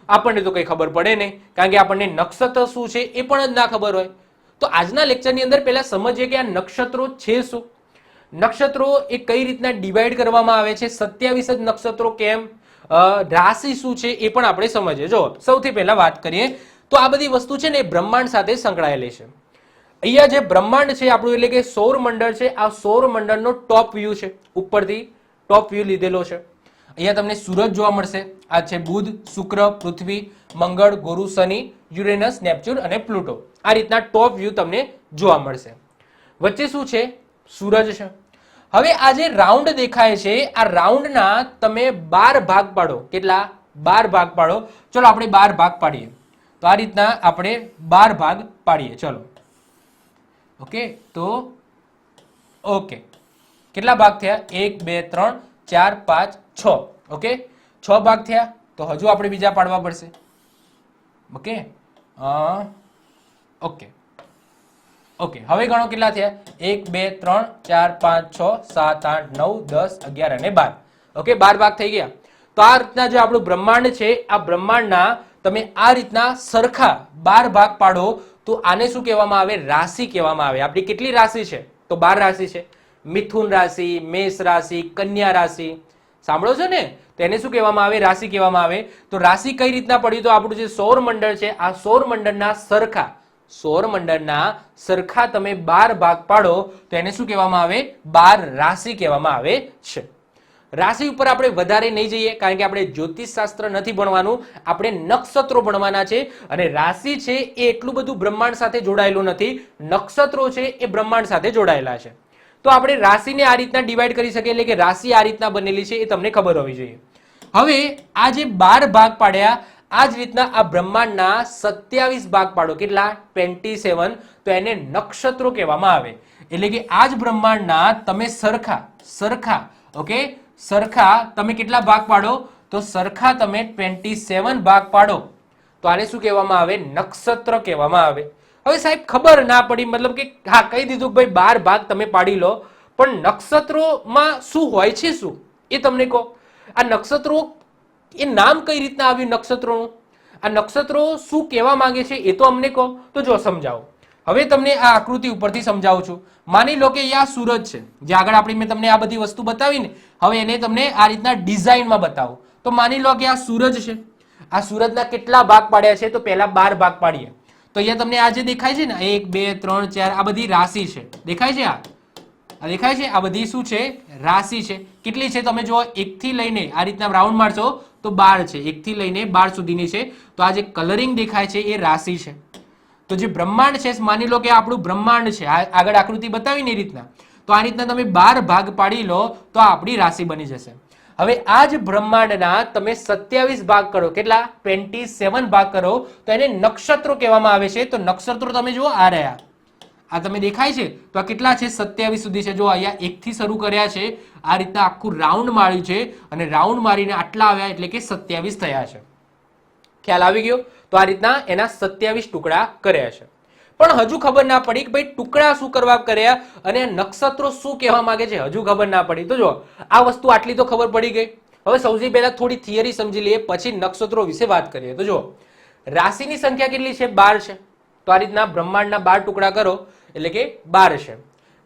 આપણને તો કંઈ ખબર પડે નહીં, કારણ કે આપણને નક્ષત્ર શું છે એ પણ જ ના ખબર હોય. તો આજના લેક્ચરની અંદર પહેલા સમજીએ કે આ નક્ષત્રો છે શું, નક્ષત્રો એ કઈ રીતના ડિવાઈડ કરવામાં આવે છે, 27 જ નક્ષત્રો કેમ, રાશિ શું છે એ પણ આપણે સમજીએ. જો સૌથી પહેલા વાત કરીએ તો આ બધી વસ્તુ છે ને એ બ્રહ્માંડ સાથે સંકળાયેલી છે. અહીંયા જે બ્રહ્માંડ છે આપણું એટલે કે સૌરમંડળ છે, આ સૌરમંડળનો ટોપ વ્યૂ છે, ઉપરથી ટોપ વ્યૂ લીધેલો છે. અહીંયા તમને સૂરજ જોવા મળશે. આ છે બુધ, શુક્ર, પૃથ્વી, મંગળ, ગુરુ, શનિ, યુરેનસ, નેપચ્યુન અને પ્લુટો. આ રીતના ટોપ વ્યૂ તમને જોવા મળશે. વચ્ચે શું છે? સૂરજ છે. હવે આ જે રાઉન્ડ દેખાય છે, આ રાઉન્ડના તમે 12 ભાગ પાડો. કેટલા? 12 ભાગ પાડો. ચલો આપણે 12 ભાગ પાડીએ. તો આ રીતના આપણે 12 ભાગ પાડીએ. ચલો ઓકે, તો ઓકે, કેટલા ભાગ થયા? 1 2 3 4 5 6. ઓકે, 6 ભાગ થયા. તો હજુ આપણે બીજા પાડવા પડશે. ઓકે ઓકે ઓકે, હવે ગણો કેટલા થયા? 1 2 3 4 5 6 7 8 9 10 11 અને 12. ઓકે, 12 ભાગ થઈ ગયા. તો આ રીતના જે આપણું બ્રહ્માંડ છે, આ બ્રહ્માંડના તમે આ રીતના સરખા 12 ભાગ પાડો તો આને શું કહેવામાં આવે? રાશિ કહેવામાં આવે. આપણી કેટલી રાશિ છે? તો 12 રાશિ છે. મિથુન રાશિ, મેષ રાશિ, કન્યા રાશિ. સાંભળો છો ને? તેને શું કહેવામાં આવે? રાશિ કહેવામાં આવે. તો રાશિ કઈ રીતના પડી? તો આપણું જે સૌરમંડળ છે, આ સૌરમંડળના સરખા તમે 12 ભાગ પાડો તો એને શું કહેવામાં આવે? 12 રાશિ કહેવામાં આવે છે. રાશિ ઉપર આપણે વધારે નહીં જઈએ, કારણ કે આપણે જ્યોતિષ શાસ્ત્ર નથી ભણવાનું, આપણે નક્ષત્રો ભણવાના છે. અને રાશિ છે એ એટલું બધું બ્રહ્માંડ સાથે જોડાયેલું નથી, નક્ષત્રો છે એ બ્રહ્માંડ સાથે જોડાયેલા છે. તો આપણે રાશિને આ રીતના ડિવાઈડ કરી શકીએ, એટલે કે રાશિ આ રીતના બનેલી છે એ તમને ખબર હોવી જોઈએ. હવે આ જે 12 ભાગ પાડ્યા, આ જ રીતના આ બ્રહ્માંડના 27 ભાગ પાડો. કેટલા? 27. તો એને નક્ષત્રો કહેવામાં આવે. એટલે કે આ જ બ્રહ્માંડના તમે સરખા ઓકે, સરખા તમે કેટલા ભાગ પાડો? તો સરખા તમે 27 ભાગ પાડો તો આને શું કહેવામાં આવે? નક્ષત્ર કહેવામાં આવે. હવે સાહેબ ખબર ના પડી, મતલબ કે હા કહી દીધું કે ભાઈ 12 ભાગ તમે પાડી લો, પણ નક્ષત્રોમાં શું હોય છે, શું એ તમને કહો. આ નક્ષત્રો એ નામ કઈ રીતના આવ્યું નક્ષત્રોનું? આ નક્ષત્રો શું કહેવા માંગે છે એ તો અમને કહો. તો જો સમજાવો. હવે તમને આ આકૃતિ ઉપરથી સમજાવું છું. માની લો કે આ સૂરજ છે, જે આગળ આપણી મેં તમને આ બધી વસ્તુ બતાવી ને, હવે એને તમને આ રીતના ડિઝાઇનમાં બતાવો. તો માની લો કે આ સૂરજ છે, આ સૂરજના કેટલા ભાગ પાડ્યા છે? તો પહેલા 12 ભાગ પાડીએ. તો અહીંયા તમને આ જે દેખાય છે ને 1 2 3 4, આ બધી રાશિ છે. દેખાય છે? આ દેખાય છે? આ બધી શું છે? રાશિ છે. કેટલી છે? તમે જુઓ, 1 થી લઈને આ રીતના રાઉન્ડ મારશો તો 12 છે. 1 થી લઈને 12 સુધીની છે. તો આ જે કલરિંગ દેખાય છે એ રાશિ છે. તો જે બ્રહ્માંડ છે, માની લો કે આપણું બ્રહ્માંડ છે, આગળ આકૃતિ બતાવી ને એ રીતના, તો આ રીતના તમે 12 ભાગ પાડી લો તો આપણી રાશિ બની જશે. હવે આ જ બ્રહ્માંડના તમે 27 ભાગ કરો. કેટલા? 27 ભાગ કરો તો એને નક્ષત્રો કહેવામાં આવે છે. તો નક્ષત્રો તમે જુઓ આ રહ્યા, આ તમે દેખાય છે તો આ કેટલા છે 27 સુધી છે. જો અહીંયા 1 થી શરૂ કર્યા છે, આ રીતના આખું રાઉન્ડ માર્યું છે અને રાઉન્ડ મારીને આટલા આવ્યા એટલે કે 27 થયા છે. ખ્યાલ આવી ગયો? તો આ રીતના એના 27 ટુકડા કર્યા છે. પણ હજુ ખબર ના પડી કે ભાઈ ટુકડા શું કરવા કર્યા અને નક્ષત્રો શું કહેવા માંગે છે, હજુ ખબર ના પડી. તો જો આ વસ્તુ આટલી તો ખબર પડી ગઈ. હવે સૌથી પહેલા થોડી થિયરી સમજી લઈએ, પછી નક્ષત્રો વિશે વાત કરીએ. તો જો રાશિની સંખ્યા કેટલી છે? 12 છે. તો આ રીતના બ્રહ્માંડના 12 ટુકડા કરો એટલે કે 12 છે.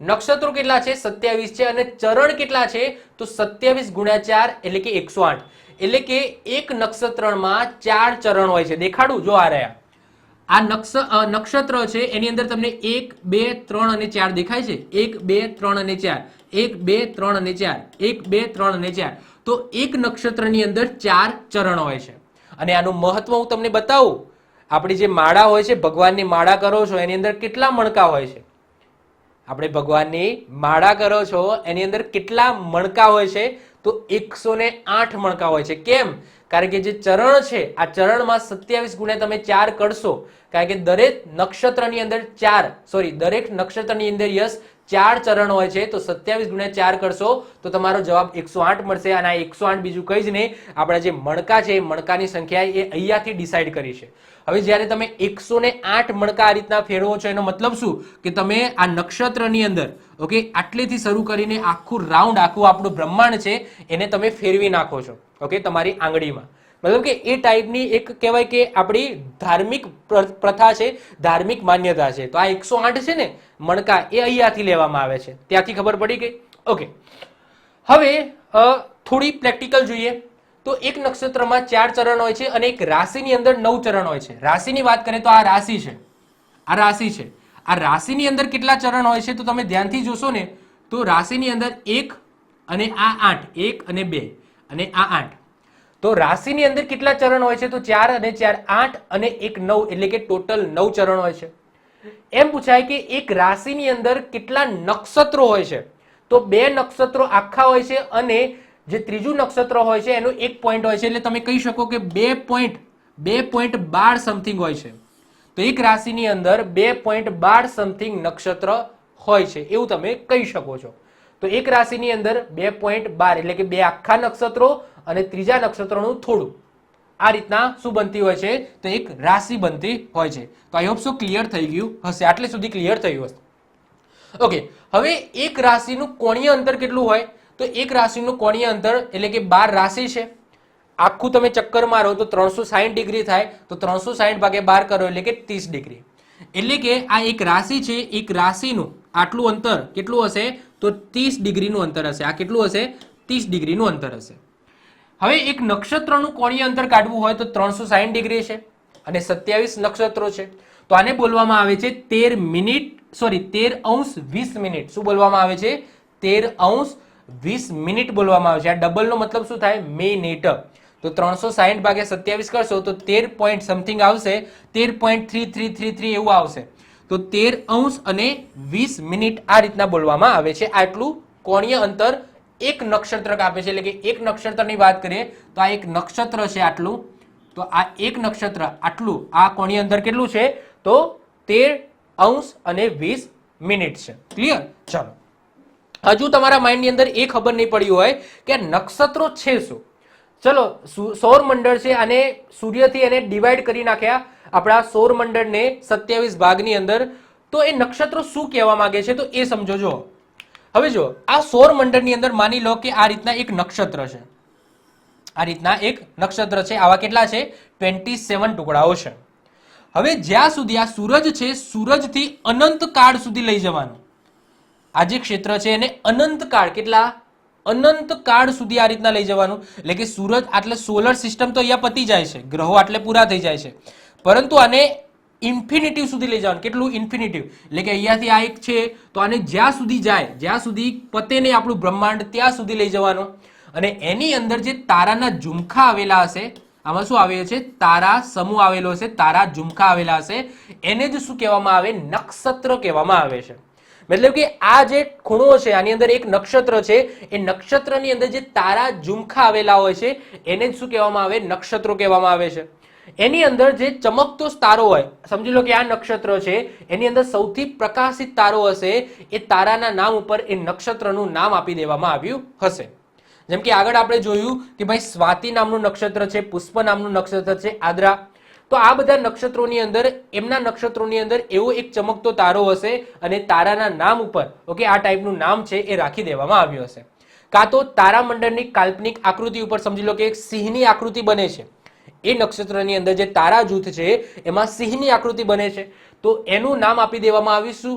નક્ષત્રો કેટલા છે? 27 છે. અને ચરણ કેટલા છે? તો 27 ગુણ્યા 4 એટલે કે 108. એટલે કે એક નક્ષત્રમાં 4 ચરણ હોય છે. દેખાડું? જો આ રહ્યા આ નક્ષત્ર છે, એની અંદર તમને 1 2 3 અને 4 દેખાય છે. 1 2 3 અને 4, 1 2 3 અને 4, 1 2 3 અને 4. તો એક નક્ષત્રની અંદર 4 ચરણ હોય છે. અને આનું મહત્વ હું તમને બતાવું. આપણી જે માળા હોય છે, ભગવાનની માળા કરો છો એની અંદર કેટલા મણકા હોય છે? આપણે ભગવાનની માળા કરો છો એની અંદર કેટલા મણકા હોય છે? તો 108 મણકા હોય છે. કેમ? કારણ કે જે ચરણ છે, આ ચરણમાં 27 ગુણ્યા તમે 4 કરશો, કારણ કે દરેક નક્ષત્રની અંદર દરેક નક્ષત્રની અંદર 4 ચરણ હોય છે. તો 27 ગુણ્યા 4 કરશો તો તમારો જવાબ 108 મળશે. અને આ 108 બીજું કંઈ જ નહીં, આપણા જે મણકા છે, મણકાની સંખ્યા એ અહીંયાથી ડિસાઈડ કરી છે. હવે જ્યારે તમે 108 મણકા આ રીતના ફેરવો છો, એનો મતલબ શું કે તમે આ નક્ષત્રની અંદર ઓકે આટલેથી શરૂ કરીને આખું રાઉન્ડ, આખું આપણું બ્રહ્માંડ છે એને તમે ફેરવી નાખો છો ઓકે તમારી આંગળીમાં. મતલબ કે એ ટાઈપની એક કહેવાય કે આપણી ધાર્મિક પ્રથા છે, ધાર્મિક માન્યતા છે. તો આ 108 છે ને મણકા, એ અહીંયાથી લેવામાં આવે છે. ત્યાંથી ખબર પડી ગઈ? ઓકે. હવે થોડી પ્રેક્ટિકલ જોઈએ. તો એક નક્ષત્રમાં 4 ચરણ હોય છે અને એક રાશિની અંદર 9 ચરણ હોય છે. રાશિની વાત કરીએ તો આ રાશિ છે, આ રાશિ છે. આ રાશિની અંદર કેટલા ચરણ હોય છે? તો તમે ધ્યાનથી જોશો ને તો રાશિની અંદર 1 અને આ 8, 1 અને 2 અને આ 8. તો રાશિની અંદર કેટલા ચરણ હોય છે? તો 4 અને 4 8 અને 1 9, એટલે કે ટોટલ 9 ચરણ હોય છે. એમ પૂછાય કે એક રાશિની અંદર કેટલા નક્ષત્રો હોય છે? તો 2 નક્ષત્રો આખા હોય છે અને જે ત્રીજું નક્ષત્ર હોય છે એનો 1 પોઈન્ટ હોય છે. એટલે તમે કહી શકો કે 2.12 સમથિંગ હોય છે. તો એક રાશિની અંદર 2.12 સમથિંગ નક્ષત્ર હોય છે, એવું તમે કહી શકો છો. તો એક રાશિની અંદર 2.12 એટલે કે 2 આખા નક્ષત્રો અને ત્રીજા નક્ષત્રોનું થોડું, આ રીતના શું બનતી હોય છે? તો એક રાશિ બનતી હોય છે. તો આઈ હોપ સો ક્લિયર થઈ ગયું હશે, આટલે સુધી ક્લિયર થયું હશે. ઓકે. હવે એક રાશિનું કોણીય અંતર કેટલું હોય? તો એક રાશિનું કોણીય અંતર એટલે કે 12 રાશિ છે, આખું તમે ચક્કર મારો તો 360 ડિગ્રી થાય. તો 360 ભાગ્યા 12 કરો એટલે કે 30 ડિગ્રી. એટલે કે આ એક રાશિ છે, એક રાશિનું આટલું અંતર કેટલું હશે? તો 30 ડિગ્રીનું અંતર હશે. આ કેટલું હશે? 30 ડિગ્રીનું અંતર હશે. હવે એક નક્ષત્રનું કોણીય અંતર કાઢવું હોય તો 360 ડિગ્રી છે અને 27 નક્ષત્રો છે. તો આને બોલવામાં આવે છે 13 અંશ 20 મિનિટ. શું બોલવામાં આવે છે? 13 અંશ 20 મિનિટ બોલવામાં આવે છે. આ ડબલ નો મતલબ શું થાય? મિનિટ. તો 360 ભાગ્યા 27 કરશો તો 13 પોઈન્ટ સમથિંગ આવશે, 13.3333 એવું આવશે. તો 13 અંશ અને 20 મિનિટ આ રીતના બોલવામાં આવે છે. આટલું કોણીય અંતર એક નક્ષત્ર કાપે છે. એટલે કે એક નક્ષત્રની વાત કરીએ તો આ એક નક્ષત્ર છે આટલું, તો આ એક નક્ષત્ર આટલું, આ કોણીય અંતર કેટલું છે? તો 13 અંશ અને 20 મિનિટ છે. ક્લિયર? ચાલો, હજુ તમારા માઇન્ડની અંદર એ ખબર નહીં પડી હોય કે નક્ષત્રો છે શું. ચલો, સૌર મંડળ છે, આને સૂર્યથી એને ડિવાઈડ કરી નાખ્યા આપણા સૌર મંડળને 27 ભાગની અંદર. તો એ નક્ષત્રો શું કહેવા માંગે છે તો એ સમજો. જો હવે જો આ સૌર મંડળની અંદર માની લો કે આ રીતના એક નક્ષત્ર છે, આ રીતના એક નક્ષત્ર છે. આવા કેટલા છે? 27 ટુકડાઓ છે. હવે જ્યાં સુધી આ સૂરજ છે, સૂરજથી અનંત કાળ સુધી લઈ જવાનું. આ જે ક્ષેત્ર છે એને અનંત કાળ, કેટલા? અનંત કાળ સુધી આ રીતના લઈ જવાનું. એટલે કે સૂરજ આટલે સોલર સિસ્ટમ તો અહીંયા પતી જાય છે, ગ્રહો આટલે પૂરા થઈ જાય છે, પરંતુ આને ઇન્ફિનિટિવ સુધી લઈ જવાનું. કેટલું? ઇન્ફિનિટિવ. એટલે કે અહીંયાથી આ એક છે તો આને જ્યાં સુધી જાય, જ્યાં સુધી પતે નહીં આપણું બ્રહ્માંડ, ત્યાં સુધી લઈ જવાનું. અને એની અંદર જે તારાના ઝુમખા આવેલા હશે, આમાં શું આવેલું છે? તારા સમૂહ આવેલો હશે, તારા ઝુમખા આવેલા હશે, એને જ શું કહેવામાં આવે? નક્ષત્ર કહેવામાં આવે છે. મતલબ કે આ જે ખૂણો છે આની અંદર એક નક્ષત્ર છે, એ નક્ષત્રની અંદર જે તારા ઝુમખા આવેલા હોય છે એને જ શું કહેવામાં આવે? નક્ષત્રો કહેવામાં આવે છે. એની અંદર જે ચમકતો તારો હોય, સમજી લો કે આ નક્ષત્ર છે, એની અંદર સૌથી પ્રકાશિત તારો હશે, એ તારાના નામ ઉપર એ નક્ષત્રનું નામ આપી દેવામાં આવ્યું હશે. જેમ કે આગળ આપણે જોયું કે ભાઈ સ્વાતિ નામનું નક્ષત્ર છે, પુષ્પ નામનું નક્ષત્ર છે, આદ્રા. તો આ બધા નક્ષત્રોની અંદર એમના નક્ષત્રોની અંદર એવો એક ચમકતો તારો હશે અને તારાના નામ ઉપર ઓકે આ ટાઈપનું નામ છે એ રાખી દેવામાં આવ્યું હશે. કાં તો તારામંડળની કાલ્પનિક આકૃતિ ઉપર સમજી લો કે એક સિંહની આકૃતિ બને છે, એ નક્ષત્રની અંદર જે તારા જૂથ છે એમાં સિંહની આકૃતિ બને છે, તો એનું નામ આપી દેવામાં આવ્યું શું?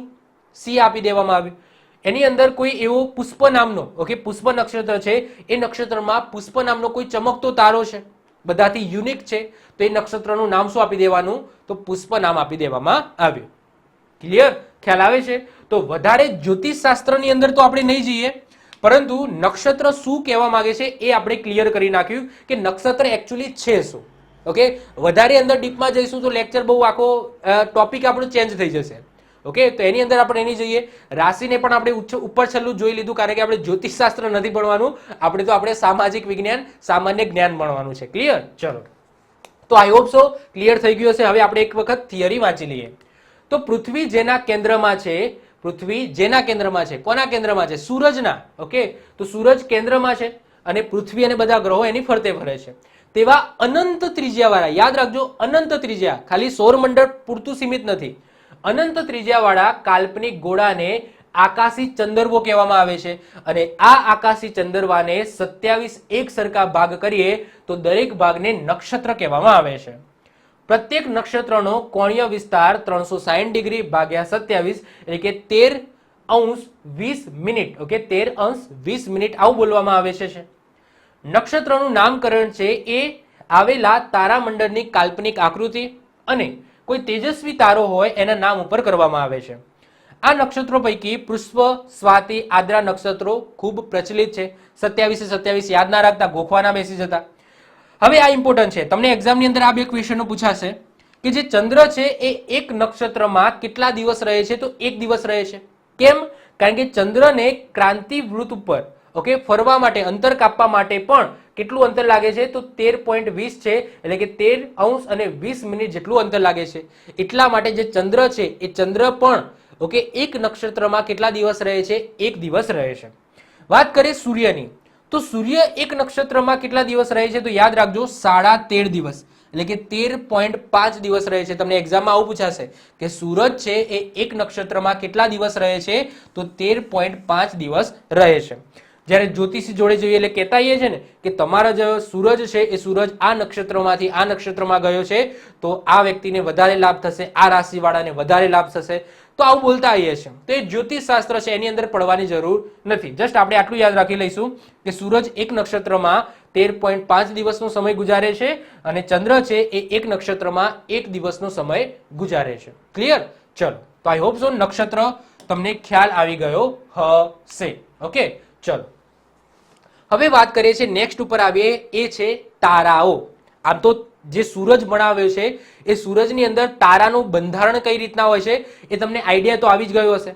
સિંહ આપી દેવામાં આવ્યું. એની અંદર કોઈ એવો પુષ્પ નામનો ઓકે પુષ્પ નક્ષત્ર છે, એ નક્ષત્રમાં પુષ્પ નામનો કોઈ ચમકતો તારો છે, બધાથી યુનિક છે, તો એ નક્ષત્રનું નામ શું આપી દેવાનું? તો પુષ્પ નામ આપી દેવામાં આવ્યું. ક્લિયર? ખ્યાલ આવે છે? તો વધારે જ્યોતિષ શાસ્ત્રની અંદર તો આપણે નહીં જઈએ, પરંતુ નક્ષત્ર શું કહેવા માંગે છે એ આપણે ક્લિયર કરી નાખ્યું કે નક્ષત્ર એકચ્યુઅલી છે શું. ઓકે, વધારે અંદર ડીપમાં જઈશું તો લેક્ચર બહુ આખો ટોપિક આપણો ચેન્જ થઈ જશે. ઓકે, તો એની અંદર આપણે એની જઈએ. રાશિને પણ આપણે ઉપર છેલ્લું જોઈ લીધું, કારણ કે આપણે જ્યોતિષ શાસ્ત્ર નથી ભણવાનું, આપણે સામાજિક વિજ્ઞાન સામાન્ય જ્ઞાન ભણવાનું છે. ક્લિયર? ચલો, તો આઈ હોપ સો ક્લિયર થઈ ગયું હશે. હવે આપણે એક વખત થિયરી વાંચી લઈએ. તો પૃથ્વી જેના કેન્દ્રમાં છે, પૃથ્વી જેના કેન્દ્રમાં છે, કોના કેન્દ્રમાં છે? સૂરજના. ઓકે, તો સૂરજ કેન્દ્રમાં છે અને પૃથ્વી અને બધા ગ્રહો એની ફરતે ફરે છે. તેવા અનંત ત્રિજ્યા વાળા, યાદ રાખજો, અનંત ત્રિજ્યા, ખાલી સૌરમંડળ પૂરતું સીમિત નથી, અનંત ત્રિજ્યા વાળા કાલ્પનિક ગોળાને આકાશી ચંદ્રવો કહેવામાં આવે છે. અને આ આકાશી ચંદ્રવાને 27 એક સરખા ભાગ કરીએ તો દરેક ભાગને નક્ષત્ર કહેવામાં આવે છે. પ્રત્યેક નક્ષત્રનો કોણીય વિસ્તાર 360 ડિગ્રી ભાગ્યા 27 એટલે કે 13°20'. ઓકે, 13°20' આવું બોલવામાં આવે છે. નક્ષત્રનું નામકરણ છે એ આવેલા તારામંડળની કાલ્પનિક આકૃતિ અને કોઈ તેજસ્વી તારો હોય એના નામ ઉપર કરવામાં આવે છે. આ નક્ષત્રો પૈકી પુષ્પ, સ્વાતિ, આદ્રા નક્ષત્રો ખૂબ પ્રચલિત છે. 27 યાદ ના રાખતા, ગોખવાના બેસી જતા. હવે આ ઇમ્પોર્ટન્ટ છે, તમને એક્ઝામની અંદર આ બે ક્વેશ્ચનો પૂછાશે કે જે ચંદ્ર છે એ એક નક્ષત્રમાં કેટલા દિવસ રહે છે? તો એક દિવસ રહે છે. કેમ? કારણ કે ચંદ્રને ક્રાંતિ વૃત્ત ઉપર ઓકે ફરવા માટે, અંતર કાપવા માટે પણ કેટલું અંતર લાગે છે? તો 13.20 છે, એટલે કે 13°20' જેટલું અંતર લાગે છે. એટલા માટે જે ચંદ્ર છે એ ચંદ્ર પણ ઓકે એક નક્ષત્રમાં કેટલા દિવસ રહે છે? એક દિવસ રહે છે. વાત કરીએ સૂર્યની, તો સૂર્ય એક નક્ષત્રમાં કેટલા દિવસ રહે છે? તો યાદ રાખજો 13.5 દિવસ, એટલે કે 13.5 દિવસ રહે છે. તમને એક્ઝામમાં આવું પૂછાશે કે સૂરજ છે એ એક નક્ષત્રમાં કેટલા દિવસ રહે છે? તો 13.5 દિવસ રહે છે. જ્યારે જ્યોતિષી જોડે જોઈએ એટલે કહેતા આવીએ છે ને કે તમારા જે સૂરજ છે એ સૂરજ આ નક્ષત્રમાંથી આ નક્ષત્રમાં ગયો છે તો આ વ્યક્તિને વધારે લાભ થશે, આ રાશિવાળાને વધારે લાભ થશે, તો આવું બોલતા આવીએ છીએ. તો એ જ્યોતિષ શાસ્ત્ર છે, એની અંદર પડવાની જરૂર નથી. જસ્ટ આપણે આટલું યાદ રાખી લઈશું કે સૂરજ એક નક્ષત્રમાં 13.5 દિવસનો સમય ગુજારે છે અને ચંદ્ર છે એ એક નક્ષત્રમાં એક દિવસનો સમય ગુજારે છે. ક્લિયર? ચલો, તો આઈ હોપ સો નક્ષત્ર તમને ખ્યાલ આવી ગયો હશે. ઓકે, ચલો હવે વાત કરીએ છીએ નેક્સ્ટ ઉપર આવીએ, એ છે તારાઓ. આમ તો જે સૂરજ ભણાવ્યો છે એ સૂરજની અંદર તારાનું બંધારણ કઈ રીતના હોય છે એ તમને આઈડિયા તો આવી જ ગયો હશે.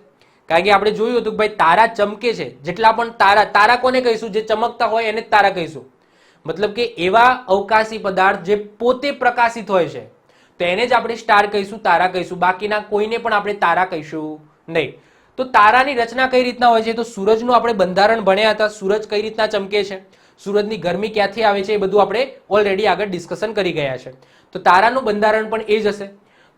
કારણ કે આપણે જોયું હતું કે ભાઈ તારા ચમકે છે, જેટલા પણ તારા કોને કહીશું? જે ચમકતા હોય એને જ તારા કહીશું. મતલબ કે એવા અવકાશી પદાર્થ જે પોતે પ્રકાશિત હોય છે તો એને જ આપણે સ્ટાર કહીશું, તારા કહીશું. બાકીના કોઈને પણ આપણે તારા કહીશું નહીં. તો તારાની રચના કઈ રીતના હોય છે? તો સૂરજનું આપણે બંધારણ ભણ્યા હતા, સૂરજ કઈ રીતના ચમકે છે, સૂરજની ગરમી ક્યાંથી આવે છે, એ બધું આપણે ઓલરેડી આગળ ડિસ્કશન કરી ગયા છે. તો તારાનું બંધારણ પણ એ જ હશે.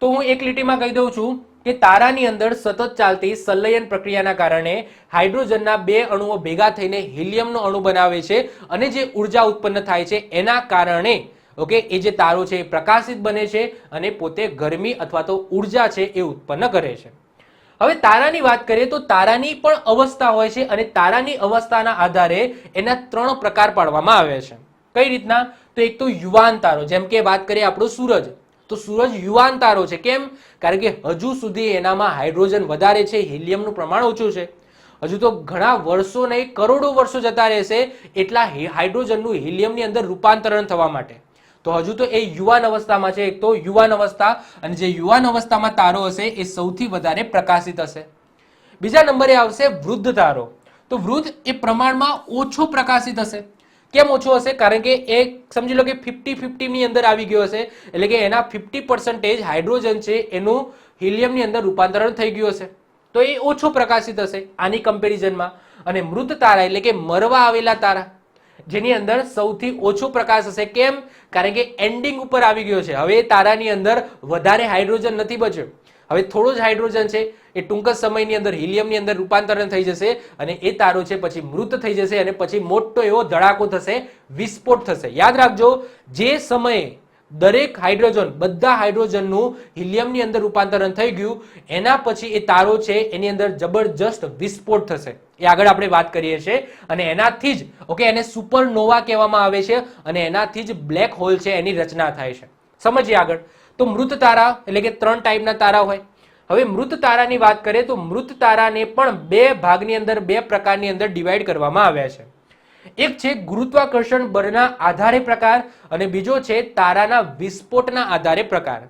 તો હું એક લીટીમાં કહી દઉં છું કે તારાની અંદર સતત ચાલતી સંલયન પ્રક્રિયાના કારણે હાઇડ્રોજનના 2 અણુઓ ભેગા થઈને હિલિયમનો અણુ બનાવે છે અને જે ઉર્જા ઉત્પન્ન થાય છે એના કારણે ઓકે એ જે તારો છે એ પ્રકાશિત બને છે અને પોતે ગરમી અથવા તો ઉર્જા છે એ ઉત્પન્ન કરે છે. હવે તારાની વાત કરીએ તો તારાની પણ અવસ્થા હોય છે અને તારાની અવસ્થાના આધારે એના 3 પ્રકાર પાડવામાં આવે છે. કઈ રીતના? તો એક તો યુવાન તારો, જેમ કે વાત કરીએ આપણો સૂરજ, તો સૂરજ યુવાન તારો છે. કેમ? કારણ કે હજુ સુધી એનામાં હાઇડ્રોજન વધારે છે, હિલિયમનું પ્રમાણ ઓછું છે. હજુ તો ઘણા વર્ષો નહીં, કરોડો વર્ષો જતા રહેશે એટલા હાઇડ્રોજનનું હિલિયમની અંદર રૂપાંતરણ થવા માટે. તો હજુ તો એ યુવાન અવસ્થામાં છે. એક તો યુવાન અવસ્થા, અને જે યુવાન અવસ્થામાં તારો હશે એ સૌથી વધારે પ્રકાશિત હશે. બીજા નંબરે આવશે વૃદ્ધ તારો. તો વૃદ્ધ એ પ્રમાણમાં ઓછો પ્રકાશિત હશે. કેમ ઓછો હશે? કારણ કે એ સમજી લો કે 50-50 ની અંદર આવી ગયો હશે, એટલે કે એના 50% હાઇડ્રોજન છે એનું હિલિયમની અંદર રૂપાંતરણ થઈ ગયું હશે, તો એ ઓછો પ્રકાશિત હશે આની કમ્પેરિઝનમાં. અને મૃત તારા એટલે કે મરવા આવેલા તારા, જેની અંદર સૌથી ઓછો પ્રકાશ હશે. કેમ? કારણ કે એન્ડિંગ ઉપર આવી ગયો છે. હવે તારાની અંદર વધારે હાઇડ્રોજન નથી બચ્યો, હવે થોડો જ હાઇડ્રોજન છે. એ ટૂંક જ સમયની અંદર હિલિયમની અંદર રૂપાંતરણ થઈ જશે અને એ તારો છે પછી મૃત થઈ જશે અને પછી મોટો એવો ધડાકો થશે, વિસ્ફોટ થશે. યાદ રાખજો, જે સમયે દરેક હાઇડ્રોજન, બધા હાઇડ્રોજનનું હિલિયમની અંદર રૂપાંતરણ થઈ ગયું, એના પછી એ તારો છે એની અંદર જબરજસ્ત વિસ્ફોટ થશે. એ આગળ આપણે વાત કરીએ છીએ અને એનાથી જ એને સુપરનોવા કહેવામાં આવે છે અને એનાથી જ બ્લેક હોલ છે એની રચના થાય છે. સમજીએ આગળ. તો મૃત તારા એટલે કે 3 ટાઈપના તારા હોય. હવે મૃત તારાની વાત કરીએ તો મૃત તારાને પણ 2 ભાગની અંદર, 2 પ્રકારની અંદર ડિવાઈડ કરવામાં આવ્યા છે. એક છે ગુરુત્વાકર્ષણ બળના આધારે પ્રકાર અને બીજો છે તારાના વિસ્ફોટના આધારે પ્રકાર.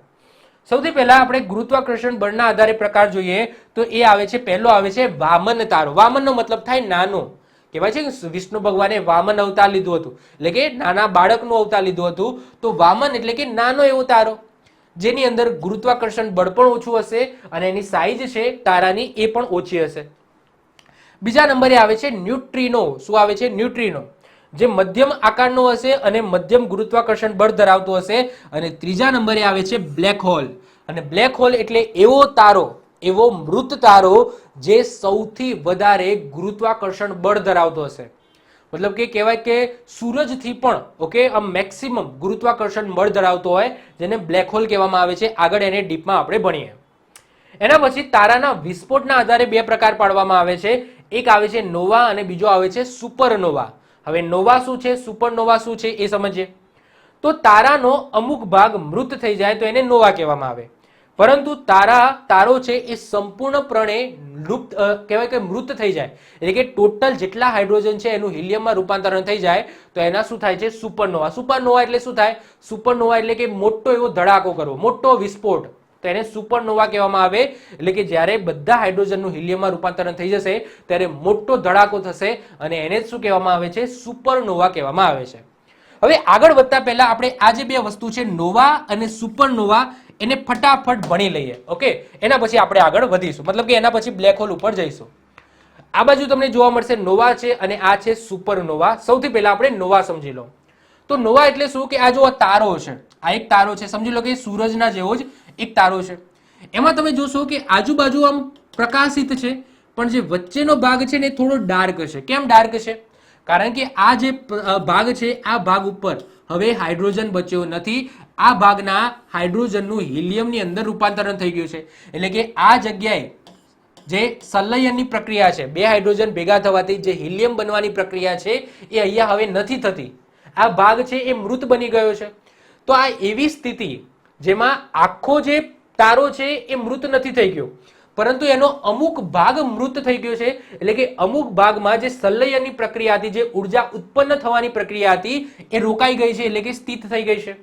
સૌથી પહેલા આપણે ગુરુત્વાકર્ષણ બળના આધારે પ્રકાર જોઈએ તો એ આવે છે, પહેલો આવે છે વામન તારો. વામનનો મતલબ થાય નાનો. કહેવાય છે કે વિષ્ણુ ભગવાને વામન અવતાર લીધું હતું, એટલે કે નાના બાળકનું અવતાર લીધું હતું. તો વામન એટલે કે નાનો એવો તારો, જેની અંદર ગુરુત્વાકર્ષણ બળ પણ ઓછું હશે અને એની સાઈઝ છે તારાની એ પણ ઓછી હશે. બીજા નંબરે આવે છે ન્યુટ્રિનો. શું આવે છે? ન્યુટ્રિનો, જે મધ્યમ આકારનો હશે અને મધ્યમ ગુરુત્વાકર્ષણ બળ ધરાવતો હશે. અને ત્રીજા નંબરે આવે છે બ્લેક હોલ. અને બ્લેક હોલ એટલે એવો તારો, એવો મૃત તારો જે સૌથી વધારે ગુરુત્વાકર્ષણ બળ ધરાવતો હશે. મતલબ કે કહેવાય કે સૂરજથી પણ આ મેક્સિમમ ગુરુત્વાકર્ષણ બળ ધરાવતો હોય, જેને બ્લેક હોલ કહેવામાં આવે છે. આગળ એને ડીપમાં આપણે ભણીએ. એના પછી તારાના વિસ્ફોટના આધારે 2 પ્રકાર પાડવામાં આવે છે. એક આવે છે નોવા અને બીજો આવે છે સુપરનોવા. હવે નોવા શું છે, સુપરનોવા શું છે એ સમજીએ. તો તારાનો અમુક ભાગ મૃત થઈ જાય તો એને નોવા કહેવામાં આવે. પરંતુ તારો છે એ સંપૂર્ણપણે લુપ્ત કહેવાય કે મૃત થઈ જાય, એટલે કે ટોટલ જેટલા હાઇડ્રોજન છે એનું હિલિયમમાં રૂપાંતરણ થઈ જાય તો એના શું થાય છે? સુપરનોવા. સુપરનોવા એટલે શું થાય? સુપરનોવા એટલે કે મોટો એવો ધડાકો કરવો, મોટો વિસ્ફોટ, તો એને સુપરનોવા કહેવામાં આવે. એટલે કે જ્યારે બધા હાઇડ્રોજનનું હિલિયમમાં રૂપાંતરણ થઈ જશે ત્યારે મોટો ધડાકો થશે અને એને શું કહેવામાં આવે છે? સુપરનોવા કહેવામાં આવે છે. હવે આગળ વધતા પહેલા આપણે આ જે 2 વસ્તુ છે નોવા અને સુપરનોવા, એને ફટાફટ ભણી લઈએ. ઓકે, એના પછી આપણે આગળ વધીશું, મતલબ કે એના પછી બ્લેક હોલ ઉપર જઈશું. આ બાજુ તમને જોવા મળશે નોવા છે અને આ છે સુપરનોવા. સૌથી પહેલા આપણે નોવા સમજી લો. તો નોવા એટલે શું કે આ જો તારો છે, આ એક તારો છે, સમજી લો કે સૂરજના જેવો જ એક તારો છે. એમાં તમે જોશો કે આજુબાજુ આમ પ્રકાશિત છે, પણ જે વચ્ચેનો ભાગ છે ને એ થોડો ડાર્ક છે. કેમ ડાર્ક છે? કારણ કે આ જે ભાગ છે આ ભાગ ઉપર હવે હાઇડ્રોજન બચ્યો નથી. આ ભાગના હાઇડ્રોજનનું હિલિયમની અંદર રૂપાંતરણ થઈ ગયું છે. એટલે કે આ જગ્યાએ જે સંલયનની પ્રક્રિયા છે, 2 હાઇડ્રોજન ભેગા થવાથી જે હિલિયમ બનવાની પ્રક્રિયા છે એ અહીંયા હવે નથી થતી. આ ભાગ છે એ મૃત બની ગયો છે. તો આ એવી સ્થિતિ જેમાં આખો જે તારો છે એ મૃત નથી થઈ ગયો, પરંતુ એનો અમુક ભાગ મૃત થઈ ગયો છે. એટલે કે અમુક ભાગમાં જે સંલયનની પ્રક્રિયા હતી, જે ઉર્જા ઉત્પન્ન થવાની પ્રક્રિયા હતી એ રોકાઈ ગઈ છે, એટલે કે સ્થિત થઈ ગઈ છે.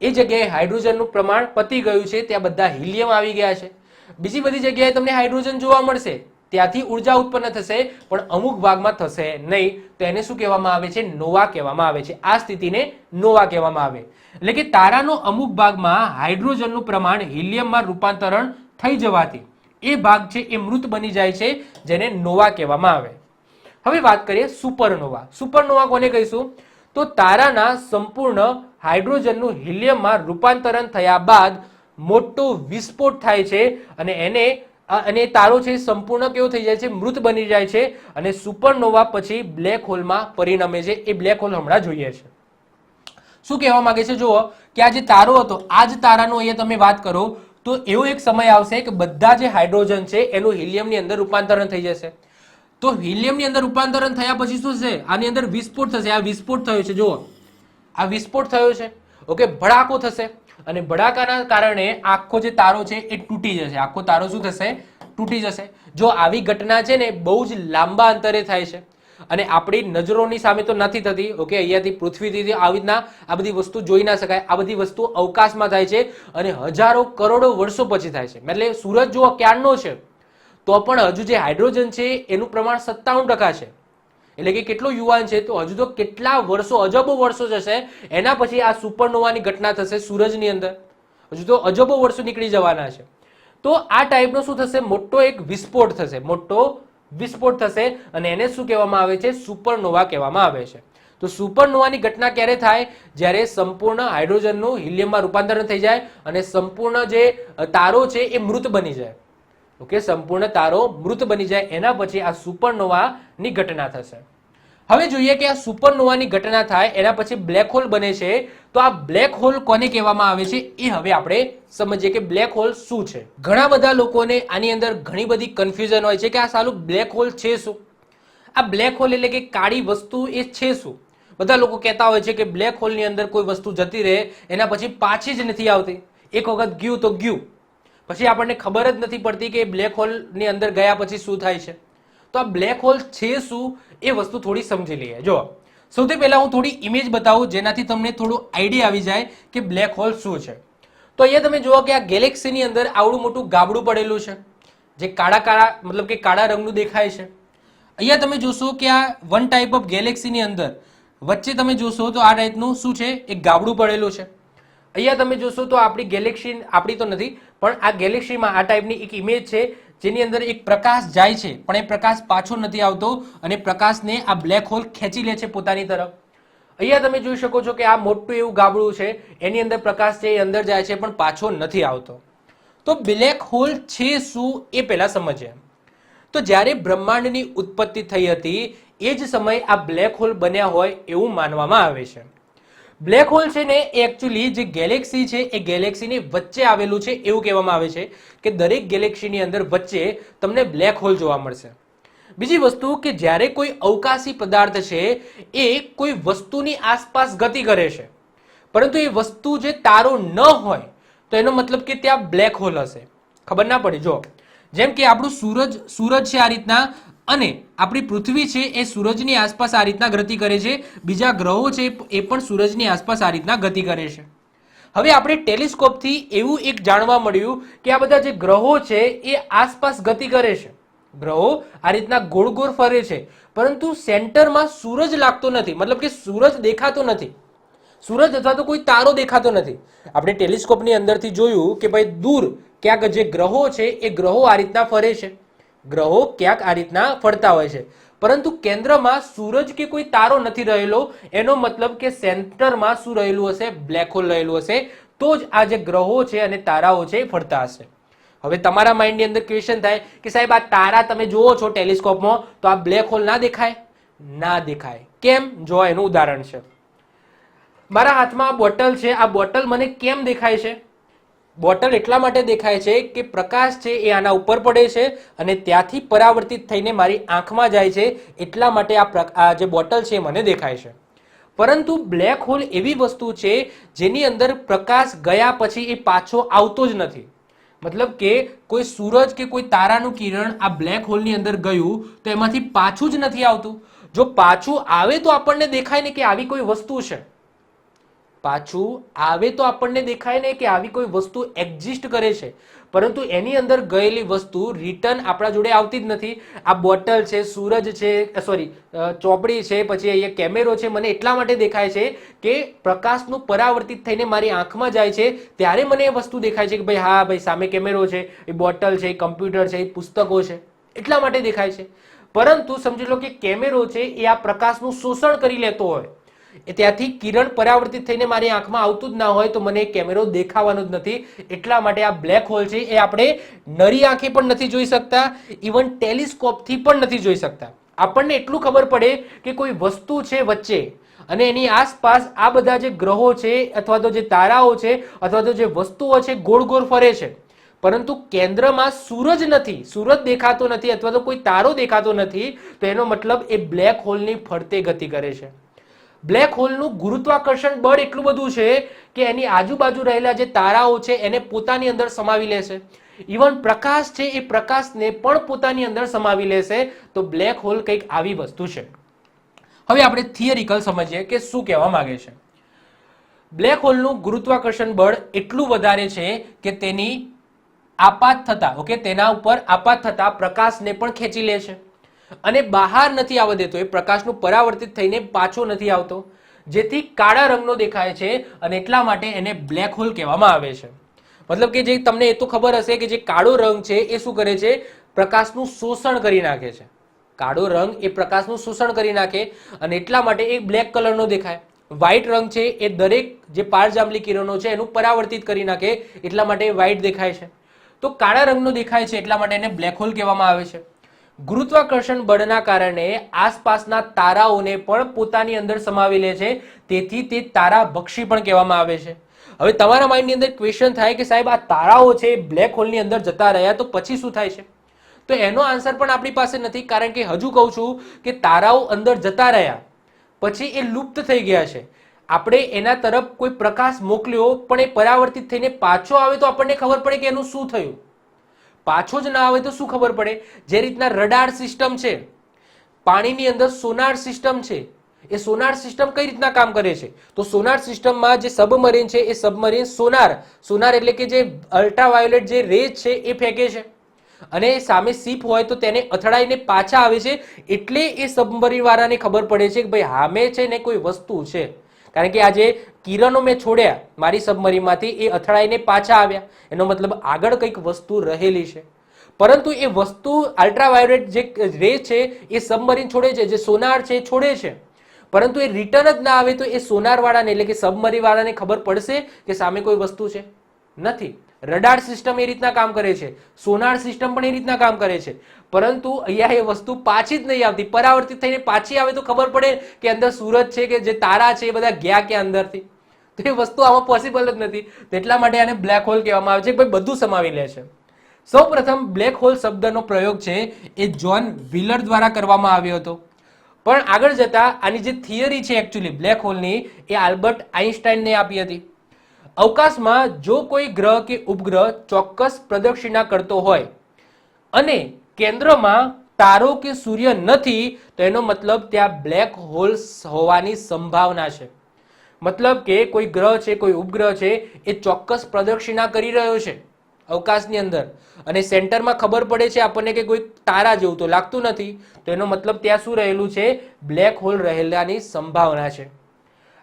એ જગ્યાએ હાઇડ્રોજનનું પ્રમાણ પતી ગયું છે, ત્યાં બધા હિલિયમ આવી ગયા છે. બીજી બધી જગ્યાએ તમને હાઇડ્રોજન જોવા મળશે, ત્યાંથી ઉર્જા ઉત્પન્ન થશે, પણ અમુક ભાગમાં થશે નહીં. તો એને શું કહેવામાં આવે છે? નોવા કહેવામાં આવે છે. આ સ્થિતિને નોવા કહેવામાં આવે. એટલે કે તારાનો અમુક ભાગમાં હાઇડ્રોજનનું પ્રમાણ હિલિયમમાં રૂપાંતરણ થઈ જવાથી એ ભાગ છે એ મૃત બની જાય છે, જેને નોવા કહેવામાં આવે. હવે વાત કરીએ સુપરનોવા. સુપરનોવા કોને કહીશું? તો તારાના સંપૂર્ણ હાઇડ્રોજનનું હિલિયમમાં રૂપાંતરણ થયા બાદ મોટો વિસ્ફોટ થાય છે અને તારો છે સંપૂર્ણ કેવો થઈ જાય છે? મૃત બની જાય છે. અને સુપરનોવા પછી બ્લેક હોલમાં પરિણમે છે. એ બ્લેક હોલ હમણાં જોઈએ છે. શું કહેવા માંગે છે? જુઓ કે આ જે તારો હતો, આ જ તારાનો અહીંયા તમે વાત કરો તો એવો એક સમય આવશે કે બધા જે હાઇડ્રોજન છે એનું હિલિયમની અંદર રૂપાંતરણ થઈ જશે. તો હિલિયમની અંદર રૂપાંતરણ થયા પછી શું થશે? આની અંદર વિસ્ફોટ થશે. આ વિસ્ફોટ થયો છે, જુઓ આ વિસ્ફોટ થયો છે. ઓકે, ભડાકો થશે અને ભડાકાના કારણે આખો જે તારો છે એ તૂટી જશે. આખો તારો શું થશે? તૂટી જશે. જો આવી ઘટના છે ને બહુ જ લાંબા અંતરે થાય છે અને આપણી નજરોની સામે તો નથી થતી. ઓકે, અહીંયાથી પૃથ્વીથી આવી રીતના આ બધી વસ્તુ જોઈ ના શકાય. આ બધી વસ્તુ અવકાશમાં થાય છે અને હજારો કરોડો વર્ષો પછી થાય છે. એટલે સૂરજ જો ક્યારનો છે તો પણ હજુ જે હાઇડ્રોજન છે એનું પ્રમાણ 97% છે. એટલે કે કેટલો યુવાન છે, તો હજુ તો કેટલા વર્ષો, અજબો વર્ષો જશે, એના પછી આ સુપરનોવાની ઘટના થશે સૂરજની અંદર. હજુ તો અજબો વર્ષો નીકળી જવાના છે. તો આ ટાઈપનો શું થશે, મોટો એક વિસ્ફોટ થશે, મોટો વિસ્ફોટ થશે અને એને શું કહેવામાં આવે છે, સુપરનોવા કહેવામાં આવે છે. તો સુપરનોવાની ઘટના ક્યારે થાય, જ્યારે સંપૂર્ણ હાઇડ્રોજનનું હિલિયમમાં રૂપાંતરણ થઈ જાય અને સંપૂર્ણ જે તારો છે એ મૃત બની જાય. ઓકે, સંપૂર્ણ તારો મૃત બની જાય, એના પછી આ સુપરનોવાની ઘટના થશે. હવે જોઈએ કે આ સુપરનોવાની ઘટના થાય એના પછી બ્લેક હોલ બને છે. તો આ બ્લેક હોલ કોને કહેવામાં આવે છે એ હવે આપણે સમજીએ કે બ્લેક હોલ શું છે. ઘણા બધા લોકોને આની અંદર ઘણી બધી કન્ફ્યુઝન હોય છે કે આ સાલું બ્લેક હોલ છે શું, આ બ્લેક હોલ એટલે કે કાળી વસ્તુ એ છે શું. બધા લોકો કહેતા હોય છે કે બ્લેક હોલની અંદર કોઈ વસ્તુ જતી રહે એના પછી પાછી જ નથી આવતી, એક વખત ગયું તો ગયું, પછી આપણને ખબર જ નથી પડતી કે બ્લેક હોલની અંદર ગયા પછી શું થાય છે. તો આ બ્લેક હોલ છે શું એ વસ્તુ થોડી સમજી લઈએ. જો સૌથી પહેલા હું થોડી ઇમેજ બતાવું જેનાથી તમને થોડું આઈડિયા આવી જાય કે બ્લેક હોલ શું છે. તો અહીંયા તમે જુઓ કે આ ગેલેક્સીની અંદર આવડું મોટું ગાબડું પડેલું છે, જે કાળા કાળા મતલબ કે કાળા રંગનું દેખાય છે. અહીંયા તમે જોશો કે આ વન ટાઈપ ઓફ ગેલેક્સીની અંદર વચ્ચે તમે જોશો તો આ ટાઈપનું શું છે, એક ગાબડું પડેલું છે. અહીંયા તમે જોશો તો આપણી ગેલેક્સી, આપણી તો નથી પણ આ ગેલેક્સીમાં આ ટાઈપની એક ઇમેજ છે જેની અંદર એક પ્રકાશ જાય છે પણ એ પ્રકાશ પાછો નથી આવતો અને પ્રકાશને આ બ્લેક હોલ ખેંચી લે છે પોતાની તરફ. અહીંયા તમે જોઈ શકો છો કે આ મોટું એવું ગાબડું છે, એની અંદર પ્રકાશ છે એ અંદર જાય છે પણ પાછો નથી આવતો. તો બ્લેક હોલ છે શું એ પહેલા સમજીએ. તો જ્યારે બ્રહ્માંડની ઉત્પત્તિ થઈ હતી એ જ સમયે આ બ્લેક હોલ બન્યા હોય એવું માનવામાં આવે છે. બ્લેક હોલ છે ને એ એકચ્યુઅલી જે ગેલેક્સી છે એ ગેલેક્સીની વચ્ચે આવેલું છે એવું કહેવામાં આવે છે કે દરેક ગેલેક્સીની અંદર વચ્ચે તમને બ્લેક હોલ જોવા મળશે. બીજી વસ્તુ કે જ્યારે કોઈ અવકાશી પદાર્થ છે એ કોઈ વસ્તુની આસપાસ ગતિ કરે છે પરંતુ એ વસ્તુ જે તારો ન હોય તો એનો મતલબ કે ત્યાં બ્લેક હોલ હશે. ખબર ના પડી. જો જેમ કે આપણું સૂરજ છે આ રીતના અને આપણી પૃથ્વી છે એ સૂરજની આસપાસ આ રીતના ગતિ કરે છે, બીજા ગ્રહો છે એ પણ સૂરજની આસપાસ આ રીતના ગતિ કરે છે. હવે આપણે ટેલિસ્કોપથી એવું એક જાણવા મળ્યું કે આ બધા જે ગ્રહો છે એ આસપાસ ગતિ કરે છે, ગ્રહો આ રીતના ગોળ ગોળ ફરે છે પરંતુ સેન્ટરમાં સૂરજ લાગતો નથી, મતલબ કે સૂરજ દેખાતો નથી, સૂરજ અથવા તો કોઈ તારો દેખાતો નથી. આપણે ટેલિસ્કોપની અંદરથી જોયું કે ભાઈ દૂર ક્યાંક જે ગ્રહો છે એ ગ્રહો આ રીતના ફરે છે, ગ્રહો ક્યાંક આ રીતના ફરતા હોય છે પરંતુ કેન્દ્રમાં સૂરજ કે કોઈ તારો નથી રહેલો. એનો મતલબ કે સેન્ટરમાં શું રહેલું હશે, બ્લેક હોલ રહેલું હશે, તો જ આ જે ગ્રહો છે અને તારાઓ છે એ ફરતા હશે. હવે તમારા માઇન્ડની અંદર ક્વેશ્ચન થાય કે સાહેબ આ તારા તમે જુઓ છો ટેલિસ્કોપમાં તો આ બ્લેક હોલ ના દેખાય? ના દેખાય. કેમ? જો એનું ઉદાહરણ છે. મારા હાથમાં આ બોટલ છે, આ બોટલ મને કેમ દેખાય છે? બોટલ એટલા માટે દેખાય છે કે પ્રકાશ છે એ આના ઉપર પડે છે અને ત્યાંથી પરાવર્તિત થઈને મારી આંખમાં જાય છે, એટલા માટે આ જે બોટલ છે એ મને દેખાય છે. પરંતુ બ્લેક હોલ એવી વસ્તુ છે જેની અંદર પ્રકાશ ગયા પછી એ પાછો આવતો જ નથી. મતલબ કે કોઈ સૂરજ કે કોઈ તારાનું કિરણ આ બ્લેક હોલની અંદર ગયું તો એમાંથી પાછું જ નથી આવતું. જો પાછું આવે તો આપણને દેખાય ને કે આવી કોઈ વસ્તુ છે, પાછું આવે તો આપણને દેખાય ને કે આવી કોઈ વસ્તુ એક્ઝિસ્ટ કરે છે, પરંતુ એની અંદર ગયેલી વસ્તુ રિટર્ન આપણા જોડે આવતી જ નથી. આ બોટલ છે, સૂરજ છે, સોરી ચોપડી છે, પછી અહીંયા કેમેરો છે, મને એટલા માટે દેખાય છે કે પ્રકાશનું પરાવર્તિત થઈને મારી આંખમાં જાય છે ત્યારે મને એ વસ્તુ દેખાય છે કે ભાઈ હા ભાઈ સામે કેમેરો છે, એ બોટલ છે, એ કમ્પ્યુટર છે, એ પુસ્તકો છે, એટલા માટે દેખાય છે. પરંતુ સમજી લો કે કેમેરો છે એ આ પ્રકાશનું શોષણ કરી લેતો હોય, ત્યાંથી કિરણ પરાવર્તિત થઈને મારી આંખમાં આવતું જ ના હોય તો મને કેમેરો દેખાવાનો જ નથી. એટલા માટે આ બ્લેક હોલ છે એ આપણે નરી આંખે પણ નથી જોઈ શકતા, ઇવન ટેલિસ્કોપથી પણ નથી જોઈ શકતા. આપણને એટલું ખબર પડે કે કોઈ વસ્તુ છે વચ્ચે અને એની આસપાસ આ બધા જે ગ્રહો છે અથવા તો જે તારાઓ છે અથવા તો જે વસ્તુઓ છે ગોળ ગોળ ફરે છે, પરંતુ કેન્દ્રમાં સૂરજ નથી, સૂરજ દેખાતો નથી અથવા તો કોઈ તારો દેખાતો નથી, તો એનો મતલબ એ બ્લેક હોલની ફરતે ગતિ કરે છે. બ્લેક હોલનું ગુરુત્વાકર્ષણ બળ એટલું બધું છે કે એની આજુબાજુ રહેલા જે તારાઓ છે એને પોતાની અંદર સમાવી લેશે, ઇવન પ્રકાશ છે એ પ્રકાશને પણ પોતાની અંદર સમાવી લેશે. તો બ્લેક હોલ કંઈક આવી વસ્તુ છે. હવે આપણે થિયરિકલ સમજીએ કે શું કહેવા માંગે છે. બ્લેક હોલનું ગુરુત્વાકર્ષણ બળ એટલું વધારે છે કે તેની આપાત થતા, ઓકે, તેના ઉપર આપાત થતા પ્રકાશને પણ ખેંચી લે છે. અને બહાર નથી આવવા દેતો, એ પ્રકાશનું પરાવર્તિત થઈને પાછો નથી આવતો, જેથી કાળા રંગનો દેખાય છે અને એટલા માટે એને બ્લેક હોલ કહેવામાં આવે છે. મતલબ કે જે તમને એ તો ખબર હશે કે જે કાળો રંગ છે એ શું કરે છે, પ્રકાશનું શોષણ કરી નાખે છે. કાળો રંગ એ પ્રકાશનું શોષણ કરી નાખે અને એટલા માટે એ બ્લેક કલરનો દેખાય. વ્હાઈટ રંગ છે એ દરેક જે પારજાંબલી કિરણો છે એનું પરાવર્તિત કરી નાખે, એટલા માટે વ્હાઈટ દેખાય છે. તો કાળા રંગનો દેખાય છે એટલા માટે એને બ્લેક હોલ કહેવામાં આવે છે. ગુરુત્વાકર્ષણ બળના કારણે આસપાસના તારાઓને પણ પોતાની અંદર સમાવી લે છે, તેથી તે તારાભક્ષી પણ કહેવામાં આવે છે. હવે તમારા માઇન્ડની અંદર ક્વેશ્ચન થાય કે સાહેબ આ તારાઓ છે બ્લેક હોલની અંદર જતા રહ્યા તો પછી શું થાય છે? તો એનો આન્સર પણ આપણી પાસે નથી, કારણ કે હજુ કહું છું કે તારાઓ અંદર જતા રહ્યા પછી એ લુપ્ત થઈ ગયા છે. આપણે એના તરફ કોઈ પ્રકાશ મોકલ્યો પણ એ પરાવર્તિત થઈને પાછો આવે તો આપણને ખબર પડે કે એનું શું થયું. પાછો જ ના આવે તો શું ખબર પડે? જે રીતના રડાર સિસ્ટમ છે, પાણીની અંદર સોનાર સિસ્ટમ છે, એ સોનાર સિસ્ટમ કઈ રીતના કામ કરે છે? તો સોનાર સિસ્ટમમાં જે સબમરીન છે એ સબમરીન સોનાર એટલે કે જે અલ્ટ્રાવાયોલેટ જે રેજ છે એ ફેંકે છે અને સામે શિપ હોય તો તેને અથડાઈને પાછા આવે છે, એટલે એ સબમરીન વાળાને ખબર પડે છે કે ભાઈ સામે છે ને કોઈ વસ્તુ છે, કારણ કે આ જે કિરણો મેં છોડ્યા મારી સબમરીનમાંથી એ અથડાઈને પાછા આવ્યા, એનો મતલબ આગળ કંઈક વસ્તુ રહેલી છે. પરંતુ એ વસ્તુ અલ્ટ્રાવાયોલેટ જે રે છે એ સબમરીન છોડે છે, જે સોનાર છે એ છોડે છે, પરંતુ એ રિટર્ન જ ના આવે તો એ સોનાર વાળાને એટલે કે સબમરીન વાળાને ખબર પડશે કે સામે કોઈ વસ્તુ છે? નથી. રડાર સિસ્ટમ એ રીતના કામ કરે છે, સોનાર સિસ્ટમ પણ એ રીતના કામ કરે છે, પરંતુ અહીંયા એ વસ્તુ પાછી જ નહીં આવતી. પરાવર્તિત થઈને પાછી આવે તો ખબર પડે કે અંદર સૂરજ છે કે જે તારા છે એ બધા ગયા ક્યાં અંદરથી. તો એ વસ્તુ આમાં પોસિબલ જ નથી. એટલા માટે આને બ્લેક હોલ કહેવામાં આવે છે, ભાઈ બધું સમાવી લે છે. સૌપ્રથમ બ્લેક હોલ શબ્દનો પ્રયોગ છે એ જ્હોન વ્હીલર દ્વારા કરવામાં આવ્યો હતો. પણ આગળ જતા આની જે થિયરી છે એકચ્યુઅલી બ્લેક હોલની એ આલ્બર્ટ આઇન્સ્ટાઈને આપી હતી. અવકાશમાં જો કોઈ ગ્રહ કે ઉપગ્રહ ચોક્કસ પ્રદક્ષિણા કરતો હોય અને કેન્દ્રમાં તારો કે સૂર્ય નથી તો એનો મતલબ ત્યાં બ્લેક હોલ હોવાની સંભાવના છે. મતલબ કે કોઈ ગ્રહ છે, કોઈ ઉપગ્રહ છે એ ચોક્કસ પ્રદક્ષિણા કરી રહ્યો છે અવકાશની અંદર અને સેન્ટરમાં ખબર પડે છે આપણને કે કોઈ તારા જેવું તો લાગતું નથી, તો એનો મતલબ ત્યાં શું રહેલું છે? બ્લેક હોલ રહેલાની સંભાવના છે.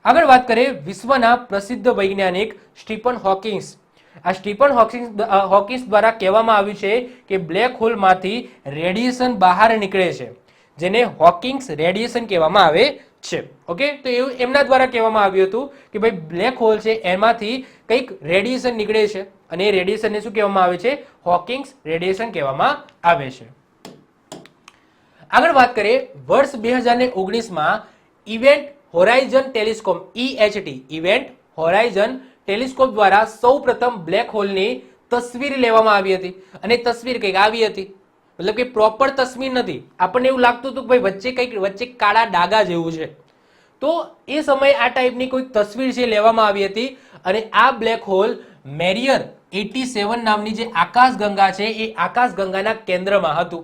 આગળ વાત કરીએ વિશ્વના પ્રસિદ્ધ વૈજ્ઞાનિક સ્ટીફન હોકિંગ્સ. આ સ્ટીફન હોકિંગ્સ દ્વારા કહેવામાં આવ્યું છે કે બ્લેક હોલમાંથી રેડિયેશન બહાર નીકળે છે, જેને હોકિંગ્સ રેડિયેશન કહેવામાં આવે છે. ઓકે, તો એવું એમના દ્વારા કહેવામાં આવ્યું હતું કે ભાઈ બ્લેક હોલ છે એમાંથી કંઈક રેડિયેશન નીકળે છે અને એ રેડિયેશનને શું કહેવામાં આવે છે? હોકિંગ્સ રેડિયેશન કહેવામાં આવે છે. આગળ વાત કરીએ વર્ષ 2019માં event horizon telescope EHT event horizon telescope દ્વારા સૌપ્રથમ બ્લેક હોલની તસવીર લેવામાં આવી હતી અને તસવીર કંઈક આવી હતી, મતલબ કે પ્રોપર તસવીર નથી. આપણને એવું લાગતું હતું કે ભાઈ વચ્ચે કાળા ડાઘા જેવું છે. તો એ સમયે આ ટાઈપની કોઈ તસવીર છે લેવામાં આવી હતી અને આ બ્લેક હોલ મેરિયર 87 નામની જે આકાશગંગા છે એ આકાશગંગાના કેન્દ્રમાં હતું.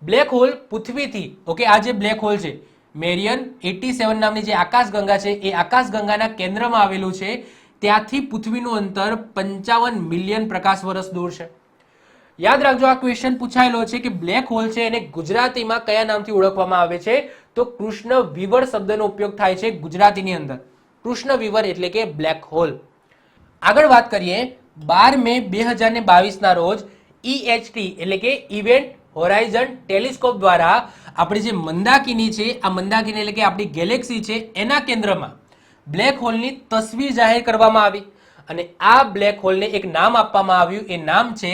બ્લેક હોલ પૃથ્વીથી ઓકે આ જે બ્લેક હોલ છે મેરિયન 87 નામની જે આકાશગંગા છે એ આકાશગંગાના કેન્દ્રમાં આવેલું છે. ત્યાંથી પૃથ્વીનું અંતર 55 મિલિયન પ્રકાશ વર્ષ દૂર છે. યાદ રાખજો આ ક્વેશ્ચન પૂછાયેલો છે કે બ્લેક હોલ છે એને ગુજરાતીમાં કયા નામથી ઓળખવામાં આવે છે? તો કૃષ્ણ વિવર શબ્દનો ઉપયોગ થાય છે ગુજરાતીની અંદર. કૃષ્ણ વિવર એટલે કે બ્લેક હોલ. આગળ વાત કરીએ 12 મે 2022 ના રોજ EHT એટલે કે ઇવેન્ટ હોરાઇઝન ટેલિસ્કોપ દ્વારા આપણી જે મંદાકિની છે આ મંદાકિની એટલે કે આપણી ગેલેક્સી છે એના કેન્દ્રમાં બ્લેક હોલની તસવીર જાહેર કરવામાં આવી અને આ બ્લેક હોલને એક નામ આપવામાં આવ્યું. એ નામ છે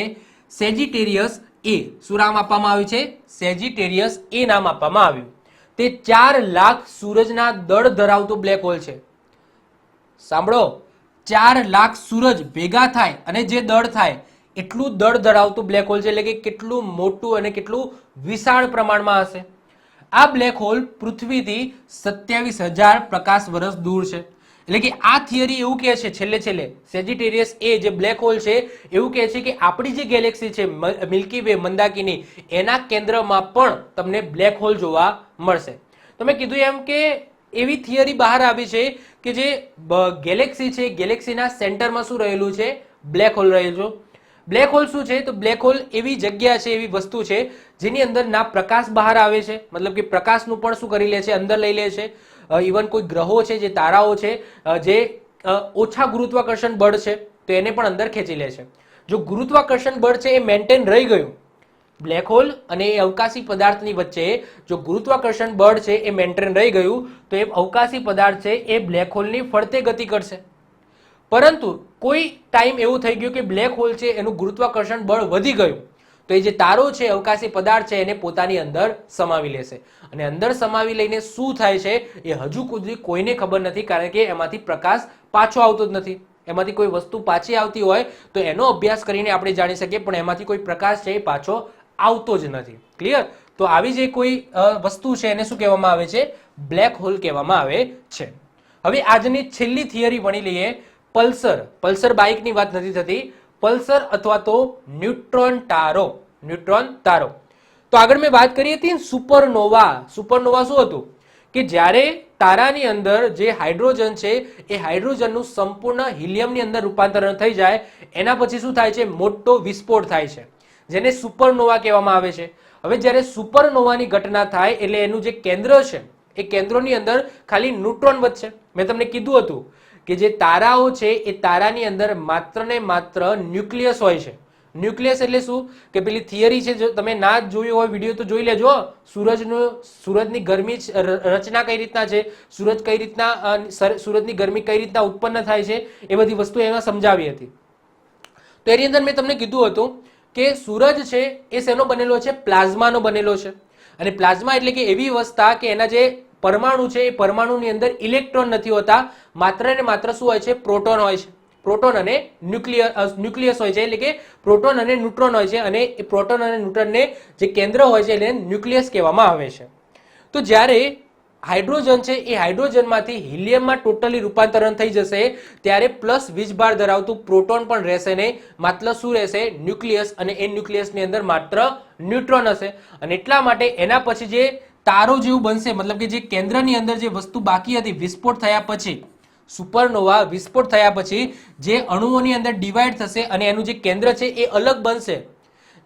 સેજિટેરિયસ A. શું નામ આપવામાં આવ્યું છે? સેજિટેરિયસ A નામ આપવામાં આવ્યું. તે 4 લાખ સૂરજના દળ ધરાવતો બ્લેક હોલ છે. સાંભળો, 4 લાખ સૂરજ ભેગા થાય અને જે દળ થાય એટલું દળ ધરાવતું બ્લેક હોલ છે, એટલે કે કેટલું મોટું અને કેટલું વિશાળ પ્રમાણમાં હશે. આ બ્લેક હોલ પૃથ્વીથી 27,000 પ્રકાશ વર્ષ દૂર છે. એટલે કે આ થિયરી એવું કહે છે છેલ્લે સેજિટેરિયસ A જે બ્લેક હોલ છે એવું કહે છે કે આપણી જે ગેલેક્સી છે મિલ્કી વે મંદાકિની એના કેન્દ્રમાં પણ તમને બ્લેક હોલ જોવા મળશે. તો મેં કીધું એમ કે એવી થિયરી બહાર આવી છે કે જે ગેલેક્સી છે ગેલેક્સીના સેન્ટરમાં શું રહેલું છે? બ્લેક હોલ રહેલું. બ્લેક હોલ શું છે? તો બ્લેક હોલ એવી જગ્યા છે, એવી વસ્તુ છે જેની અંદર ના પ્રકાશ બહાર આવે છે, મતલબ કે પ્રકાશનું પણ શું કરી લે છે? અંદર લઈ લે છે. ઇવન કોઈ ગ્રહો છે, જે તારાઓ છે, જે ઓછા ગુરુત્વાકર્ષણ બળ છે, તો એને પણ અંદર ખેંચી લે છે. જો ગુરુત્વાકર્ષણ બળ છે એ મેન્ટેન રહી ગયું, બ્લેક હોલ અને એ અવકાશી પદાર્થની વચ્ચે જો ગુરુત્વાકર્ષણ બળ છે એ મેન્ટેન રહી ગયું, તો એ અવકાશી પદાર્થ છે એ બ્લેક હોલની ફરતે ગતિ કરશે. પરંતુ કોઈ ટાઈમ એવું થઈ ગયું કે બ્લેક હોલ છે એનું ગુરુત્વાકર્ષણ બળ વધી ગયું, તો એ જે તારો છે, અવકાશી પદાર્થ છે, એને પોતાની અંદર સમાવી લેશે. અને અંદર સમાવી લઈને શું થાય છે એ હજુ સુધી કોઈને ખબર નથી, કારણ કે એમાંથી પ્રકાશ પાછો આવતો જ નથી. એમાંથી કોઈ વસ્તુ પાછી આવતી હોય તો એનો અભ્યાસ કરીને આપણે જાણી શકીએ, પણ એમાંથી કોઈ પ્રકાશ છે એ પાછો આવતો જ નથી. ક્લિયર? તો આવી જે કોઈ વસ્તુ છે એને શું કહેવામાં આવે છે? બ્લેક હોલ કહેવામાં આવે છે. હવે આજની છેલ્લી થિયરી ભણી લઈએ, પલ્સર. પલ્સર બાઇકની વાત નથી થતી, પલ્સર અથવા તો ન્યુટ્રોન તારો. ન્યુટ્રોન તારો. તો આગળ મેં વાત કરી હતી સુપરનોવા. સુપરનોવા શું હતું? કે જ્યારે તારાની અંદર જે હાઇડ્રોજન છે એ હાઇડ્રોજનનું સંપૂર્ણ હિલિયમની અંદર રૂપાંતરણ થઈ જાય, એના પછી શું થાય છે? મોટો વિસ્ફોટ થાય છે, જેને સુપરનોવા કહેવામાં આવે છે. હવે જ્યારે સુપરનોવાની ઘટના થાય એટલે એનું જે કેન્દ્ર છે એ કેન્દ્રની અંદર ખાલી ન્યુટ્રોન વધશે. મેં તમને કીધું હતું કે જે તારાઓ છે એ તારાની અંદર માત્ર ને માત્ર ન્યુક્લિયસ હોય છે. ન્યુક્લિયસ એટલે શું? કે પેલી થિયરી છે, જો તમે ના જોયું હોય વિડીયો તો જોઈ લેજો. સૂરજની ગરમી રચના કઈ રીતના છે, સૂરજ કઈ રીતના, સૂરજની ગરમી કઈ રીતના ઉત્પન્ન થાય છે, એ બધી વસ્તુ એમાં સમજાવી હતી. તો એની અંદર મેં તમને કીધું હતું કે સૂરજ છે એ શેનો બનેલો છે? પ્લાઝમાનો બનેલો છે. અને પ્લાઝમા એટલે કે એવી અવસ્થા કે એના જે પરમાણુ છે એ પરમાણુની અંદર ઇલેક્ટ્રોન નથી હોતા, માત્ર ને માત્ર શું હોય છે? પ્રોટોન હોય છે. પ્રોટોન અને ન્યુક્લિયસ હોય છે, એટલે કે પ્રોટોન અને ન્યુટ્રોન હોય છે. અને એ પ્રોટોન અને ન્યુટ્રોનને જે કેન્દ્ર હોય છે એને ન્યુક્લિયસ કહેવામાં આવે છે. તો જ્યારે હાઇડ્રોજન છે એ હાઇડ્રોજનમાંથી હિલિયમમાં ટોટલી રૂપાંતરણ થઈ જશે, ત્યારે પ્લસ વીજભાર ધરાવતું પ્રોટોન પણ રહેશે નહીં, માત્ર શું રહેશે? ન્યુક્લિયસ. અને એ ન્યુક્લિયસની અંદર માત્ર ન્યુટ્રોન હશે. અને એટલા માટે એના પછી જે તારો જેવું બનશે, મતલબ કે જે કેન્દ્રની અંદર જે વસ્તુ બાકી હતી, વિસ્ફોટ થયા પછી, સુપરનોવા વિસ્ફોટ થયા પછી જે અણુઓની અંદર ડિવાઈડ થશે અને એનું જે કેન્દ્ર છે એ અલગ બનશે,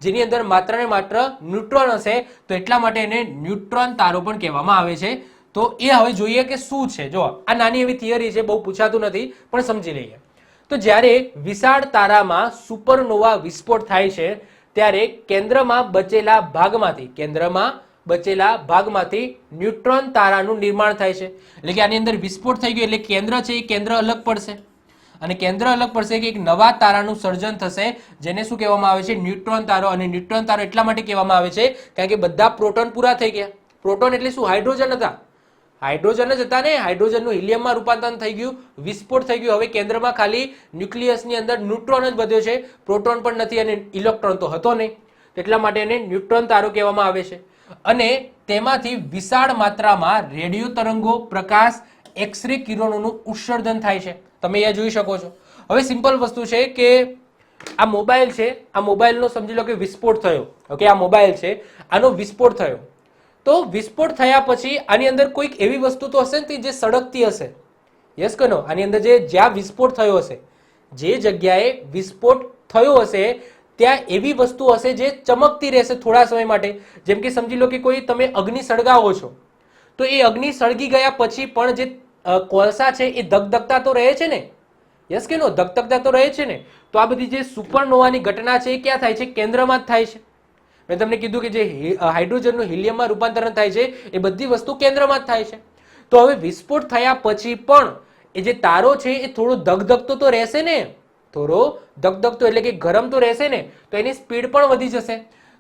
જેની અંદર માત્ર ને માત્ર ન્યુટ્રોન હશે. તો એટલા માટે એને ન્યુટ્રોન તારો પણ કહેવામાં આવે છે. તો એ હવે જોઈએ કે શું છે. જો આ નાની એવી થિયરી છે, બહુ પૂછાતું નથી, પણ સમજી લઈએ. તો જ્યારે વિશાળ તારામાં સુપરનોવા વિસ્ફોટ થાય છે, ત્યારે કેન્દ્રમાં બચેલા ભાગમાંથી ન્યુટ્રોન તારાનું નિર્માણ થાય છે. એટલે કે આની અંદર વિસ્ફોટ થઈ ગયો એટલે કેન્દ્ર છે એ કેન્દ્ર અલગ પડશે, અને કેન્દ્ર અલગ પડશે કે એક નવા તારાનું સર્જન થશે, જેને શું કહેવામાં આવે છે? ન્યુટ્રોન તારો. અને ન્યુટ્રોન તારો એટલા માટે કહેવામાં આવે છે કારણ કે બધા પ્રોટોન પૂરા થઈ ગયા. પ્રોટોન એટલે શું? હાઇડ્રોજન હતા. હાઇડ્રોજન જ હતા ને. હાઇડ્રોજનનું હિલિયમમાં રૂપાંતરણ થઈ ગયું, વિસ્ફોટ થઈ ગયું. હવે કેન્દ્રમાં ખાલી ન્યુક્લિયસની અંદર ન્યુટ્રોન જ વધ્યો છે, પ્રોટોન પણ નથી અને ઇલેક્ટ્રોન તો હતો નહીં. એટલા માટે એને ન્યુટ્રોન તારો કહેવામાં આવે છે. અને તેમાંથી વિશાળ માત્રામાં રેડિયો તરંગો, પ્રકાશ, એક્સરે કિરણોનું ઉત્સર્જન થાય છે. તમે અહીંયા જોઈ શકો છો. હવે સિમ્પલ વસ્તુ છે કે આ મોબાઈલ છે, આ મોબાઈલનો સમજી લો કે વિસ્ફોટ થયો. ઓકે, આ મોબાઈલ છે, આનો વિસ્ફોટ થયો. તો વિસ્ફોટ થયા પછી આની અંદર કોઈક એવી વસ્તુ તો હશે ને જે સળગતી હશે. યસ કે નો? આની અંદર જ્યાં વિસ્ફોટ થયો હશે, જે જગ્યાએ વિસ્ફોટ થયો હશે ત્યાં એવી વસ્તુ હશે જે ચમકતી રહેશે થોડા સમય માટે. જેમ કે સમજી લો કે કોઈ તમે અગ્નિ સળગાવો છો, તો એ અગ્નિ સળગી ગયા પછી પણ જે કોલસા છે એ ધગધગતા તો રહે છે ને. યસ કે નો? ધગધગતા તો રહે છે ને. તો આ બધી જે સુપરનોવાની ઘટના છે એ ક્યાં થાય છે? કેન્દ્રમાં જ થાય છે. મેં તમને કીધું કે જે હાઇડ્રોજનનું હિલિયમમાં રૂપાંતરણ થાય છે એ બધી વસ્તુ કેન્દ્રમાં જ થાય છે. તો હવે વિસ્ફોટ થયા પછી પણ એ જે તારો છે એ થોડો ધગધગતો તો રહેશે ને, થોડો ધગધગતો એટલે કે ગરમ તો રહેશે ને. તો એની સ્પીડ પણ વધી જશે.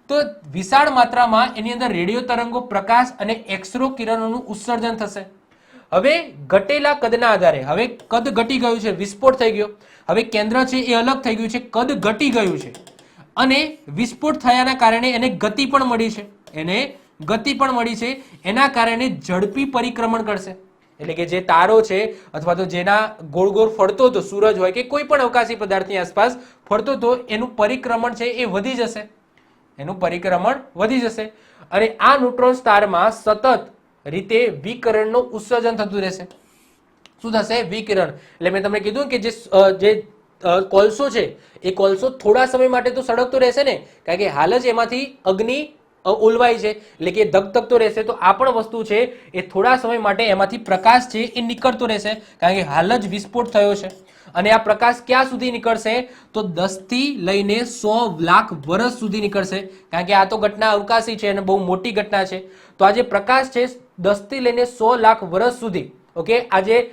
તો વિશાળ માત્રામાં એની અંદર રેડિયો તરંગો, પ્રકાશ અને એક્સરે કિરણોનું ઉત્સર્જન થશે. હવે ઘટેલા કદના આધારે, હવે કદ ઘટી ગયું છે, વિસ્ફોટ થઈ ગયો, હવે કેન્દ્ર છે એ અલગ થઈ ગયું છે, કદ ઘટી ગયું છે, અને વિસ્ફોટ થયાના કારણે એને ગતિ પણ મળી છે. એના કારણે ઝડપી પરિક્રમણ કરશે. એટલે કે જે તારો છે અથવા તો જેના ગોળ ગોળ ફરતો હતો, સૂરજ હોય કે કોઈ પણ અવકાશી પદાર્થની આસપાસ ફરતો હતો, એનું પરિક્રમણ છે એ વધી જશે. અને આ ન્યુટ્રોન સ્ટારમાં સતત રીતે વિકિરણનું ઉત્સર્જન થતું રહેશે. શું થશે? વિકિરણ. એટલે મેં તમને કીધું કે જે કોલસો છે એ કોલસો થોડા સમય માટે તો સળગતો રહેશે ને, કારણ કે હાલ જ એમાંથી અગ્નિ ઓલવાય છે, એટલે કે ધગધગતો રહેશે. તો આ પણ વસ્તુ છે એ થોડા સમય માટે એમાંથી પ્રકાશ છે એ નીકળતો રહેશે, કારણ કે હાલ જ વિસ્ફોટ થયો છે. અને આ પ્રકાશ ક્યાં સુધી નીકળશે? તો 10 થી લઈને 100 લાખ વર્ષ સુધી નીકળશે, કારણ કે આ તો ઘટના અવકાશી છે અને બહુ મોટી ઘટના છે. તો આ જે પ્રકાશ છે 10 થી લઈને 100 લાખ વર્ષ સુધી, ઓકે, આ જે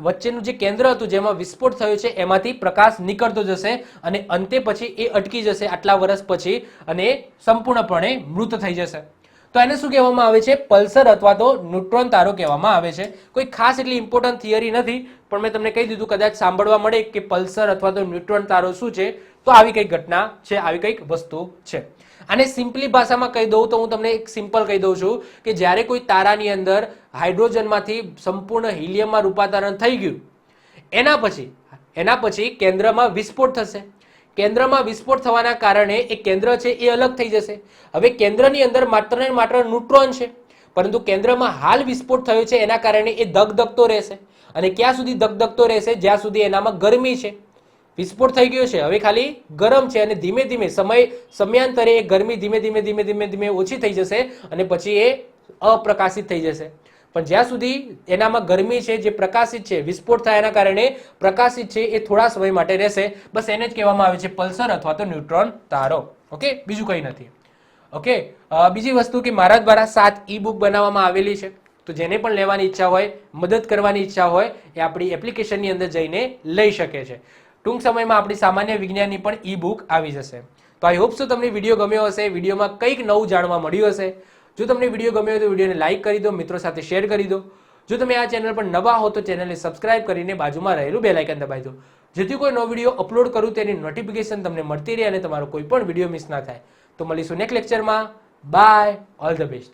વચ્ચેનું જે કેન્દ્ર હતું જેમાં વિસ્ફોટ થયો છે એમાંથી પ્રકાશ નીકળતો જશે અને અંતે પછી એ અટકી જશે આટલા વર્ષ પછી અને સંપૂર્ણપણે મૃત થઈ જશે. તો એને શું કહેવામાં આવે છે? પલ્સર અથવા તો ન્યુટ્રોન તારો કહેવામાં આવે છે. કોઈ ખાસ એટલી ઇમ્પોર્ટન્ટ થિયરી નથી, પણ મેં તમને કહી દીધું, કદાચ સાંભળવા મળે કે પલ્સર અથવા તો ન્યુટ્રોન તારો શું છે, તો આવી કંઈક ઘટના છે, આવી કંઈક વસ્તુ છે. આને સિમ્પલી ભાષામાં કહી દઉં તો હું તમને એક સિમ્પલ કહી દઉં છું કે જ્યારે કોઈ તારાની અંદર હાઇડ્રોજનમાંથી સંપૂર્ણ હિલિયમમાં રૂપાંતરણ થઈ ગયું, એના પછી કેન્દ્રમાં વિસ્ફોટ થશે. કેન્દ્રમાં વિસ્ફોટ થવાના કારણે એ કેન્દ્ર છે એ અલગ થઈ જશે. હવે કેન્દ્રની અંદર માત્ર ને માત્ર ન્યુટ્રોન છે, પરંતુ કેન્દ્રમાં હાલ વિસ્ફોટ થયો છે એના કારણે એ ધગધગતો રહેશે. અને ક્યાં સુધી ધગધગતો રહેશે? જ્યાં સુધી એનામાં ગરમી છે. વિસ્ફોટ થઈ ગયો છે, હવે ખાલી ગરમ છે અને ધીમે ધીમે સમયાંતરે એ ગરમી ધીમે ધીમે ધીમે ધીમે ધીમે ઓછી થઈ જશે અને પછી એ અપ્રકાશિત થઈ જશે. પણ જ્યાં સુધી એનામાં ગરમી છે, જે પ્રકાશિત છે, વિસ્ફોટ થયાના કારણે પ્રકાશિત છે, એ થોડા સમય માટે રહેશે. બસ એને જ કહેવામાં આવે છે પલ્સર અથવા તો ન્યુટ્રોન તારો. ઓકે, બીજું કંઈ નથી. ઓકે, બીજી વસ્તુ કે મારા દ્વારા 7 ઈ બુક બનાવવામાં આવેલી છે. તો જેને પણ લેવાની ઈચ્છા હોય, મદદ કરવાની ઈચ્છા હોય, એ આપણી એપ્લિકેશનની અંદર જઈને લઈ શકે છે. ટૂંક સમયમાં આપણી સામાન્ય વિજ્ઞાનની પણ ઈ બુક આવી જશે. તો આઈ હોપ સો તમને વિડીયો ગમ્યો હશે, વિડીયોમાં કંઈક નવું જાણવા મળ્યું હશે. જો તમને વિડીયો ગમ્યો હોય તો વિડીયોને લાઇક કરી દો, મિત્રો સાથે શેર કરી દો. જો તમે આ ચેનલ પર નવા હો તો ચેનલને સબસ્ક્રાઇબ કરીને બાજુમાં રહેલું બેલ આઇકન દબાવી દો, જેથી કોઈ નવો વિડીયો અપલોડ કરું તેની નોટિફિકેશન તમને મળતી રહે અને તમારો કોઈ પણ વિડીયો મિસ ના થાય. તો મળીશું નેક્સ્ટ લેક્ચરમાં. Bye, all the best.